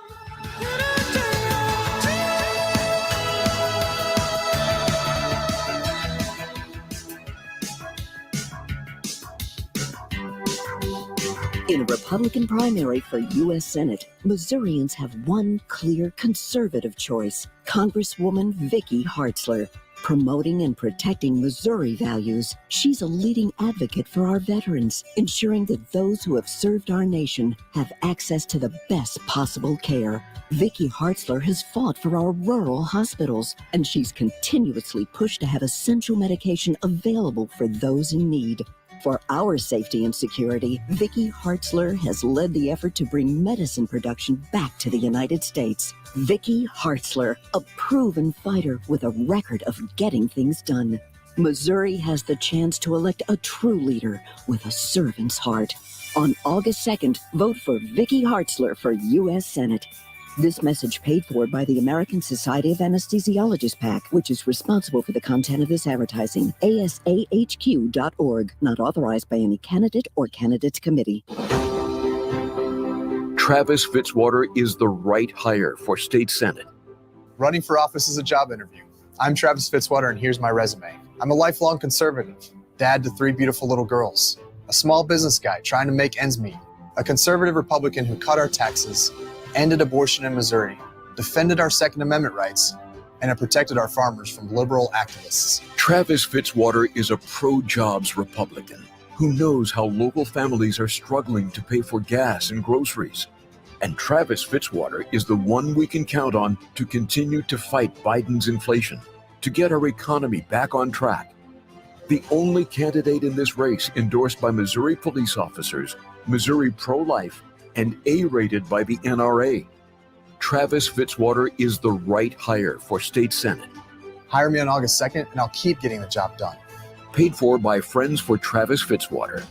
In a Republican primary for U.S. Senate, Missourians have one clear conservative choice, Congresswoman Vicky Hartzler. Promoting and protecting Missouri values, she's a leading advocate for our veterans, ensuring that those who have served our nation have access to the best possible care. Vicky Hartzler has fought for our rural hospitals, and she's continuously pushed to have essential medication available for those in need. For our safety and security, Vicky Hartzler has led the effort to bring medicine production back to the United States. Vicky Hartzler, a proven fighter with a record of getting things done. Missouri has the chance to elect a true leader with a servant's heart. On August 2nd, vote for Vicky Hartzler for U.S. Senate. This message paid for by the American Society of Anesthesiologists PAC, which is responsible for the content of this advertising. ASAHQ.org, not authorized by any candidate or candidates committee. Travis Fitzwater is the right hire for state senate. Running for office is a job interview. I'm Travis Fitzwater, and here's my resume. I'm a lifelong conservative, dad to 3 beautiful little girls, a small business guy trying to make ends meet, a conservative Republican who cut our taxes, ended abortion in Missouri, defended our Second Amendment rights, and have protected our farmers from liberal activists. Travis Fitzwater is a pro-jobs Republican who knows how local families are struggling to pay for gas and groceries. And Travis Fitzwater is the one we can count on to continue to fight Biden's inflation, to get our economy back on track. The only candidate in this race endorsed by Missouri police officers, Missouri Pro-Life, and A-rated by the NRA. Travis Fitzwater is the right hire for state senate. Hire me on August 2nd, and I'll keep getting the job done. Paid for by Friends for Travis Fitzwater.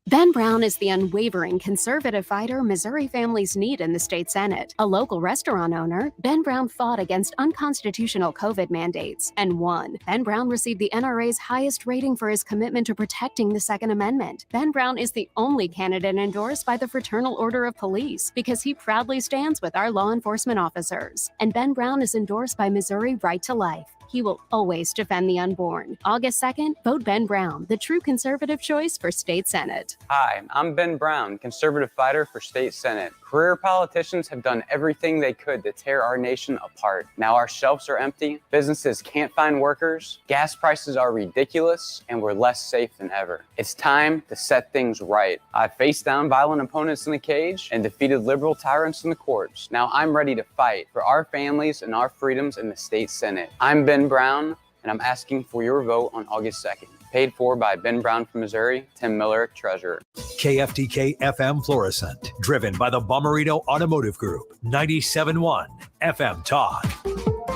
Ben Brown is the unwavering conservative fighter Missouri families need in the state Senate. A local restaurant owner, Ben Brown fought against unconstitutional COVID mandates and won. Ben Brown received the NRA's highest rating for his commitment to protecting the Second Amendment. Ben Brown is the only candidate endorsed by the Fraternal Order of Police because he proudly stands with our law enforcement officers. And Ben Brown is endorsed by Missouri Right to Life. He will always defend the unborn. August 2nd, vote Ben Brown, the true conservative choice for state Senate. Hi, I'm Ben Brown, conservative fighter for state Senate. Career politicians have done everything they could to tear our nation apart. Now our shelves are empty, businesses can't find workers, gas prices are ridiculous, and we're less safe than ever. It's time to set things right. I faced down violent opponents in the cage and defeated liberal tyrants in the courts. Now I'm ready to fight for our families and our freedoms in the state Senate. I'm Ben Brown, and I'm asking for your vote on August 2nd. Paid for by Ben Brown from Missouri, Tim Miller, Treasurer. KFTK FM Florissant, driven by the Bommarito Automotive Group, 97.1 FM Talk.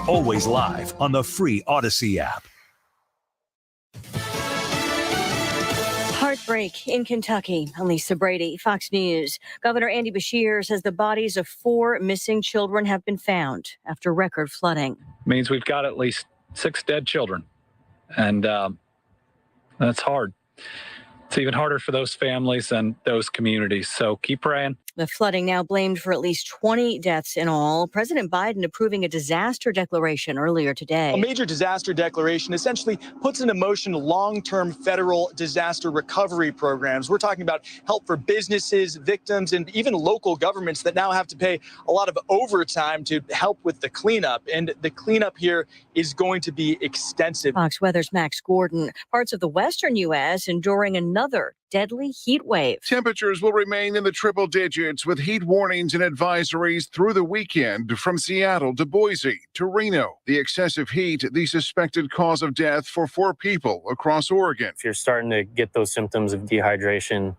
Always live on the free Odyssey app. Heartbreak in Kentucky. Lisa Brady, Fox News. Governor Andy Beshear says the bodies of 4 missing children have been found after record flooding. Means we've got at least 6 dead children. And that's hard. It's even harder for those families and those communities. So keep praying. The flooding now blamed for at least 20 deaths in all. President Biden approving a disaster declaration earlier today. A major disaster declaration essentially puts into motion long-term federal disaster recovery programs. We're talking about help for businesses, victims, and even local governments that now have to pay a lot of overtime to help with the cleanup. And the cleanup here is going to be extensive. Fox Weather's Max Gordon. Parts of the western U.S. enduring another deadly heat wave. Temperatures will remain in the triple digits with heat warnings and advisories through the weekend from Seattle to Boise to Reno. The excessive heat, the suspected cause of death for 4 people across Oregon. If you're starting to get those symptoms of dehydration,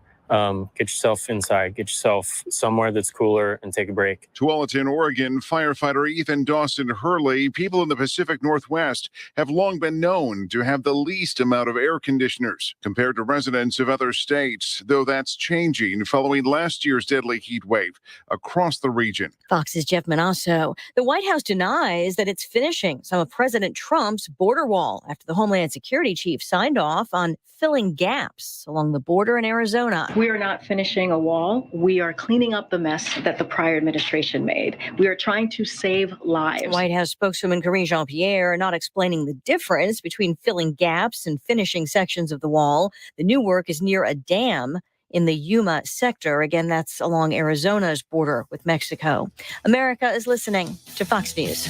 get yourself inside, get yourself somewhere that's cooler and take a break. Tualatin, Oregon, firefighter Ethan Dawson Hurley. People in the Pacific Northwest have long been known to have the least amount of air conditioners compared to residents of other states, though that's changing following last year's deadly heat wave across the region. Fox's Jeff Manasso. The White House denies that it's finishing some of President Trump's border wall after the Homeland Security chief signed off on filling gaps along the border in Arizona. We are not finishing a wall. We are cleaning up the mess that the prior administration made. We are trying to save lives. White House spokeswoman Karine Jean-Pierre not explaining the difference between filling gaps and finishing sections of the wall. The new work is near a dam in the Yuma sector. Again, that's along Arizona's border with Mexico. America is listening to Fox News.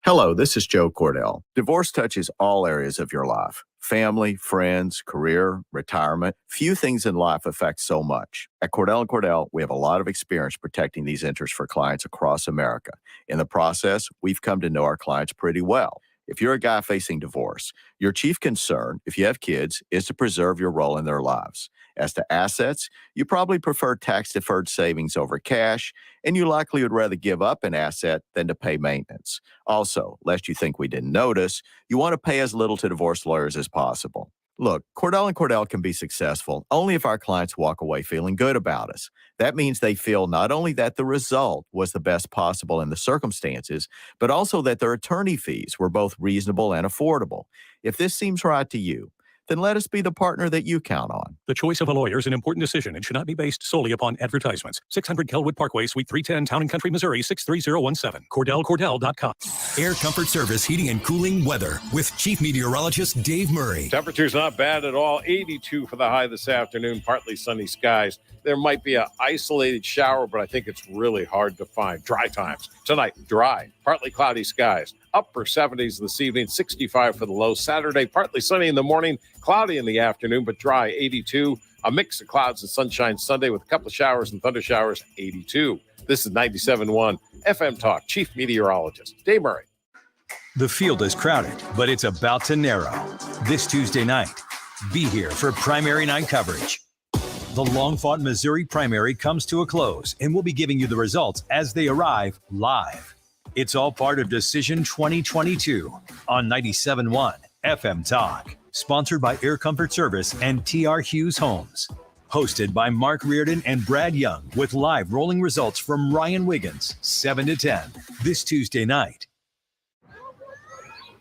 Hello, this is Joe Cordell. Divorce touches all areas of your life. Family, friends, career, retirement. Few things in life affect so much. At Cordell & Cordell, we have a lot of experience protecting these interests for clients across America. In the process, we've come to know our clients pretty well. If you're a guy facing divorce, your chief concern, if you have kids, is to preserve your role in their lives. As to assets, you probably prefer tax-deferred savings over cash, and you likely would rather give up an asset than to pay maintenance. Also, lest you think we didn't notice, you want to pay as little to divorce lawyers as possible. Look, Cordell & Cordell can be successful only if our clients walk away feeling good about us. That means they feel not only that the result was the best possible in the circumstances, but also that their attorney fees were both reasonable and affordable. If this seems right to you, then let us be the partner that you count on. The choice of a lawyer is an important decision and should not be based solely upon advertisements. 600 Kelwood Parkway, Suite 310, Town and Country, Missouri, 63017. CordellCordell.com. Air Comfort Service Heating and Cooling weather with Chief Meteorologist Dave Murray. Temperature's not bad at all. 82 for the high this afternoon. Partly sunny skies. There might be an isolated shower, but I think it's really hard to find. Dry times. Tonight, dry. Partly cloudy skies. Upper 70s this evening, 65 for the low. Saturday, partly sunny in the morning, cloudy in the afternoon, but dry, 82. A mix of clouds and sunshine Sunday with a couple of showers and thunder showers, 82. This is 97.1 FM Talk, Chief Meteorologist Dave Murray. The field is crowded, but it's about to narrow. This Tuesday night, Be here for primary night coverage. The long-fought Missouri primary comes to a close, and we'll be giving you the results as they arrive live. It's all part of Decision 2022 on 97.1 FM Talk. Sponsored by Air Comfort Service and TR Hughes Homes. Hosted by Mark Reardon and Brad Young with live rolling results from Ryan Wiggins, 7 to 10, this Tuesday night.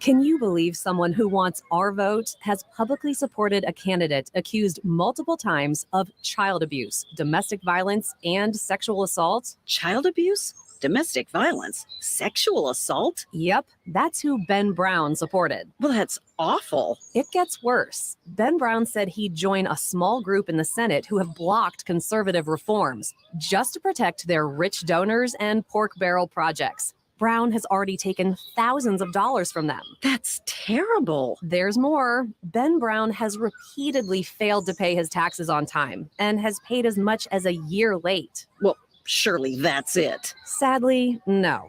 Can you believe someone who wants our vote has publicly supported a candidate accused multiple times of child abuse, domestic violence, and sexual assault? Child abuse? Domestic violence? Sexual assault? Yep, that's who Ben Brown supported. Well, that's awful. It gets worse. Ben Brown said he'd join a small group in the Senate who have blocked conservative reforms just to protect their rich donors and pork barrel projects. Brown has already taken thousands of dollars from them. That's terrible. There's more. Ben Brown has repeatedly failed to pay his taxes on time and has paid as much as a year late. Well, surely that's it. Sadly, no.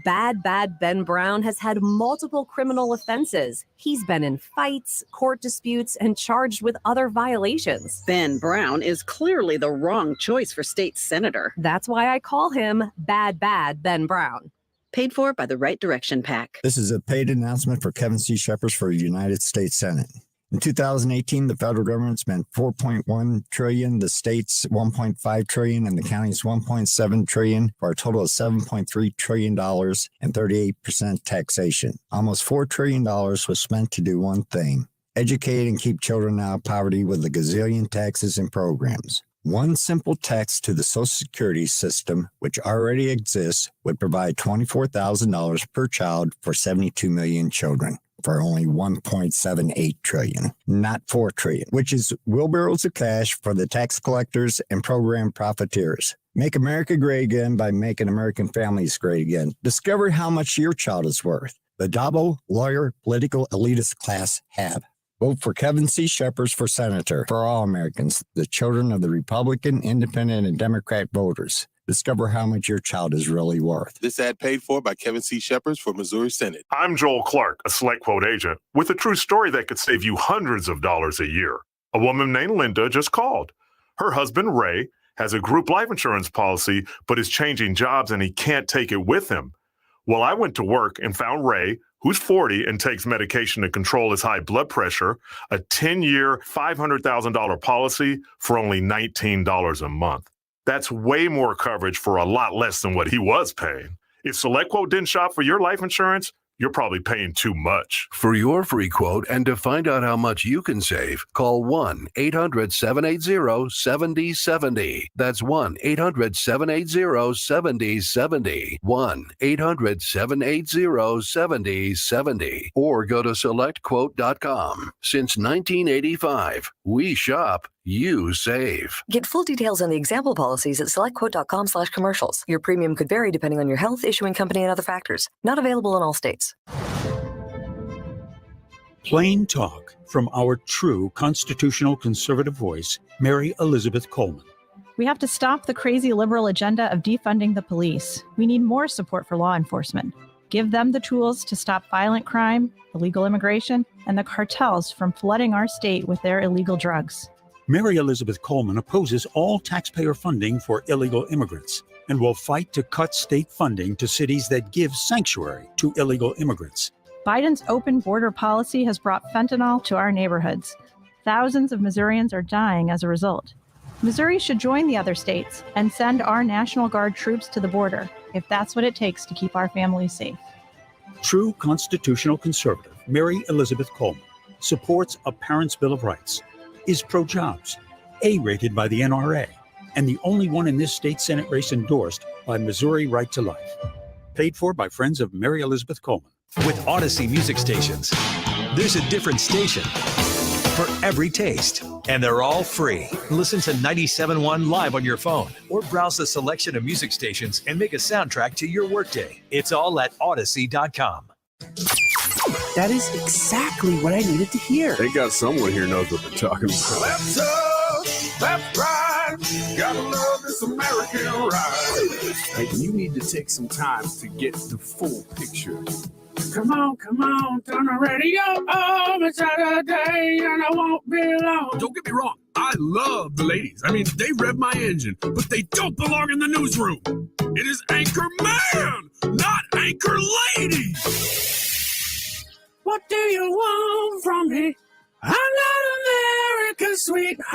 Bad Ben Brown has had multiple criminal offenses. He's been in fights, court disputes, and charged with other violations. Ben Brown is clearly the wrong choice for state senator. That's why I call him Bad Ben Brown. Paid for by the Right Direction PAC. This is a paid announcement for Kevin C. Shepard for United States Senate. In 2018, the federal government spent $4.1 trillion, the states $1.5 trillion, and the counties $1.7 trillion, for a total of $7.3 trillion and 38% taxation. Almost $4 trillion was spent to do one thing: educate and keep children out of poverty with a gazillion taxes and programs. One simple tax to the Social Security system, which already exists, would provide $24,000 per child for 72 million children, for only $1.78 trillion, not $4 trillion, which is wheelbarrows of cash for the tax collectors and program profiteers. Make America great again by making American families great again. Discover how much your child is worth. The Dabo lawyer political elitist class have. Vote for Kevin C. Shepard for senator for all Americans, the children of the Republican, Independent, and Democrat voters. Discover how much your child is really worth. This ad paid for by Kevin C. Shepard for Missouri Senate. I'm Joel Clark, a Select Quote agent, with a true story that could save you hundreds of dollars a year. A woman named Linda just called. Her husband, Ray, has a group life insurance policy, but is changing jobs and he can't take it with him. Well, I went to work and found Ray, who's 40 and takes medication to control his high blood pressure, a 10-year, $500,000 policy for only $19 a month. That's way more coverage for a lot less than what he was paying. If SelectQuote didn't shop for your life insurance, you're probably paying too much. For your free quote and to find out how much you can save, call 1-800-780-7070. That's 1-800-780-7070. 1-800-780-7070. Or go to SelectQuote.com. Since 1985, we shop, you save. Get full details on the example policies at selectquote.com/commercials. Your premium could vary depending on your health, issuing company, and other factors. Not available in all states. Plain talk from our true constitutional conservative voice, Mary Elizabeth Coleman. We have to stop the crazy liberal agenda of defunding the police. We need more support for law enforcement. Give them the tools to stop violent crime, illegal immigration, and the cartels from flooding our state with their illegal drugs. Mary Elizabeth Coleman opposes all taxpayer funding for illegal immigrants and will fight to cut state funding to cities that give sanctuary to illegal immigrants. Biden's open border policy has brought fentanyl to our neighborhoods. Thousands of Missourians are dying as a result. Missouri should join the other states and send our National Guard troops to the border, if that's what it takes to keep our families safe. True constitutional conservative Mary Elizabeth Coleman supports a Parents' Bill of Rights, is pro-jobs, A-rated by the NRA, and the only one in this state Senate race endorsed by Missouri Right to Life. Paid for by friends of Mary Elizabeth Coleman. With Odyssey music stations, there's a different station for every taste, and they're all free. Listen to 97.1 live on your phone or browse the selection of music stations and make a soundtrack to your workday. It's all at Odyssey.com. That is exactly what I needed to hear. They got someone here knows what they're talking about. Left up, left right, gotta love this American ride. Like, you need to take some time to get the full picture. Come on, turn the radio on and try to another day and I won't be long. Don't get me wrong. I love the ladies. I mean, they rev my engine, but they don't belong in the newsroom. It is Anchor Man, not Anchor Lady. What do you want from me? I'm not America's sweetheart.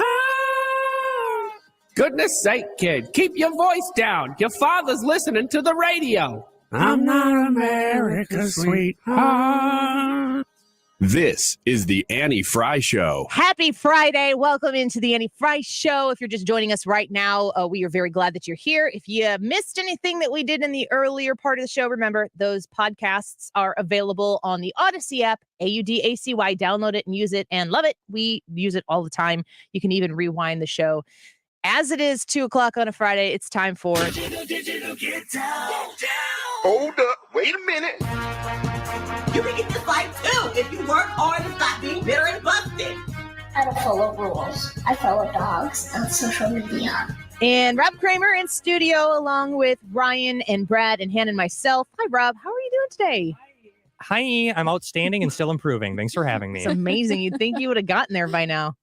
Goodness sake, kid, keep your voice down. Your father's listening to the radio. I'm not America's sweetheart. This is the Annie Frey Show. Happy Friday. Welcome into the Annie Frey Show. If you're just joining us right now, we are very glad that you're here. If you missed anything that we did in the earlier part of the show, remember those podcasts are available on the Odyssey app, AUDACY. Download it and use it and love it. We use it all the time. You can even rewind the show. As it is 2:00 on a Friday, it's time for Digital Get Down. Hold up. Wait a minute. You can get this fight too if you work hard and stop being bitter and busted. I don't follow rules. I follow dogs on social media. And Rob Kramer in studio along with Ryan and Brad and Hannah and myself. Hi, Rob. How are you doing today? Hi, I'm outstanding and still improving. Thanks for having me. It's amazing. You'd think you would have gotten there by now.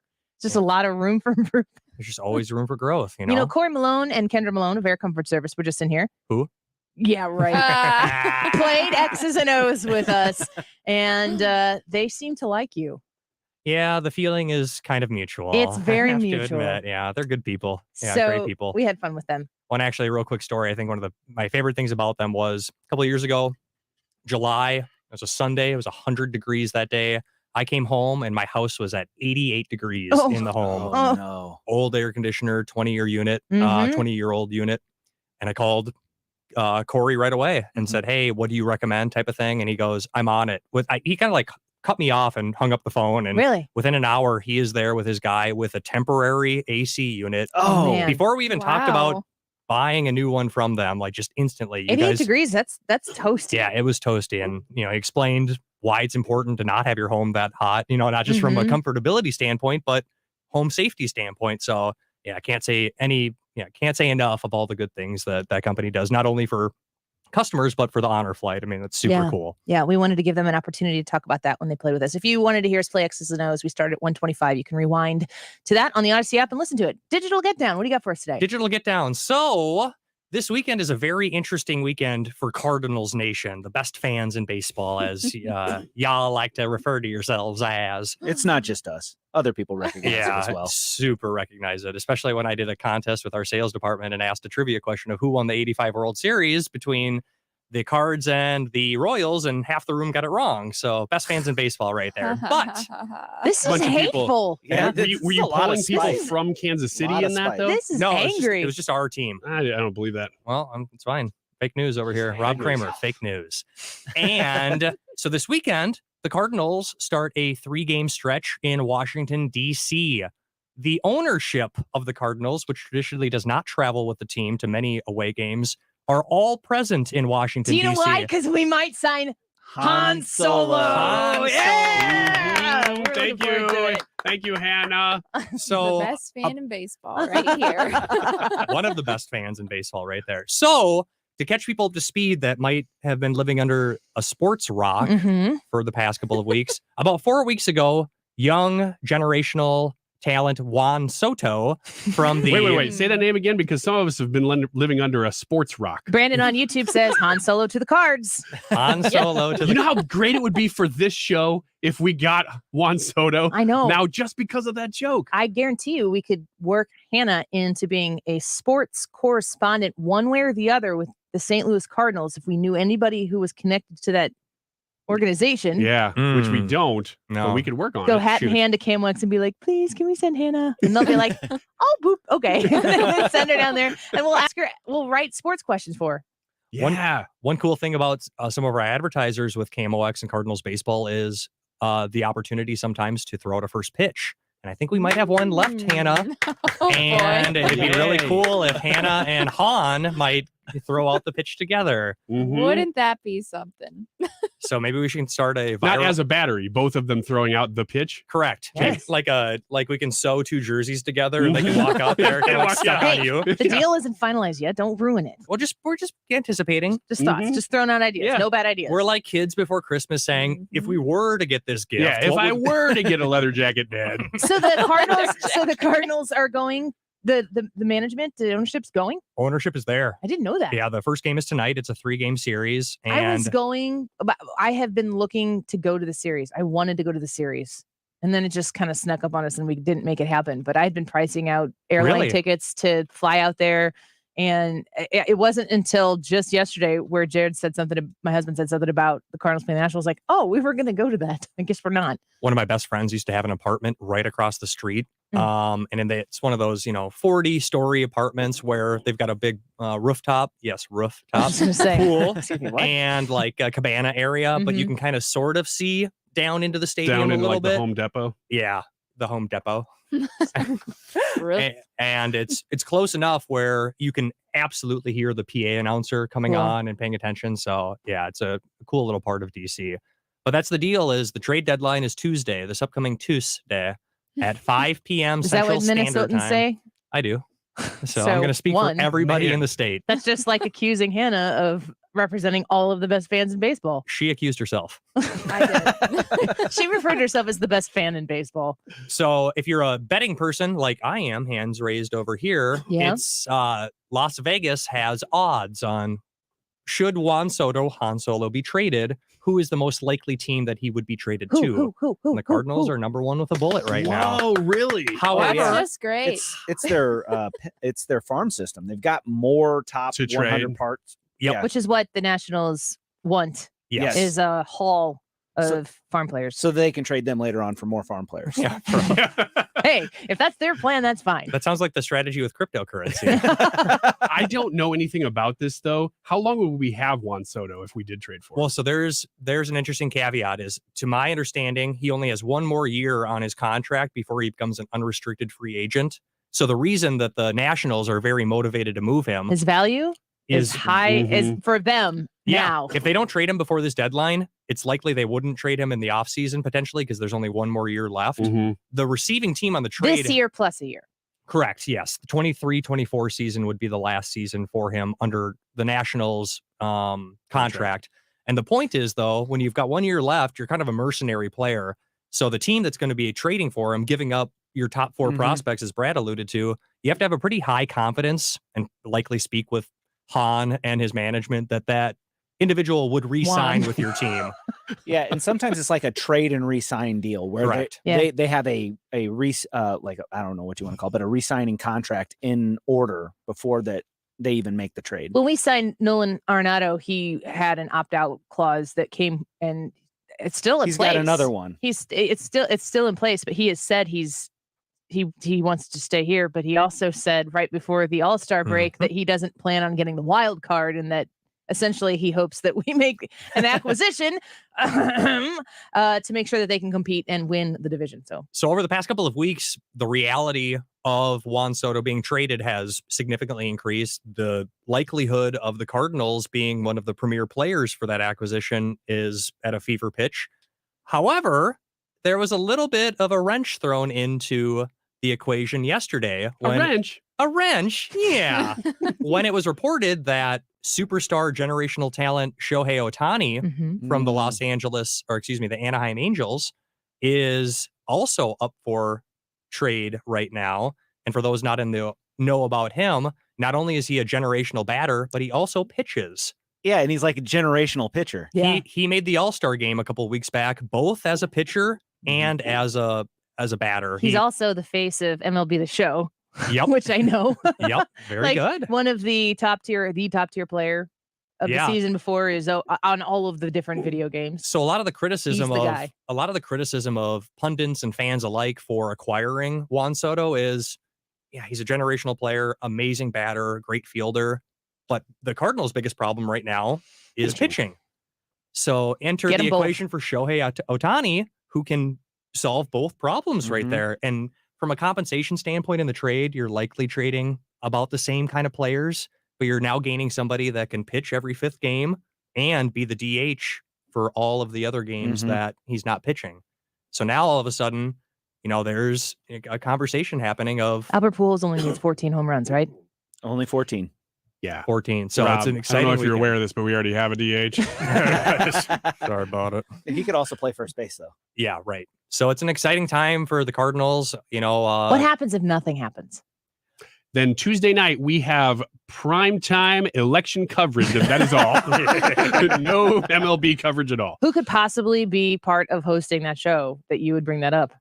Just a lot of room for improvement. There's just always room for growth, you know? You know, Corey Malone and Kendra Malone of Air Comfort Service were just in here. Who? Yeah, right. Played X's and O's with us, and they seem to like you. Yeah, the feeling is kind of mutual. It's very I have mutual. To admit. Yeah, they're good people. Yeah, so great people. We had fun with them. One actually, a real quick story. I think one of my favorite things about them was a couple of years ago, July. It was a Sunday. It was 100 degrees that day. I came home and my house was at 88 degrees in the home. Oh, no. Old air conditioner, 20-year unit, 20-year-old unit. And I called Corey right away and said, hey, what do you recommend type of thing? And he goes, I'm on it. He kind of like cut me off and hung up the phone. And really? Within an hour, he is there with his guy with a temporary AC unit. Oh, man. Before we even talked about buying a new one from them, like just instantly. 88 degrees, that's toasty. Yeah, it was toasty. And, he explained why it's important to not have your home that hot, not just from a comfortability standpoint, but home safety standpoint. So yeah, I can't say enough of all the good things that company does, not only for customers, but for the honor flight. I mean, it's super cool. Yeah, we wanted to give them an opportunity to talk about that when they played with us. If you wanted to hear us play X's and O's, we started at 1:25. You can rewind to that on the Odyssey app and listen to it. Digital Get Down. What do you got for us today? Digital Get Down. So this weekend is a very interesting weekend for Cardinals Nation, the best fans in baseball, as y'all like to refer to yourselves as. It's not just us. Other people recognize it as well. Super recognize it, especially when I did a contest with our sales department and asked a trivia question of who won the 85 World Series between the Cards and the Royals, and half the room got it wrong. So best fans in baseball right there. But this is hateful. Yeah, were you pulling people from Kansas City in that, though? This is no, angry. It was just our team. I don't believe that. Well, it's fine. Fake news over here. Rob Kramer, fake news. And so this weekend, the Cardinals start a 3-game stretch in Washington, D.C. The ownership of the Cardinals, which traditionally does not travel with the team to many away games, are all present in Washington, D.C. Do you know why? Because we might sign Han Solo. Yeah! Thank you. Thank you, Hannah. So the best fan in baseball right here. One of the best fans in baseball right there. So to catch people up to speed that might have been living under a sports rock for the past couple of weeks, about 4 weeks ago, young generational talent Juan Soto from the... Wait. Say that name again, because some of us have been living under a sports rock. Brandon on YouTube says Han Solo to the Cards. Han Solo to the... You know how great it would be for this show if we got Juan Soto? I know. Now, just because of that joke. I guarantee you we could work Hannah into being a sports correspondent one way or the other with the St. Louis Cardinals if we knew anybody who was connected to that organization. Yeah, which we don't. No. But we could work on Go it. hat in hand to KMOX and be like, please, can we send Hannah? And they'll be like, oh, boop, okay. Then send her down there and we'll ask her, we'll write sports questions for her. Yeah. One cool thing about some of our advertisers with KMOX and Cardinals baseball is the opportunity sometimes to throw out a first pitch. And I think we might have one left, Hannah. And it'd be really cool if Hannah and Han might You throw out the pitch together. Wouldn't that be something? So maybe we should start a Not viral. as a battery, both of them throwing out the pitch. Correct. Yes. Like we can sew 2 jerseys together and they can walk out there and like step on you. The deal isn't finalized yet. Don't ruin it. Well, we're just anticipating. Just thoughts. Just throwing out ideas. Yeah. No bad ideas. We're like kids before Christmas saying, if we were to get this gift. Yeah, if I were to get a leather jacket, Dad. So the Cardinals are going. The management, the ownership's going. Ownership is there. I didn't know that. Yeah, the first game is tonight. It's a 3-game series. And I was going, but I have been looking to go to the series. I wanted to go to the series. And then it just kind of snuck up on us and we didn't make it happen. But I had been pricing out airline tickets to fly out there. And it wasn't until just yesterday where Jared said something, my husband said something about the Cardinals playing the Nationals. Like, oh, we were going to go to that. I guess we're not. One of my best friends used to have an apartment right across the street. And it's one of those, 40-story apartments where they've got a big rooftop. Yes, rooftop. I was gonna say. Pool. And like a cabana area. But you can kind of sort of see down into the stadium Down a in little like bit. the Home Depot. Yeah, the Home Depot. And it's close enough where you can absolutely hear the PA announcer coming on and paying attention. So yeah, it's a cool little part of DC. But that's the deal is the trade deadline is Tuesday, this upcoming Tuesday at 5 p.m. Is that Central what Standard Minnesotans Time. say? I do. So I'm going to speak for everybody in the state. That's just like accusing Hannah of representing all of the best fans in baseball. She accused herself. She referred to herself as the best fan in baseball. So if you're a betting person like I am, hands raised over here, it's Las Vegas has odds on should Han Solo be traded, who is the most likely team that he would be traded to? And the Cardinals are number 1 with a bullet right now. Oh, really? However, that's just great. It's their farm system. They've got more top 100 parts. Yep. Which is what the Nationals want. Yes. Is a haul of farm players. So they can trade them later on for more farm players. Yeah. Hey, if that's their plan, that's fine. That sounds like the strategy with cryptocurrency. I don't know anything about this though. How long would we have Juan Soto if we did trade for him? Well, so there's an interesting caveat is, to my understanding, he only has 1 more year on his contract before he becomes an unrestricted free agent. So the reason that the Nationals are very motivated to move him, his value is high is for them now. If they don't trade him before this deadline, it's likely they wouldn't trade him in the offseason potentially because there's only 1 more year left. The receiving team on the trade this year plus a year. Correct. Yes. The 23-24 season would be the last season for him under the Nationals contract. And the point is, though, when you've got 1 year left, you're kind of a mercenary player. So the team that's going to be trading for him, giving up your top 4 prospects, as Brad alluded to, you have to have a pretty high confidence and likely speak with Han and his management that individual would re-sign with your team. Yeah, and sometimes it's like a trade and re-sign deal where they have a like I don't know what you want to call it, but a re-signing contract in order before that they even make the trade. When we signed Nolan Arenado, he had an opt-out clause that came, and it's still in place. He's got another one. It's still in place, but he has said he wants to stay here, but he also said right before the All-Star break that he doesn't plan on getting the wild card, and that essentially he hopes that we make an acquisition to make sure that they can compete and win the division. So over the past couple of weeks, the reality of Juan Soto being traded has significantly increased. The likelihood of the Cardinals being one of the premier players for that acquisition is at a fever pitch. However, there was a little bit of a wrench thrown into the equation yesterday. A wrench, yeah. When it was reported that superstar generational talent Shohei Ohtani from the Anaheim Angels is also up for trade right now. And for those not in the know about him, not only is he a generational batter, but he also pitches. Yeah, and he's like a generational pitcher. Yeah. He made the All-Star game a couple of weeks back, both as a pitcher and as a batter. He's also the face of MLB The Show. Yep. Which I know. Yep. Very good. One of the top tier player of the season before is on all of the different video games. So a lot of the criticism of pundits and fans alike for acquiring Juan Soto is, he's a generational player, amazing batter, great fielder. But the Cardinals' biggest problem right now is pitching. So enter the equation for Shohei Ohtani, who can solve both problems right there. And from a compensation standpoint in the trade, you're likely trading about the same kind of players. but you're now gaining somebody that can pitch every 5th game and be the DH for all of the other games that he's not pitching. So now all of a sudden, there's a conversation happening of Albert Pujols only needs 14 home runs, right? Only 14. Yeah. 14. So Rob, it's an exciting I don't know if you're weekend. aware of this, but we already have a DH. Sorry about it. He could also play first base, though. Yeah, right. So it's an exciting time for the Cardinals. What happens if nothing happens? Then Tuesday night, we have primetime election coverage, and that is all. No MLB coverage at all. Who could possibly be part of hosting that show that you would bring that up?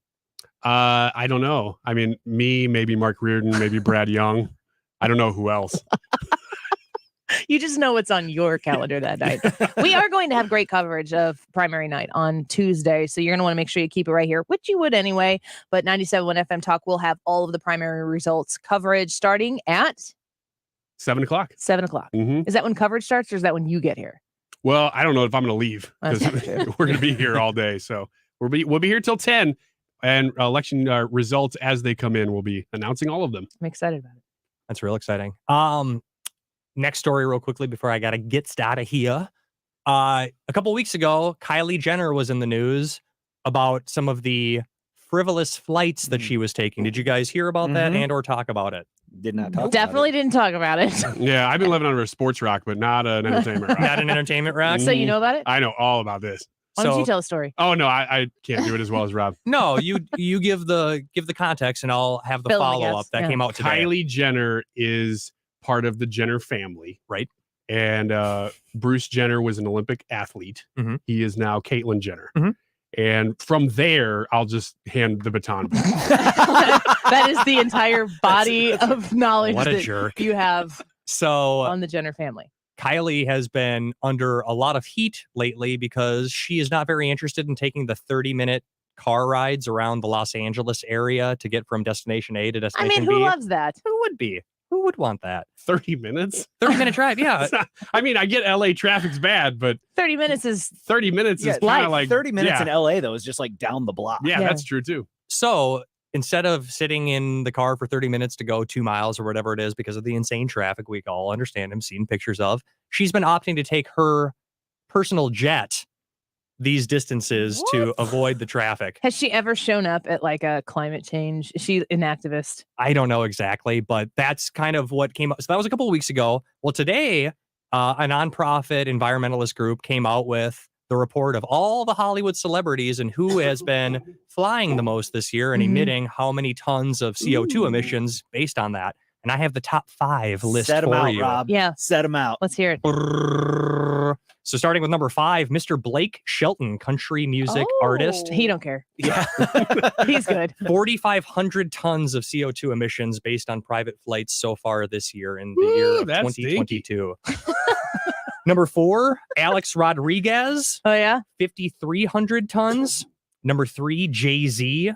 I don't know. I mean, me, maybe Mark Reardon, maybe Brad Young. I don't know who else. You just know what's on your calendar that night. We are going to have great coverage of primary night on Tuesday. So you're going to want to make sure you keep it right here, which you would anyway. But 97.1 FM Talk will have all of the primary results coverage starting at 7 o'clock. 7 o'clock. Mm-hmm. Is that when coverage starts or is that when you get here? Well, I don't know if I'm going to leave because we're going to be here all day. So we'll be here till 10, and election results as they come in, we'll be announcing all of them. I'm excited about it. That's real exciting. Next story real quickly before I got to get out of here. A couple weeks ago, Kylie Jenner was in the news about some of the frivolous flights that she was taking. Did you guys hear about that and or talk about it? Did not talk Definitely didn't talk about it. Yeah, I've been living under a sports rock, but not an entertainment rock. Not an entertainment rock? So you know about it? I know all about this. Why don't you tell a story? Oh, no, I can't do it as well as Rob. No, you give the context and I'll have the follow-up that came out today. Kylie Jenner is part of the Jenner family. Right. And Bruce Jenner was an Olympic athlete. Mm-hmm. He is now Caitlyn Jenner. Mm-hmm. And from there, I'll just hand the baton back. That is the entire body of knowledge What a that jerk. you have on the Jenner family. Kylie has been under a lot of heat lately because she is not very interested in taking the 30-minute car rides around the Los Angeles area to get from destination A to destination B. Who loves that? Who would be? Who would want that? 30 minutes? 30-minute drive, yeah. I mean, I get LA traffic's bad, but 30 minutes is 30 minutes is kind of like 30 minutes in LA, though, is just like down the block. Yeah, that's true, too. So instead of sitting in the car for 30 minutes to go 2 miles or whatever it is because of the insane traffic we all understand and seen pictures of, she's been opting to take her personal jet these distances to avoid the traffic. Has she ever shown up at like a climate change? Is she an activist? I don't know exactly, but that's kind of what came up. So that was a couple of weeks ago. Well, today, a nonprofit environmentalist group came out with the report of all the Hollywood celebrities and who has been flying the most this year and emitting how many tons of CO2 emissions based on that. And I have the top 5 list Set 'em for out, you. Rob. Yeah. Set 'em out. Let's hear it. So starting with number 5, Mr. Blake Shelton, country music artist. He don't care. Yeah. He's good. 4,500 tons of CO2 emissions based on private flights so far this year in the year of 2022. Number 4, Alex Rodriguez. Oh, yeah? 5,300 tons. Number 3, Jay-Z.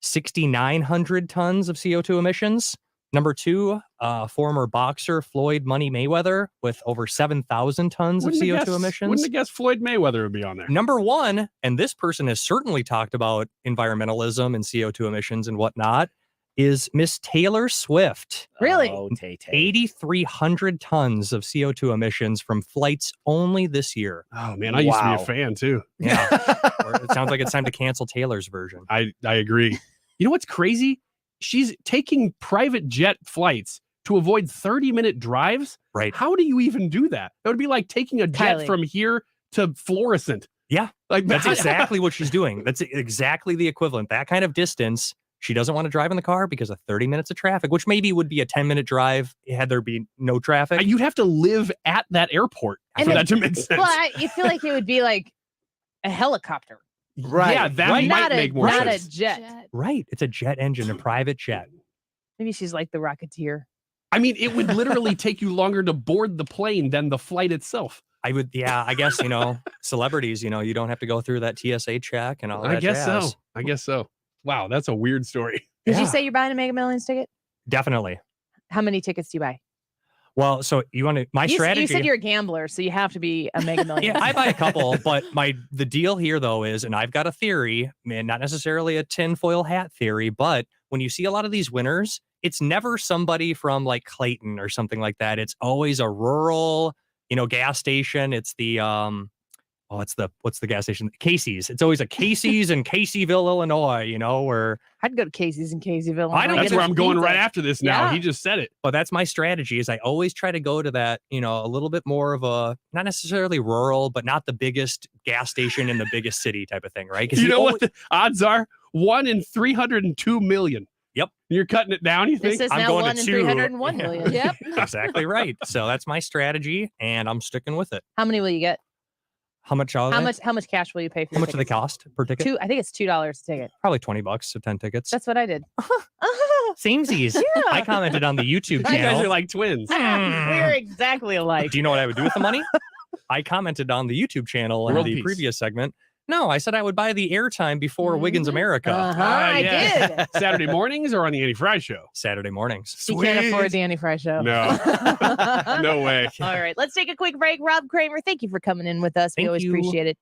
6,900 tons of CO2 emissions. Number 2, former boxer Floyd Money Mayweather with over 7,000 tons of CO2 emissions. Wouldn't have guessed Floyd Mayweather would be on there. Number 1, and this person has certainly talked about environmentalism and CO2 emissions and whatnot, is Miss Taylor Swift. Really? Oh, Tay-Tay. 8,300 tons of CO2 emissions from flights only this year. Oh, man, I used to be a fan, too. Yeah. Or it sounds like it's time to cancel Taylor's version. I agree. You know what's crazy? She's taking private jet flights to avoid 30-minute drives. Right. How do you even do that? That would be like taking a jet from here to Florissant. Yeah. Like that's exactly what she's doing. That's exactly the equivalent. That kind of distance. She doesn't want to drive in the car because of 30 minutes of traffic, which maybe would be a 10-minute drive had there been no traffic. You'd have to live at that airport for that to make sense. Well, you feel like it would be like a helicopter. Right. Yeah, that might make more sense. Not a jet. Right. It's a jet engine, a private jet. Maybe she's like the Rocketeer. I mean, it would literally take you longer to board the plane than the flight itself. I guess, celebrities, you don't have to go through that TSA check and all that. I guess so. Wow, that's a weird story. Did you say you're buying a Mega Millions ticket? Definitely. How many tickets do you buy? Well, so you want to, strategy. You said you're a gambler, so you have to be a Mega Millions. Yeah, I buy a couple, but the deal here though is, and I've got a theory, man, not necessarily a tinfoil hat theory, but when you see a lot of these winners, it's never somebody from like Clayton or something like that. It's always a rural, gas station. It's the what's the gas station? Casey's. It's always a Casey's in Caseyville, Illinois, where I'd go to Casey's in Caseyville. I know that's where I'm going right after this now. Yeah. He just said it. But that's my strategy is I always try to go to that, a little bit more of a, not necessarily rural, but not the biggest gas station in the biggest city type of thing, right? You know what the odds are? 1 in 302 million. Yep. You're cutting it down, you think? This is now 1 in 301 million. Yep. Exactly right. So that's my strategy, and I'm sticking with it. How many will you get? How much are they? How much cash will you pay for? How much do they cost per ticket? I think it's $2 a ticket. Probably $20 for 10 tickets. That's what I did. Samesies. Yeah. I commented on the YouTube channel. You guys are like twins. We're exactly alike. Do you know what I would do with the money? I commented on the YouTube channel in the previous segment. No, I said I would buy the airtime before Wiggins America. I did. Saturday mornings or on the Annie Frey Show? Saturday mornings. You can't afford the Annie Frey Show. No. No way. All right, let's take a quick break. Rob Kramer, thank you for coming in with us. We always appreciate it.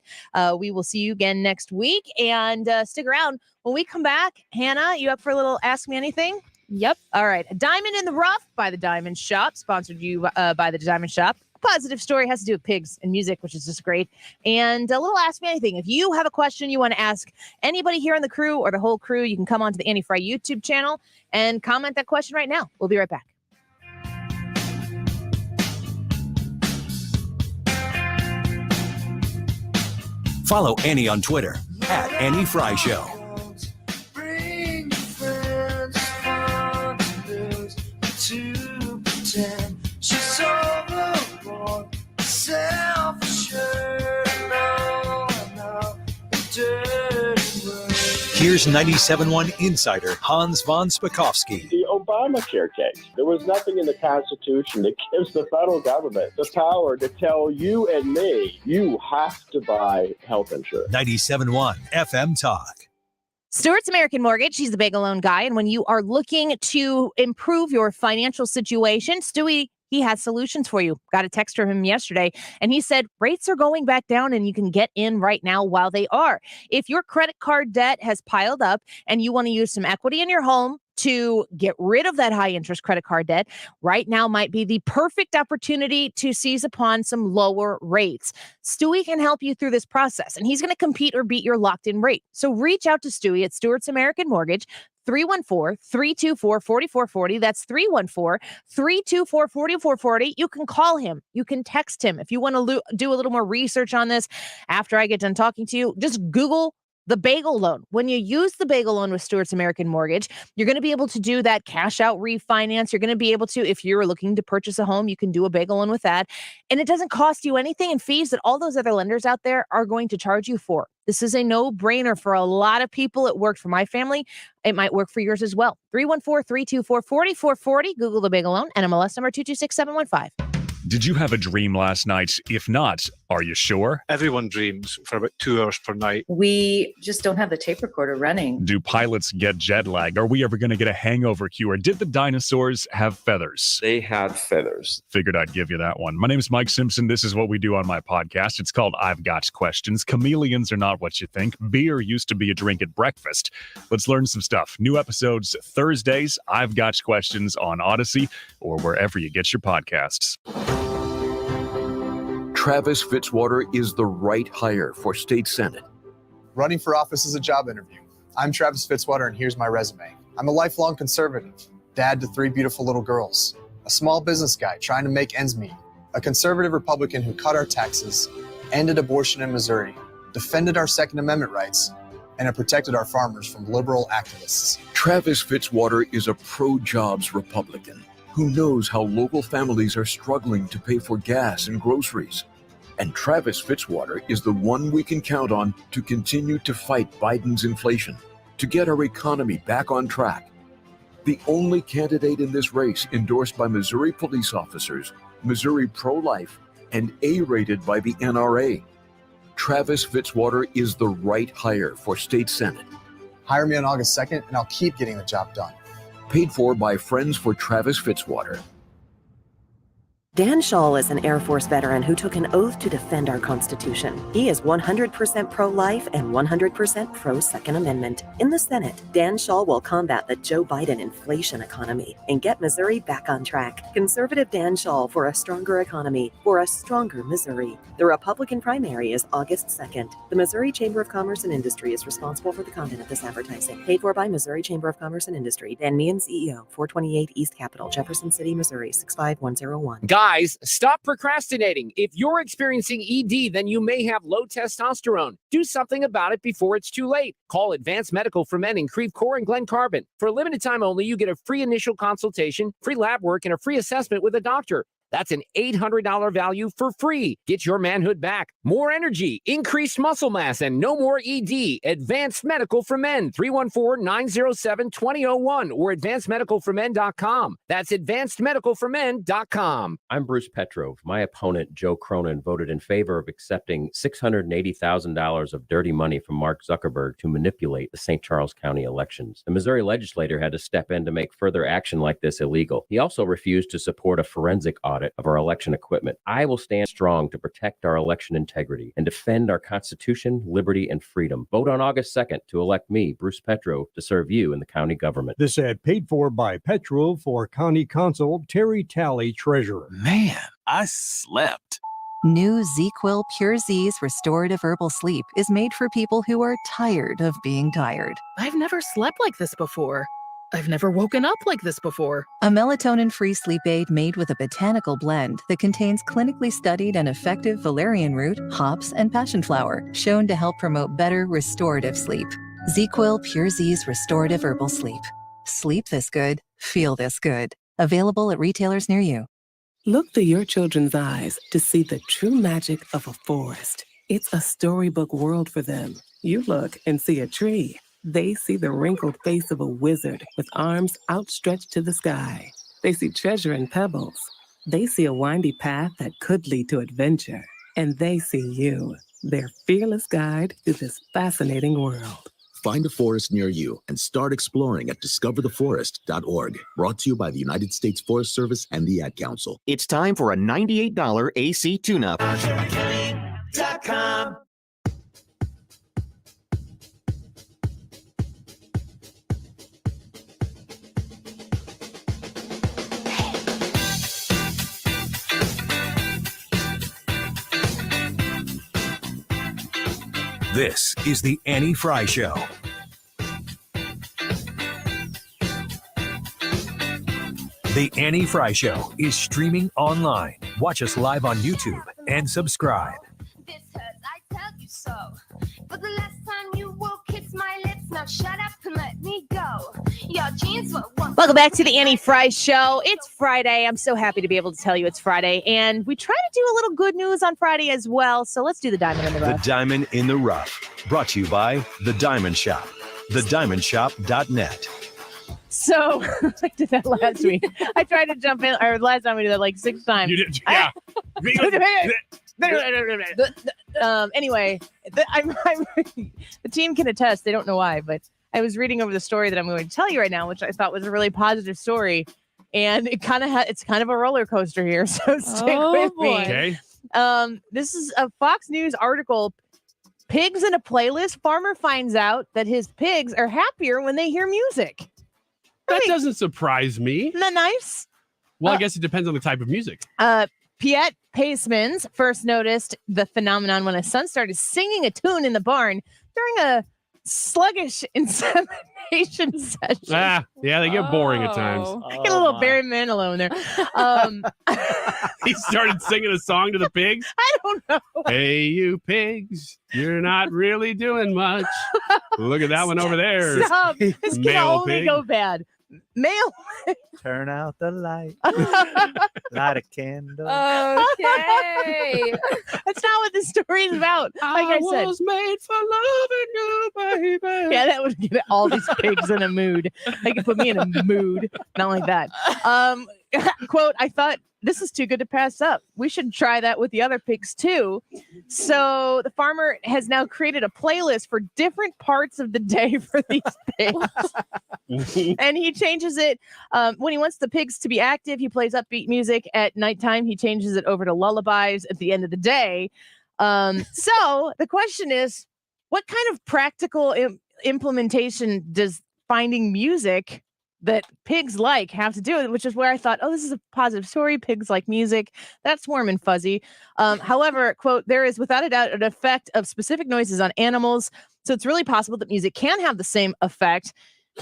We will see you again next week, and stick around. When we come back, Hannah, you up for a little Ask Me Anything? Yep. All right. A Diamond in the Rough by the Diamond Shop, sponsored you by the Diamond Shop. Positive story has to do with pigs and music, which is just great. And a little Ask Me Anything. If you have a question you want to ask anybody here on the crew or the whole crew, you can come onto the Annie Frey YouTube channel and comment that question right now. We'll be right back. Follow Annie on Twitter at Annie Frey Show. Bring your friends, fun to lose, to pretend she's overboard, self-assured, no, dirty word. Here's 97.1 Insider Hans von Spakovsky. The Obamacare case. There was nothing in the Constitution that gives the federal government the power to tell you and me, you have to buy health insurance. 97.1 FM Talk. Stewart's American Mortgage. He's the bagel loan guy. And when you are looking to improve your financial situation, Stewie, he has solutions for you. Got a text from him yesterday, and he said rates are going back down and you can get in right now while they are. If your credit card debt has piled up and you want to use some equity in your home to get rid of that high interest credit card debt, right now might be the perfect opportunity to seize upon some lower rates. Stewie can help you through this process, and he's going to compete or beat your locked in rate. So reach out to Stewie at Stewart's American Mortgage, 314-324-4440. That's 314-324-4440. You can call him. You can text him. If you want to do a little more research on this after I get done talking to you, just Google the bagel loan. When you use the bagel loan with Stewart's American Mortgage, you're going to be able to do that cash out refinance. You're going to be able to, if you're looking to purchase a home, you can do a bagel loan with that. And it doesn't cost you anything in fees that all those other lenders out there are going to charge you for. This is a no-brainer for a lot of people. It worked for my family. It might work for yours as well. 314-324-4440. Google the bagel loan. NMLS number 226715. Did you have a dream last night? If not, are you sure? Everyone dreams for about 2 hours per night. We just don't have the tape recorder running. Do pilots get jet lag? Are we ever going to get a hangover cure? Did the dinosaurs have feathers? They had feathers. Figured I'd give you that one. My name is Mike Simpson. This is what we do on my podcast. It's called I've Got Questions. Chameleons are not what you think. Beer used to be a drink at breakfast. Let's learn some stuff. New episodes Thursdays. I've Got Questions on Odyssey or wherever you get your podcasts. Travis Fitzwater is the right hire for state senate. Running for office is a job interview. I'm Travis Fitzwater, and here's my resume. I'm a lifelong conservative, dad to 3 beautiful little girls, a small business guy trying to make ends meet, a conservative Republican who cut our taxes, ended abortion in Missouri, defended our Second Amendment rights, and have protected our farmers from liberal activists. Travis Fitzwater is a pro-jobs Republican who knows how local families are struggling to pay for gas and groceries. And Travis Fitzwater is the one we can count on to continue to fight Biden's inflation, to get our economy back on track. The only candidate in this race endorsed by Missouri police officers, Missouri pro-life, and A-rated by the NRA. Travis Fitzwater is the right hire for state senate. Hire me on August 2nd, and I'll keep getting the job done. Paid for by Friends for Travis Fitzwater. Dan Shaw is an Air Force veteran who took an oath to defend our Constitution. He is 100% pro-life and 100% pro-Second Amendment. In the Senate, Dan Shaw will combat the Joe Biden inflation economy and get Missouri back on track. Conservative Dan Shaw for a stronger economy, for a stronger Missouri. The Republican primary is August 2nd. The Missouri Chamber of Commerce and Industry is responsible for the content of this advertising. Paid for by Missouri Chamber of Commerce and Industry. Dan Meehan, CEO, 428 East Capitol, Jefferson City, Missouri, 65101. Guys, stop procrastinating. If you're experiencing ED, then you may have low testosterone. Do something about it before it's too late. Call Advanced Medical for Men in Creve Coeur and Glen Carbon. For a limited time only, you get a free initial consultation, free lab work, and a free assessment with a doctor. That's an $800 value for free. Get your manhood back. More energy, increased muscle mass, and no more ED. Advanced Medical for Men, 314-907-2001 or advancedmedicalformen.com. That's advancedmedicalformen.com. I'm Bruce Petrov. My opponent, Joe Cronin, voted in favor of accepting $680,000 of dirty money from Mark Zuckerberg to manipulate the St. Charles County elections. The Missouri legislator had to step in to make further action like this illegal. He also refused to support a forensic audit of our election equipment. I will stand strong to protect our election integrity and defend our Constitution, liberty, and freedom. Vote on August 2nd to elect me, Bruce Petrov, to serve you in the county government. This ad paid for by Petrov for County Council Terry Talley, Treasurer. Man, I slept. New ZzzQuil Pure Z's Restorative Herbal Sleep is made for people who are tired of being tired. I've never slept like this before. I've never woken up like this before. A melatonin-free sleep aid made with a botanical blend that contains clinically studied and effective valerian root, hops, and passion flower, shown to help promote better restorative sleep. ZzzQuil Pure Z's Restorative Herbal Sleep. Sleep this good, feel this good. Available at retailers near you. Look through your children's eyes to see the true magic of a forest. It's a storybook world for them. You look and see a tree. They see the wrinkled face of a wizard with arms outstretched to the sky. They see treasure in pebbles. They see a windy path that could lead to adventure. And they see you, their fearless guide through this fascinating world. Find a forest near you and start exploring at discovertheforest.org. Brought to you by the United States Forest Service and the Ad Council. It's time for a $98 AC tune-up. SugarKelly.com. This is the Annie Frey Show. The Annie Frey Show is streaming online. Watch us live on YouTube and subscribe. This hurts, I tell you so. But the last time you will kiss my lips, now shut up and let me go. Your jeans were once. Welcome back to the Annie Frey Show. It's Friday. I'm so happy to be able to tell you it's Friday. And we try to do a little good news on Friday as well. So let's do the Diamond in the Rough. The Diamond in the Rough. Brought to you by The Diamond Shop. TheDiamondShop.net. So I did that last week. I tried to jump in, or last time we did that like 6 times. You did, yeah. Anyway, the team can attest. They don't know why, but I was reading over the story that I'm going to tell you right now, which I thought was a really positive story, and it kind of it's kind of a roller coaster here. So stick with me. Okay. This is a Fox News article. Pigs in a playlist. Farmer finds out that his pigs are happier when they hear music. That doesn't surprise me. Isn't that nice? Well, I guess it depends on the type of music. Piet Paceman's first noticed the phenomenon when his son started singing a tune in the barn during a sluggish insemination session. Yeah, they get boring at times. Get a little Barry Manilow in there. He started singing a song to the pigs. I don't know. Hey, you pigs, you're not really doing much. Look at that one over there. Stop. This can Male only pig. go bad. Male. Turn out the light. Light a candle. Okay. That's not what the story is about. Like I said. was made for loving you, baby. Yeah, that would get all these pigs in a mood. They could put me in a mood. Not like that. Quote, I thought this is too good to pass up. We should try that with the other pigs too. So the farmer has now created a playlist for different parts of the day for these pigs. And he changes it when he wants the pigs to be active. He plays upbeat music at nighttime. He changes it over to lullabies at the end of the day. So the question is, what kind of practical implementation does finding music that pigs like have to do with it? Which is where I thought, oh, this is a positive story. Pigs like music. That's warm and fuzzy. However, quote, there is without a doubt an effect of specific noises on animals. So it's really possible that music can have the same effect.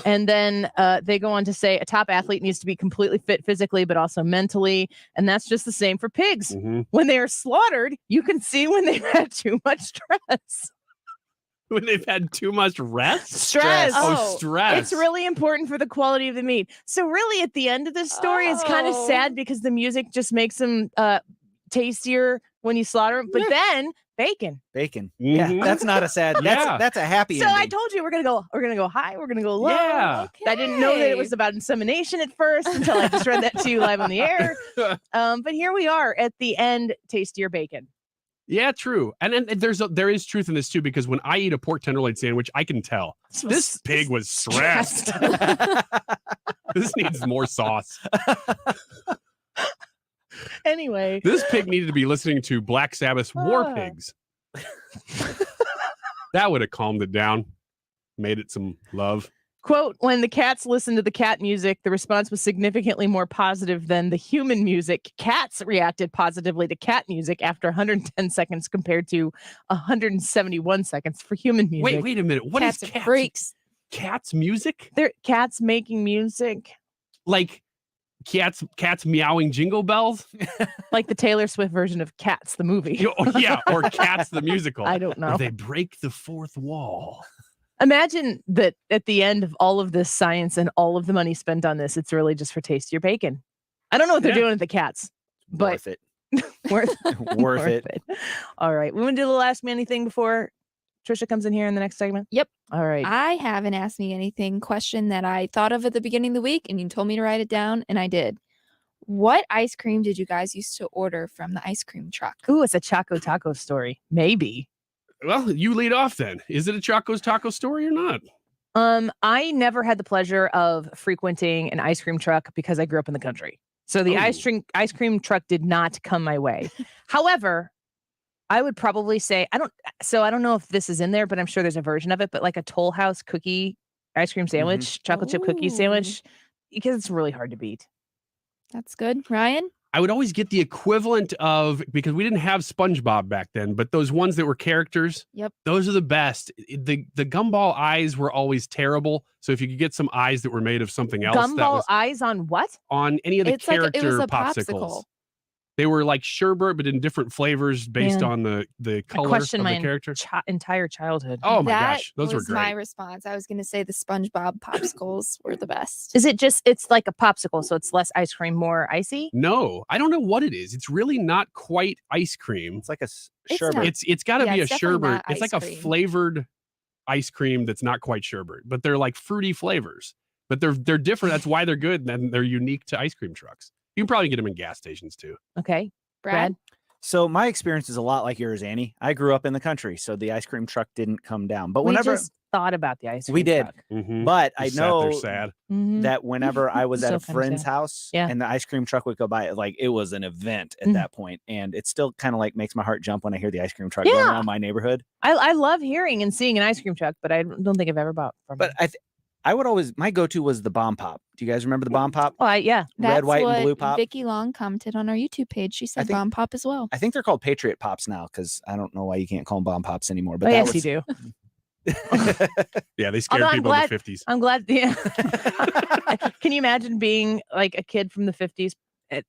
And then they go on to say a top athlete needs to be completely fit physically, but also mentally. And that's just the same for pigs. When they are slaughtered, you can see when they've had too much stress. When they've had too much rest? Stress. Oh, stress. It's really important for the quality of the meat. So really at the end of this story, it's kind of sad because the music just makes them tastier when you slaughter them. But then bacon. Yeah, that's not a sad. That's a happy So ending. I told you we're gonna go high, we're gonna go low. Yeah. I didn't know that it was about insemination at first until I just read that to you live on the air. But here we are at the end, tastier bacon. Yeah, true. And there is truth in this too, because when I eat a pork tenderloin sandwich, I can tell this pig was stressed. This needs more sauce. Anyway, this pig needed to be listening to Black Sabbath's War Pigs. That would have calmed it down, made it some love. Quote, when the cats listened to the cat music, the response was significantly more positive than the human music. Cats reacted positively to cat music after 110 seconds compared to 171 seconds for human music. Wait a minute. What is cats? Freaks. Cats music? They're cats making music. Like cats meowing jingle bells? Like the Taylor Swift version of Cats, the movie. Yeah, or Cats, the musical. I don't know. Where they break the fourth wall. Imagine that at the end of all of this science and all of the money spent on this, it's really just for tastier bacon. I don't know what they're doing with the cats, but worth it. worth it. All right. We want to do the last me anything before Tricia comes in here in the next segment? Yep. All right. I have an Ask Me Anything question that I thought of at the beginning of the week, and you told me to write it down, and I did. What ice cream did you guys used to order from the ice cream truck? Ooh, it's a Choco Taco story. Maybe. Well, you lead off then. Is it a Choco's Taco story or not? I never had the pleasure of frequenting an ice cream truck because I grew up in the country. So the ice cream truck did not come my way. However, I would probably say I don't know if this is in there, but I'm sure there's a version of it, but like a Toll House cookie ice cream sandwich, chocolate chip cookie sandwich, because it's really hard to beat. That's good. Ryan? I would always get the equivalent of, because we didn't have SpongeBob back then, but those ones that were characters, yep, those are the best. The gumball eyes were always terrible. So if you could get some eyes that were made of something else, gumball eyes on what? On any of the character it was a popsicles. popsicle. They were like sherbet, but in different flavors based on the color of the character. Entire childhood. Oh my gosh, those were was great. My response. I was going to say the SpongeBob popsicles were the best. Is it just, it's like a popsicle, so it's less ice cream, more icy? No, I don't know what it is. It's really not quite ice cream. It's like a sherbet. It's got to be a it's definitely sherbet. not It's like ice a cream. flavored ice cream that's not quite sherbet, but they're like fruity flavors. But they're different. That's why they're good, and they're unique to ice cream trucks. You can probably get them in gas stations too. Okay. Brad? So my experience is a lot like yours, Annie. I grew up in the country, so the ice cream truck didn't come down. But We whenever just thought about the ice cream we did, truck. but I You sat there know sad. that whenever I was at So a kinda friend's sad. house Yeah. and the ice cream truck would go by, like it was an event at that point, and it still kind of like makes my heart jump when I hear the ice cream truck going Yeah. around my neighborhood. I love hearing and seeing an ice cream truck, but I don't think I've ever bought from But I would always, my go-to was the Bomb Pop. Do you guys remember the Bomb Pop? Oh, yeah. Red, white, what and blue pop. Vicky Long commented on our YouTube page. She said Bomb Pop as well. I think they're called Patriot Pops now because I don't know why you can't call them Bomb Pops anymore. But Oh, that yes, was, you do. Yeah, they scared Although people in the 50s. I'm glad. Yeah. Can you imagine being like a kid from the 50s?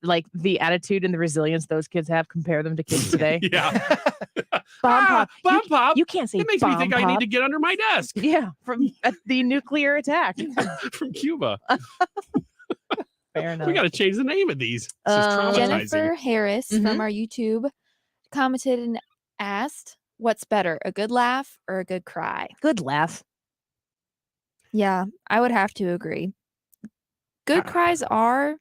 Like the attitude and the resilience those kids have, compare them to kids today. Yeah. Bomb pop. Bomb pop. You can't say It makes me bomb think I need pop. to get under my desk. Yeah, from the nuclear attack. From Cuba. Fair enough. We got to change the name of these. This is traumatizing. Jennifer Harris Mm-hmm. from our YouTube commented and asked, what's better, a good laugh or a good cry? Good laugh. Yeah, I would have to agree. Good cries are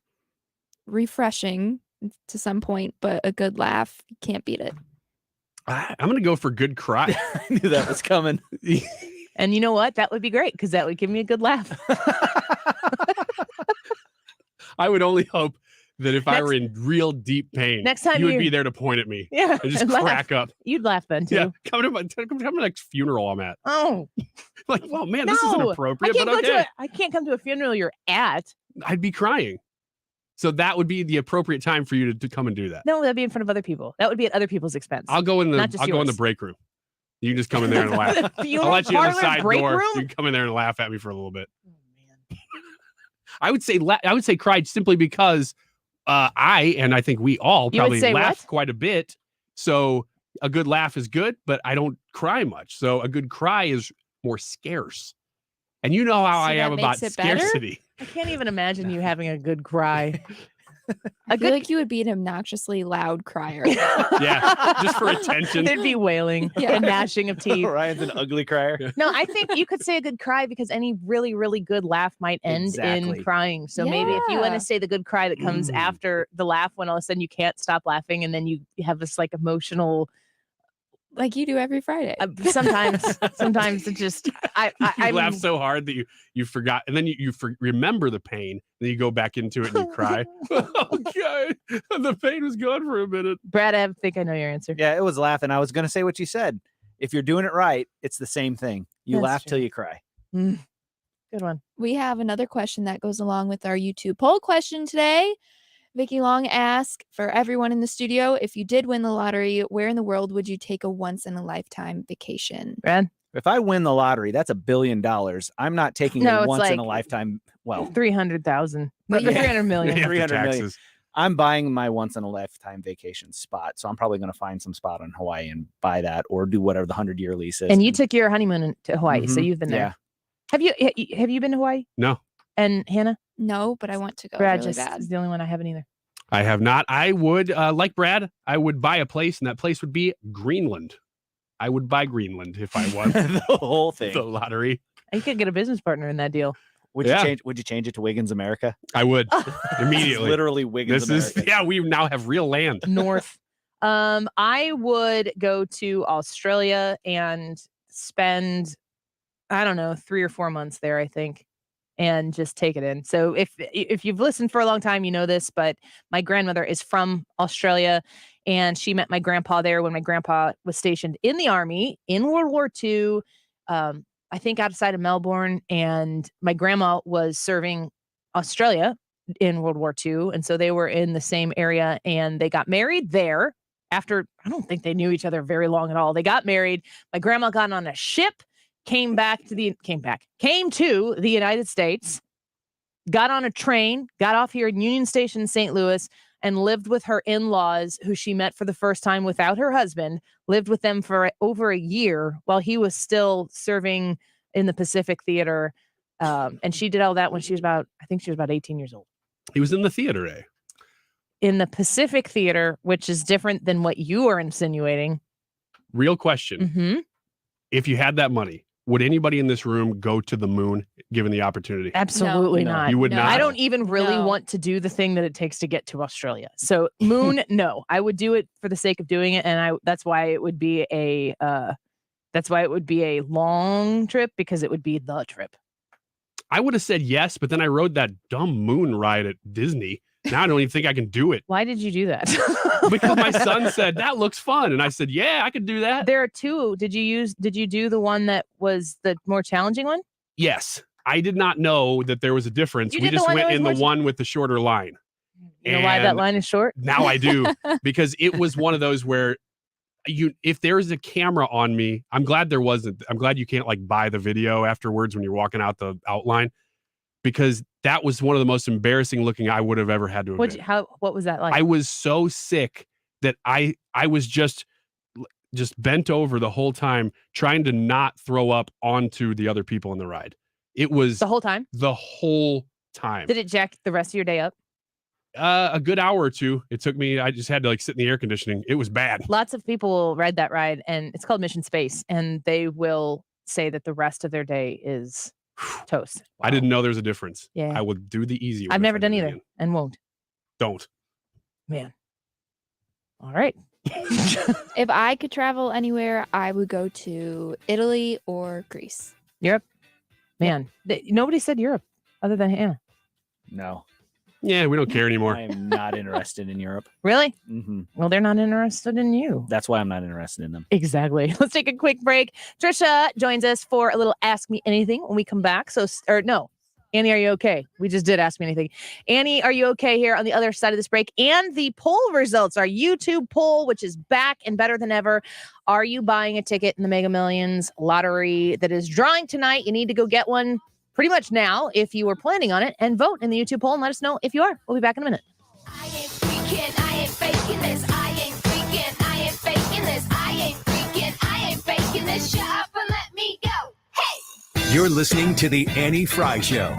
refreshing to some point, but a good laugh, you can't beat it. I'm going to go for good cry. I knew that was coming. And you know what? That would be great because that would give me a good laugh. I would only hope that if I were in real deep pain, next time you would be there to point at me. Yeah, and just and laugh. crack up. You'd laugh then too. Yeah, come to the next funeral I'm at. Oh, like, well, man, this isn't appropriate, but okay. I can't come to a funeral you're at. I'd be crying. So that would be the appropriate time for you to come and do that. No, that'd be in front of other people. That would be at other people's expense. I'll go in the yours. break room. You can just come in there and laugh. I'll let you in the side door. Room? You can come in there and laugh at me for a little bit. Oh, man. I would say cry simply because I think we all probably laugh quite a bit. So a good laugh is good, but I don't cry much. So a good cry is more scarce. And you know how I am about scarcity. I can't even imagine you having a good cry. I feel like you would be an obnoxiously loud crier. Yeah, just for attention. There'd be wailing and gnashing of teeth. Ryan's an ugly crier. No, I think you could say a good cry because any really, really good laugh might end in crying. So maybe if you want to say the good cry that comes after the laugh, when all of a sudden you can't stop laughing and then you have this like emotional. Like you do every Friday. Sometimes it just I laugh so hard that you forgot, and then you remember the pain. Then you go back into it and you cry. Okay, the pain was gone for a minute. Brad, I think I know your answer. Yeah, it was laughing. I was going to say what you said. If you're doing it right, it's the same thing. You laugh till you cry. Good one. We have another question that goes along with our YouTube poll question today. Vicky Long asked for everyone in the studio, if you did win the lottery, where in the world would you take a once-in-a-lifetime vacation? Brad? If I win the lottery, that's $1 billion. I'm not taking a once-in-a-lifetime, 300,000. But 300 million. 300 million. I'm buying my once-in-a-lifetime vacation spot, so I'm probably going to find some spot in Hawaii and buy that or do whatever the 100-year lease is. And you took your honeymoon to Hawaii, so you've been there. Yeah. Have you been to Hawaii? No. And Hannah? No, but I want to go. Brad really just bad. is the only one I haven't either. I have not. I would, like Brad, I would buy a place, and that place would be Greenland. I would buy Greenland if I won the whole thing. The lottery. You could get a business partner in that deal. Would you change it to Wiggins, America? I would immediately. Literally Wiggins, America. We now have real land. North. I would go to Australia and spend, I don't know, 3 or 4 months there, I think, and just take it in. So if you've listened for a long time, you know this, but my grandmother is from Australia, and she met my grandpa there when my grandpa was stationed in the army in World War II, I think outside of Melbourne, and my grandma was serving Australia in World War II, and so they were in the same area, and they got married there after, I don't think they knew each other very long at all. They got married. My grandma got on a ship, came to the United States, got on a train, got off here in Union Station, St. Louis, and lived with her in-laws, who she met for the first time without her husband, lived with them for over a year while he was still serving in the Pacific Theater. And she did all that when she was about 18 years old. He was in the theater, eh? In the Pacific Theater, which is different than what you are insinuating. Real question. Mm-hmm. If you had that money, would anybody in this room go to the moon given the opportunity? Absolutely not. You would not. I don't even really want to do the thing that it takes to get to Australia. So moon, no. I would do it for the sake of doing it, and that's why it would be a long trip, because it would be the trip. I would have said yes, but then I rode that dumb moon ride at Disney. Now I don't even think I can do it. Why did you do that? Because my son said that looks fun, and I said, yeah, I could do that. There are two. Did you do the one that was the more challenging one? Yes. I did not know that there was a difference. We just went in the one with the shorter line. You know why that line is short? Now I do, because it was one of those where if there's a camera on me, I'm glad there wasn't. I'm glad you can't like buy the video afterwards when you're walking out the outline, because that was one of the most embarrassing looking I would have ever had to have been. What was that like? I was so sick that I was just bent over the whole time, trying to not throw up onto the other people in the ride. It was the whole time. The whole time. Did it jack the rest of your day up? A good hour or two. It took me. I just had to sit in the air conditioning. It was bad. Lots of people will ride that ride, and it's called Mission Space, and they will say that the rest of their day is toast. Wow. I didn't know there was a difference. Yeah. I would do the easy one. I've never done either and won't. Don't. Man. All right. If I could travel anywhere, I would go to Italy or Greece. Europe? Man, nobody said Europe other than Hannah. No. Yeah, we don't care anymore. I am not interested in Europe. Really? Mm-hmm. Well, they're not interested in you. That's why I'm not interested in them. Exactly. Let's take a quick break. Trisha joins us for a little Ask Me Anything when we come back. Annie, are you okay? We just did Ask Me Anything. Annie, are you okay here on the other side of this break? And the poll results, our YouTube poll, which is back and better than ever. Are you buying a ticket in the Mega Millions lottery that is drawing tonight? You need to go get one pretty much now if you were planning on it, and vote in the YouTube poll and let us know if you are. We'll be back in a minute. I ain't freaking, I ain't faking this. I ain't freaking, I ain't faking this. I ain't freaking, I ain't faking this. Shut up and let me go. Hey! You're listening to The Annie Frey Show.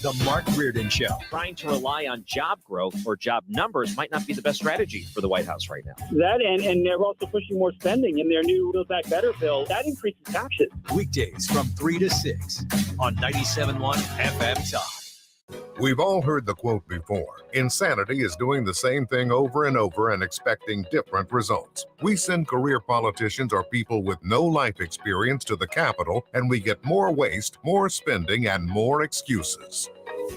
The Mark Reardon Show. Trying to rely on job growth or job numbers might not be the best strategy for the White House right now. That and they're also pushing more spending in their new Build Back Better bill. That increases taxes. Weekdays from 3 to 6 on 97.1 FM Talk. We've all heard the quote before. Insanity is doing the same thing over and over and expecting different results. We send career politicians or people with no life experience to the Capitol, and we get more waste, more spending, and more excuses.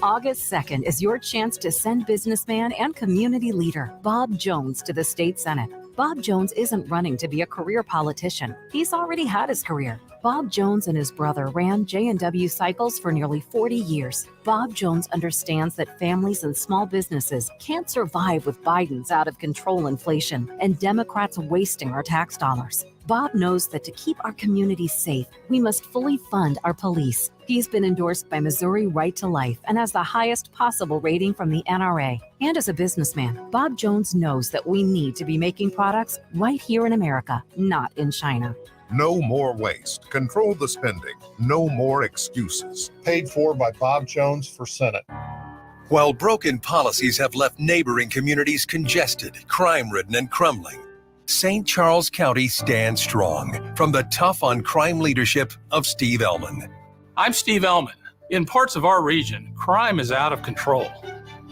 August 2nd is your chance to send businessman and community leader Bob Jones to the state Senate. Bob Jones isn't running to be a career politician. He's already had his career. Bob Jones and his brother ran J&W Cycles for nearly 40 years. Bob Jones understands that families and small businesses can't survive with Biden's out-of-control inflation and Democrats wasting our tax dollars. Bob knows that to keep our communities safe, we must fully fund our police. He's been endorsed by Missouri Right to Life and has the highest possible rating from the NRA. And as a businessman, Bob Jones knows that we need to be making products right here in America, not in China. No more waste. Control the spending. No more excuses. Paid for by Bob Jones for Senate. While broken policies have left neighboring communities congested, crime-ridden, and crumbling, St. Charles County stands strong from the tough-on-crime leadership of Steve Ellman. I'm Steve Ellman. In parts of our region, crime is out of control,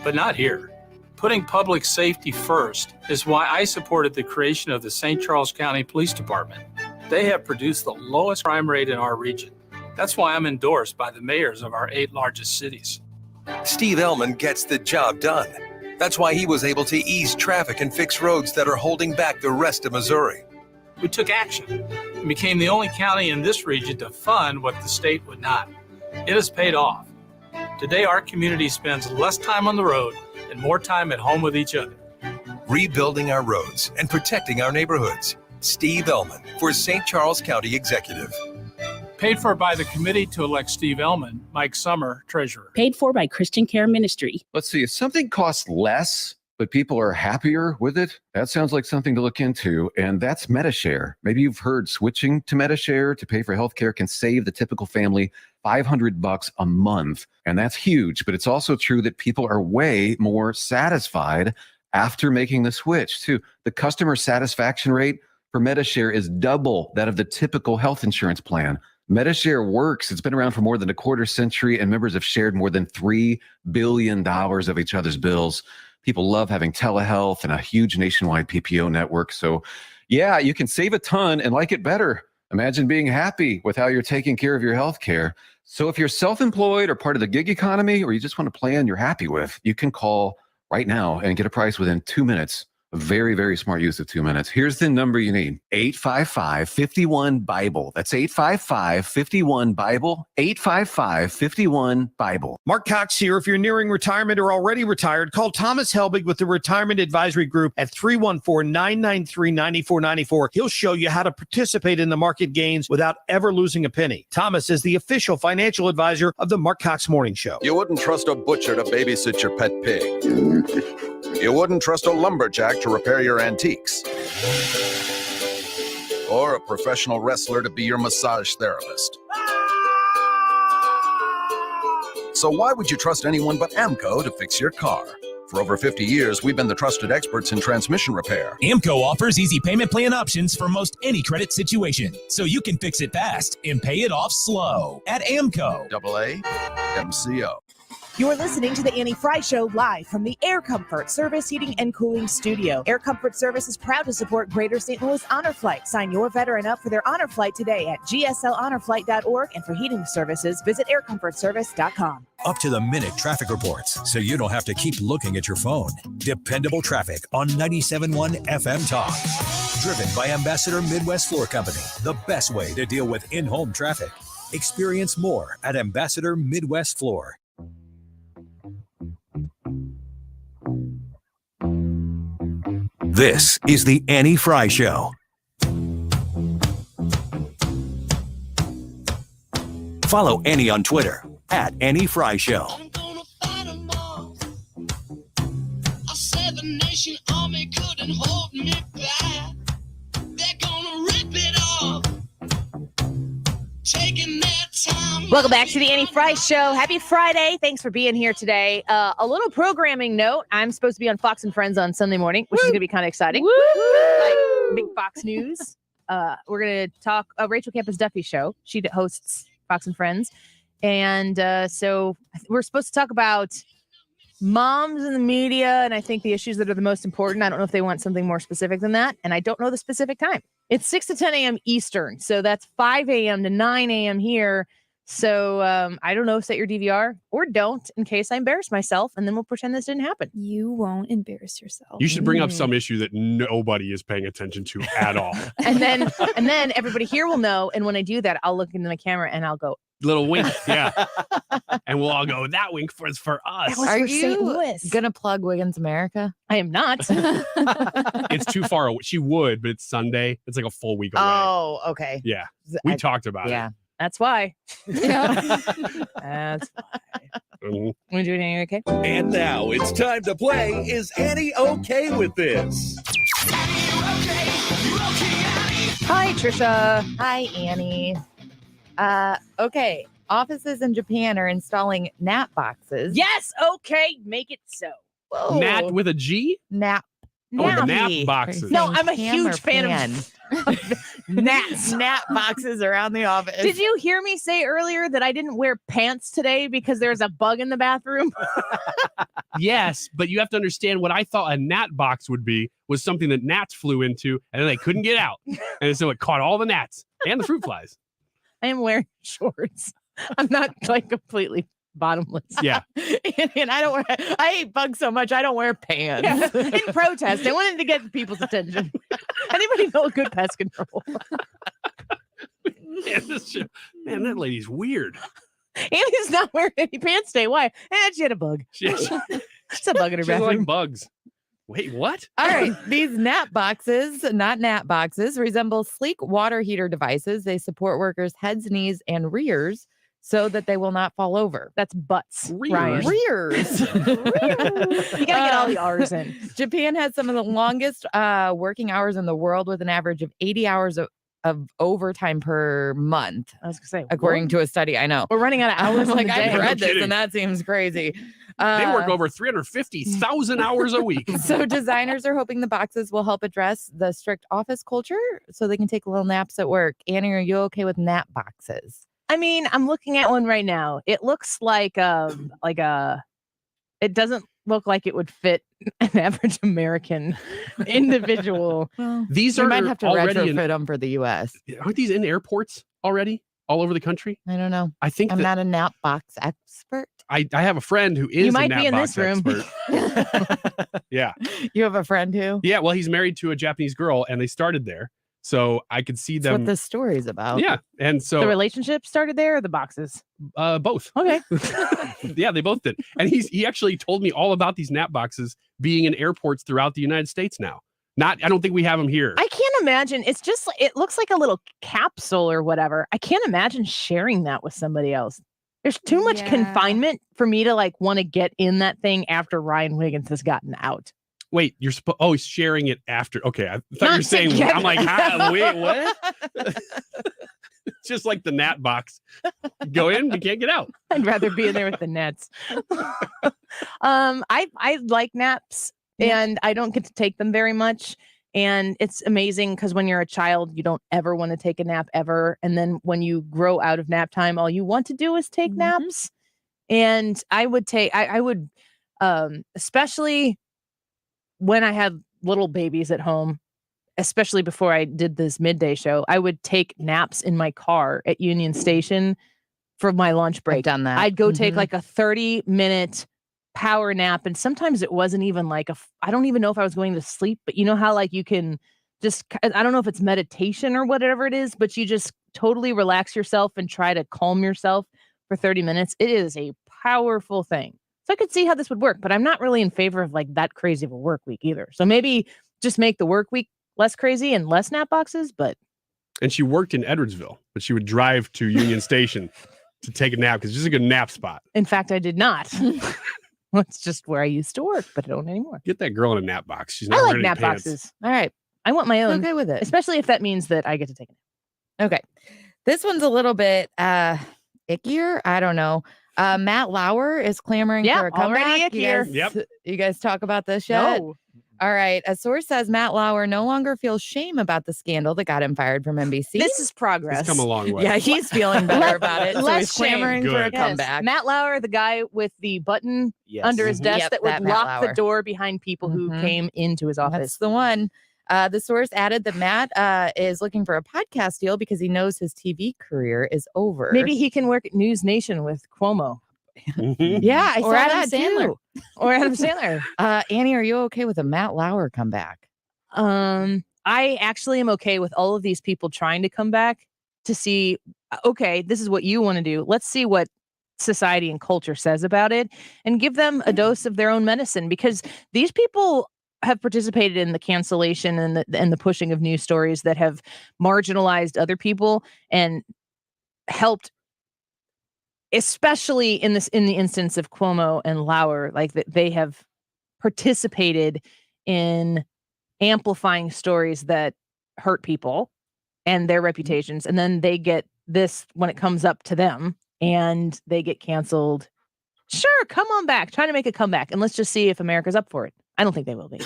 but not here. Putting public safety first is why I supported the creation of the St. Charles County Police Department. They have produced the lowest crime rate in our region. That's why I'm endorsed by the mayors of our 8 largest cities. Steve Ellman gets the job done. That's why he was able to ease traffic and fix roads that are holding back the rest of Missouri. We took action and became the only county in this region to fund what the state would not. It has paid off. Today, our community spends less time on the road and more time at home with each other. Rebuilding our roads and protecting our neighborhoods. Steve Ellman for St. Charles County Executive. Paid for by the committee to elect Steve Ellman, Mike Summer, treasurer. Paid for by Christian Care Ministry. Let's see, if something costs less, but people are happier with it, that sounds like something to look into, and that's MediShare. Maybe you've heard switching to MediShare to pay for healthcare can save the typical family $500 a month, and that's huge, but it's also true that people are way more satisfied after making the switch, too. The customer satisfaction rate for MediShare is double that of the typical health insurance plan. MediShare works. It's been around for more than a quarter century, and members have shared more than $3 billion of each other's bills. People love having telehealth and a huge nationwide PPO network. So, yeah, you can save a ton and like it better. Imagine being happy with how you're taking care of your health care. So if you're self-employed or part of the gig economy, or you just want a plan you're happy with, you can call right now and get a price within 2 minutes. A very, very smart use of 2 minutes. Here's the number you need. 855-51-BIBLE. That's 855-51-BIBLE. 855-51-BIBLE. Mark Cox here. If you're nearing retirement or already retired, call Thomas Helbig with the Retirement Advisory Group at 314-993-9494. He'll show you how to participate in the market gains without ever losing a penny. Thomas is the official financial advisor of the Mark Cox Morning Show. You wouldn't trust a butcher to babysit your pet pig. You wouldn't trust a lumberjack to repair your antiques. Or a professional wrestler to be your massage therapist. So why would you trust anyone but AMCO to fix your car? For over 50 years, we've been the trusted experts in transmission repair. AMCO offers easy payment plan options for most any credit situation, so you can fix it fast and pay it off slow at AMCO. AA MCO. You're listening to the Annie Frey Show live from the Air Comfort Service Heating and Cooling Studio. Air Comfort Service is proud to support Greater St. Louis Honor Flight. Sign your veteran up for their Honor Flight today at gslhonorflight.org. And for heating services, visit aircomfortservice.com. Up to the minute traffic reports, so you don't have to keep looking at your phone. Dependable traffic on 97.1 FM Talk. Driven by Ambassador Midwest Floor Company, the best way to deal with in-home traffic. Experience more at Ambassador Midwest Floor. This is the Annie Frey Show. Follow Annie on Twitter at Annie Frey Show. Welcome back to the Annie Frey Show. Happy Friday. Thanks for being here today. A little programming note. I'm supposed to be on Fox and Friends on Sunday morning, which is going to be kind of exciting. Like big Fox News. We're going to talk Rachel Campus Duffy show. She hosts Fox and Friends. And so we're supposed to talk about moms in the media, and I think the issues that are the most important. I don't know if they want something more specific than that, and I don't know the specific time. It's 6 to 10 a.m. Eastern, so that's 5 a.m. to 9 a.m. here. So I don't know, set your DVR or don't in case I embarrass myself, and then we'll pretend this didn't happen. You won't embarrass yourself. You should bring up some issue that nobody is paying attention to at all. and then everybody here will know, and when I do that, I'll look into my camera and I'll go, little wink, yeah. And we'll all go, that wink was for us. Are you gonna plug Wiggins America? I am not. It's too far away. She would, but it's Sunday. It's like a full week away. Oh, okay. Yeah. We talked about it. That's why. That's why. Want to do anything okay? And now it's time to play Is Annie Okay With This? Hi, Tricia. Hi, Annie. Okay. Offices in Japan are installing nap boxes. Yes. Okay. Make it so. Whoa. Nat with a G? Nap. Oh, nap boxes. No, I'm a huge fan of naps. Nap boxes around the office. Did you hear me say earlier that I didn't wear pants today because there's a bug in the bathroom? Yes, but you have to understand what I thought a gnat box would be was something that gnats flew into and then they couldn't get out. And so it caught all the gnats and the fruit flies. I am wearing shorts. I'm not like completely bottomless. Yeah. And I hate bugs so much I don't wear pants. Yeah. In protest, I wanted to get people's attention. Anybody know a good pest control? Man, that lady's weird. Annie's not wearing any pants today. Why? She had a bug. She's a bug in her She doesn't bathroom. like bugs. Wait, what? All right. These nap boxes, not nap boxes, resemble sleek water heater devices. They support workers' heads, knees, and rears so that they will not fall over. That's butts. Rears. You gotta get all the R's in. Japan has some of the longest working hours in the world with an average of 80 hours of overtime per month. I was gonna say, according to a study. I know. We're running out of hours. Like, in the day. I've read No this kidding. and that seems crazy. They work over 350,000 hours a week. So designers are hoping the boxes will help address the strict office culture so they can take little naps at work. Annie, are you okay with nap boxes? I mean, I'm looking at one right now. It looks like it doesn't look like it would fit an average American individual. Well, These we are might have to already retrofit them for the U.S. Aren't these in airports already? All over the country? I don't know. I think I'm not a nap box expert. I have a friend who is You might a nap be in box this room. expert. Yeah. You have a friend who? Yeah. Well, he's married to a Japanese girl and they started there. So I could see That's them. what this story's about. Yeah. And so The relationship started there or the boxes? both. Okay. Yeah, they both did. And he actually told me all about these nap boxes being in airports throughout the United States now. I don't think we have them here. I can't imagine. It's just, it looks like a little capsule or whatever. I can't imagine sharing that with somebody else. There's too much confinement for me to like want to get in that thing after Ryan Wiggins has gotten out. Wait, you're he's sharing it after. Okay, I thought you were saying. together. I'm like, wait, what? It's just like the gnat box. Go in, you can't get out. I'd rather be in there with the nets. I like naps. And I don't get to take them very much. And it's amazing because when you're a child, you don't ever want to take a nap ever. And then when you grow out of nap time, all you want to do is take naps. And I would take, I would, especially when I had little babies at home, especially before I did this midday show, I would take naps in my car at Union Station for my lunch break. I've done that. I'd go take like a 30-minute power nap. And sometimes it wasn't even like I don't even know if I was going to sleep, but you know how like you can just, I don't know if it's meditation or whatever it is, but you just totally relax yourself and try to calm yourself for 30 minutes. It is a powerful thing. So I could see how this would work, but I'm not really in favor of like that crazy of a work week either. So maybe just make the work week less crazy and less nap boxes, but. And she worked in Edwardsville, but she would drive to Union Station to take a nap because it's just a good nap spot. In fact, I did not. It's just where I used to work, but I don't anymore. Get that girl in a nap box. She's not I like wearing nap any pants. boxes. All right. I want my own. Okay with it. Especially if that means that I get to take it. Okay. This one's a little bit ickier. I don't know. Matt Lauer is clamoring for a comeback. Already ickier. You guys talk about this yet? No. All right. A source says Matt Lauer no longer feels shame about the scandal that got him fired from NBC. This is progress. It's come a long way. Yeah, he's feeling better about it. So Less he's clamoring shame. for a Good. comeback. Matt Lauer, the guy with the button Yes. under his desk Yep, that would that Matt lock the Lauer. door behind people who came into his office. That's the one. The source added that Matt is looking for a podcast deal because he knows his TV career is over. Maybe he can work at News Nation with Cuomo. Yeah, I saw Or Adam that Sandler. too. Or Adam Sandler. Annie, are you okay with a Matt Lauer comeback? I actually am okay with all of these people trying to come back to see, okay, this is what you want to do. Let's see what society and culture says about it and give them a dose of their own medicine, because these people have participated in the cancellation and the pushing of news stories that have marginalized other people and helped, especially in the instance of Cuomo and Lauer, like that they have participated in amplifying stories that hurt people and their reputations, and then they get this when it comes up to them and they get canceled. Sure, come on back, try to make a comeback, and let's just see if America's up for it. I don't think they will be.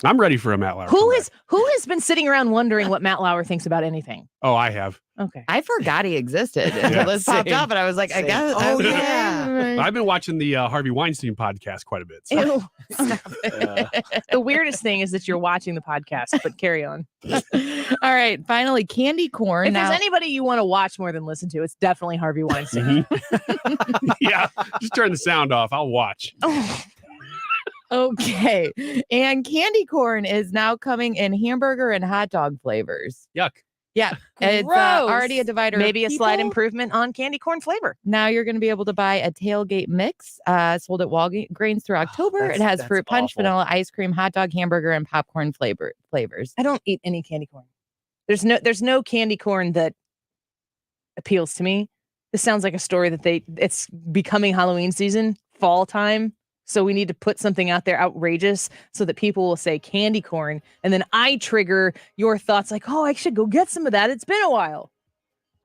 I'm ready for a Matt Lauer. Who has been sitting around wondering what Matt Lauer thinks about anything? Oh, I have. Okay. I forgot he existed until this popped up, and I was like, I guess. Oh, yeah. I've been watching the Harvey Weinstein podcast quite a bit. So. Ew. The weirdest thing is that you're watching the podcast, but carry on. All right. Finally, candy corn. If there's anybody you want to watch more than listen to, it's definitely Harvey Weinstein. Yeah. Just turn the sound off. I'll watch. Okay. And candy corn is now coming in hamburger and hot dog flavors. Yuck. Yeah. It's already a divider. Maybe of a slight people. improvement on candy corn flavor. Now you're going to be able to buy a tailgate mix sold at Walgreens through October. It has fruit punch, vanilla ice cream, hot dog, hamburger, and popcorn flavors. I don't eat any candy corn. There's no candy corn that appeals to me. This sounds like a story that it's becoming Halloween season, fall time. So we need to put something out there outrageous so that people will say candy corn. And then I trigger your thoughts like, oh, I should go get some of that. It's been a while.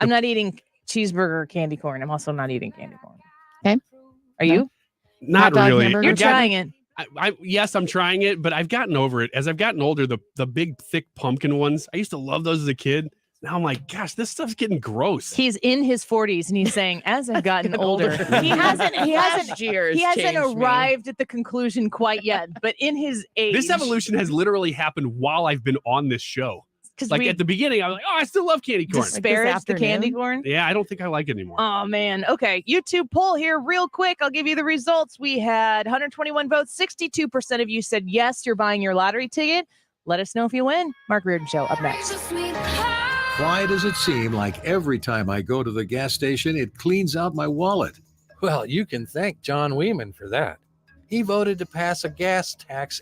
I'm not eating cheeseburger candy corn. I'm also not eating candy corn. Okay. Are you? Not really. You're trying it. Yes, I'm trying it, but I've gotten over it. As I've gotten older, the big, thick pumpkin ones, I used to love those as a kid. Now I'm like, gosh, this stuff's getting gross. He's in his 40s and he's saying, as I've gotten older, he hasn't arrived at the conclusion quite yet, but in his age. This evolution has literally happened while I've been on this show. Like at the beginning, I was like, oh, I still love candy corn. Disparage the candy corn? Yeah, I don't think I like it anymore. Oh, man. Okay. YouTube poll here real quick. I'll give you the results. We had 121 votes. 62% of you said yes, you're buying your lottery ticket. Let us know if you win. Mark Reardon Show up next. Why does it seem like every time I go to the gas station, it cleans out my wallet? Well, you can thank John Weeman for that. He voted to pass a gas tax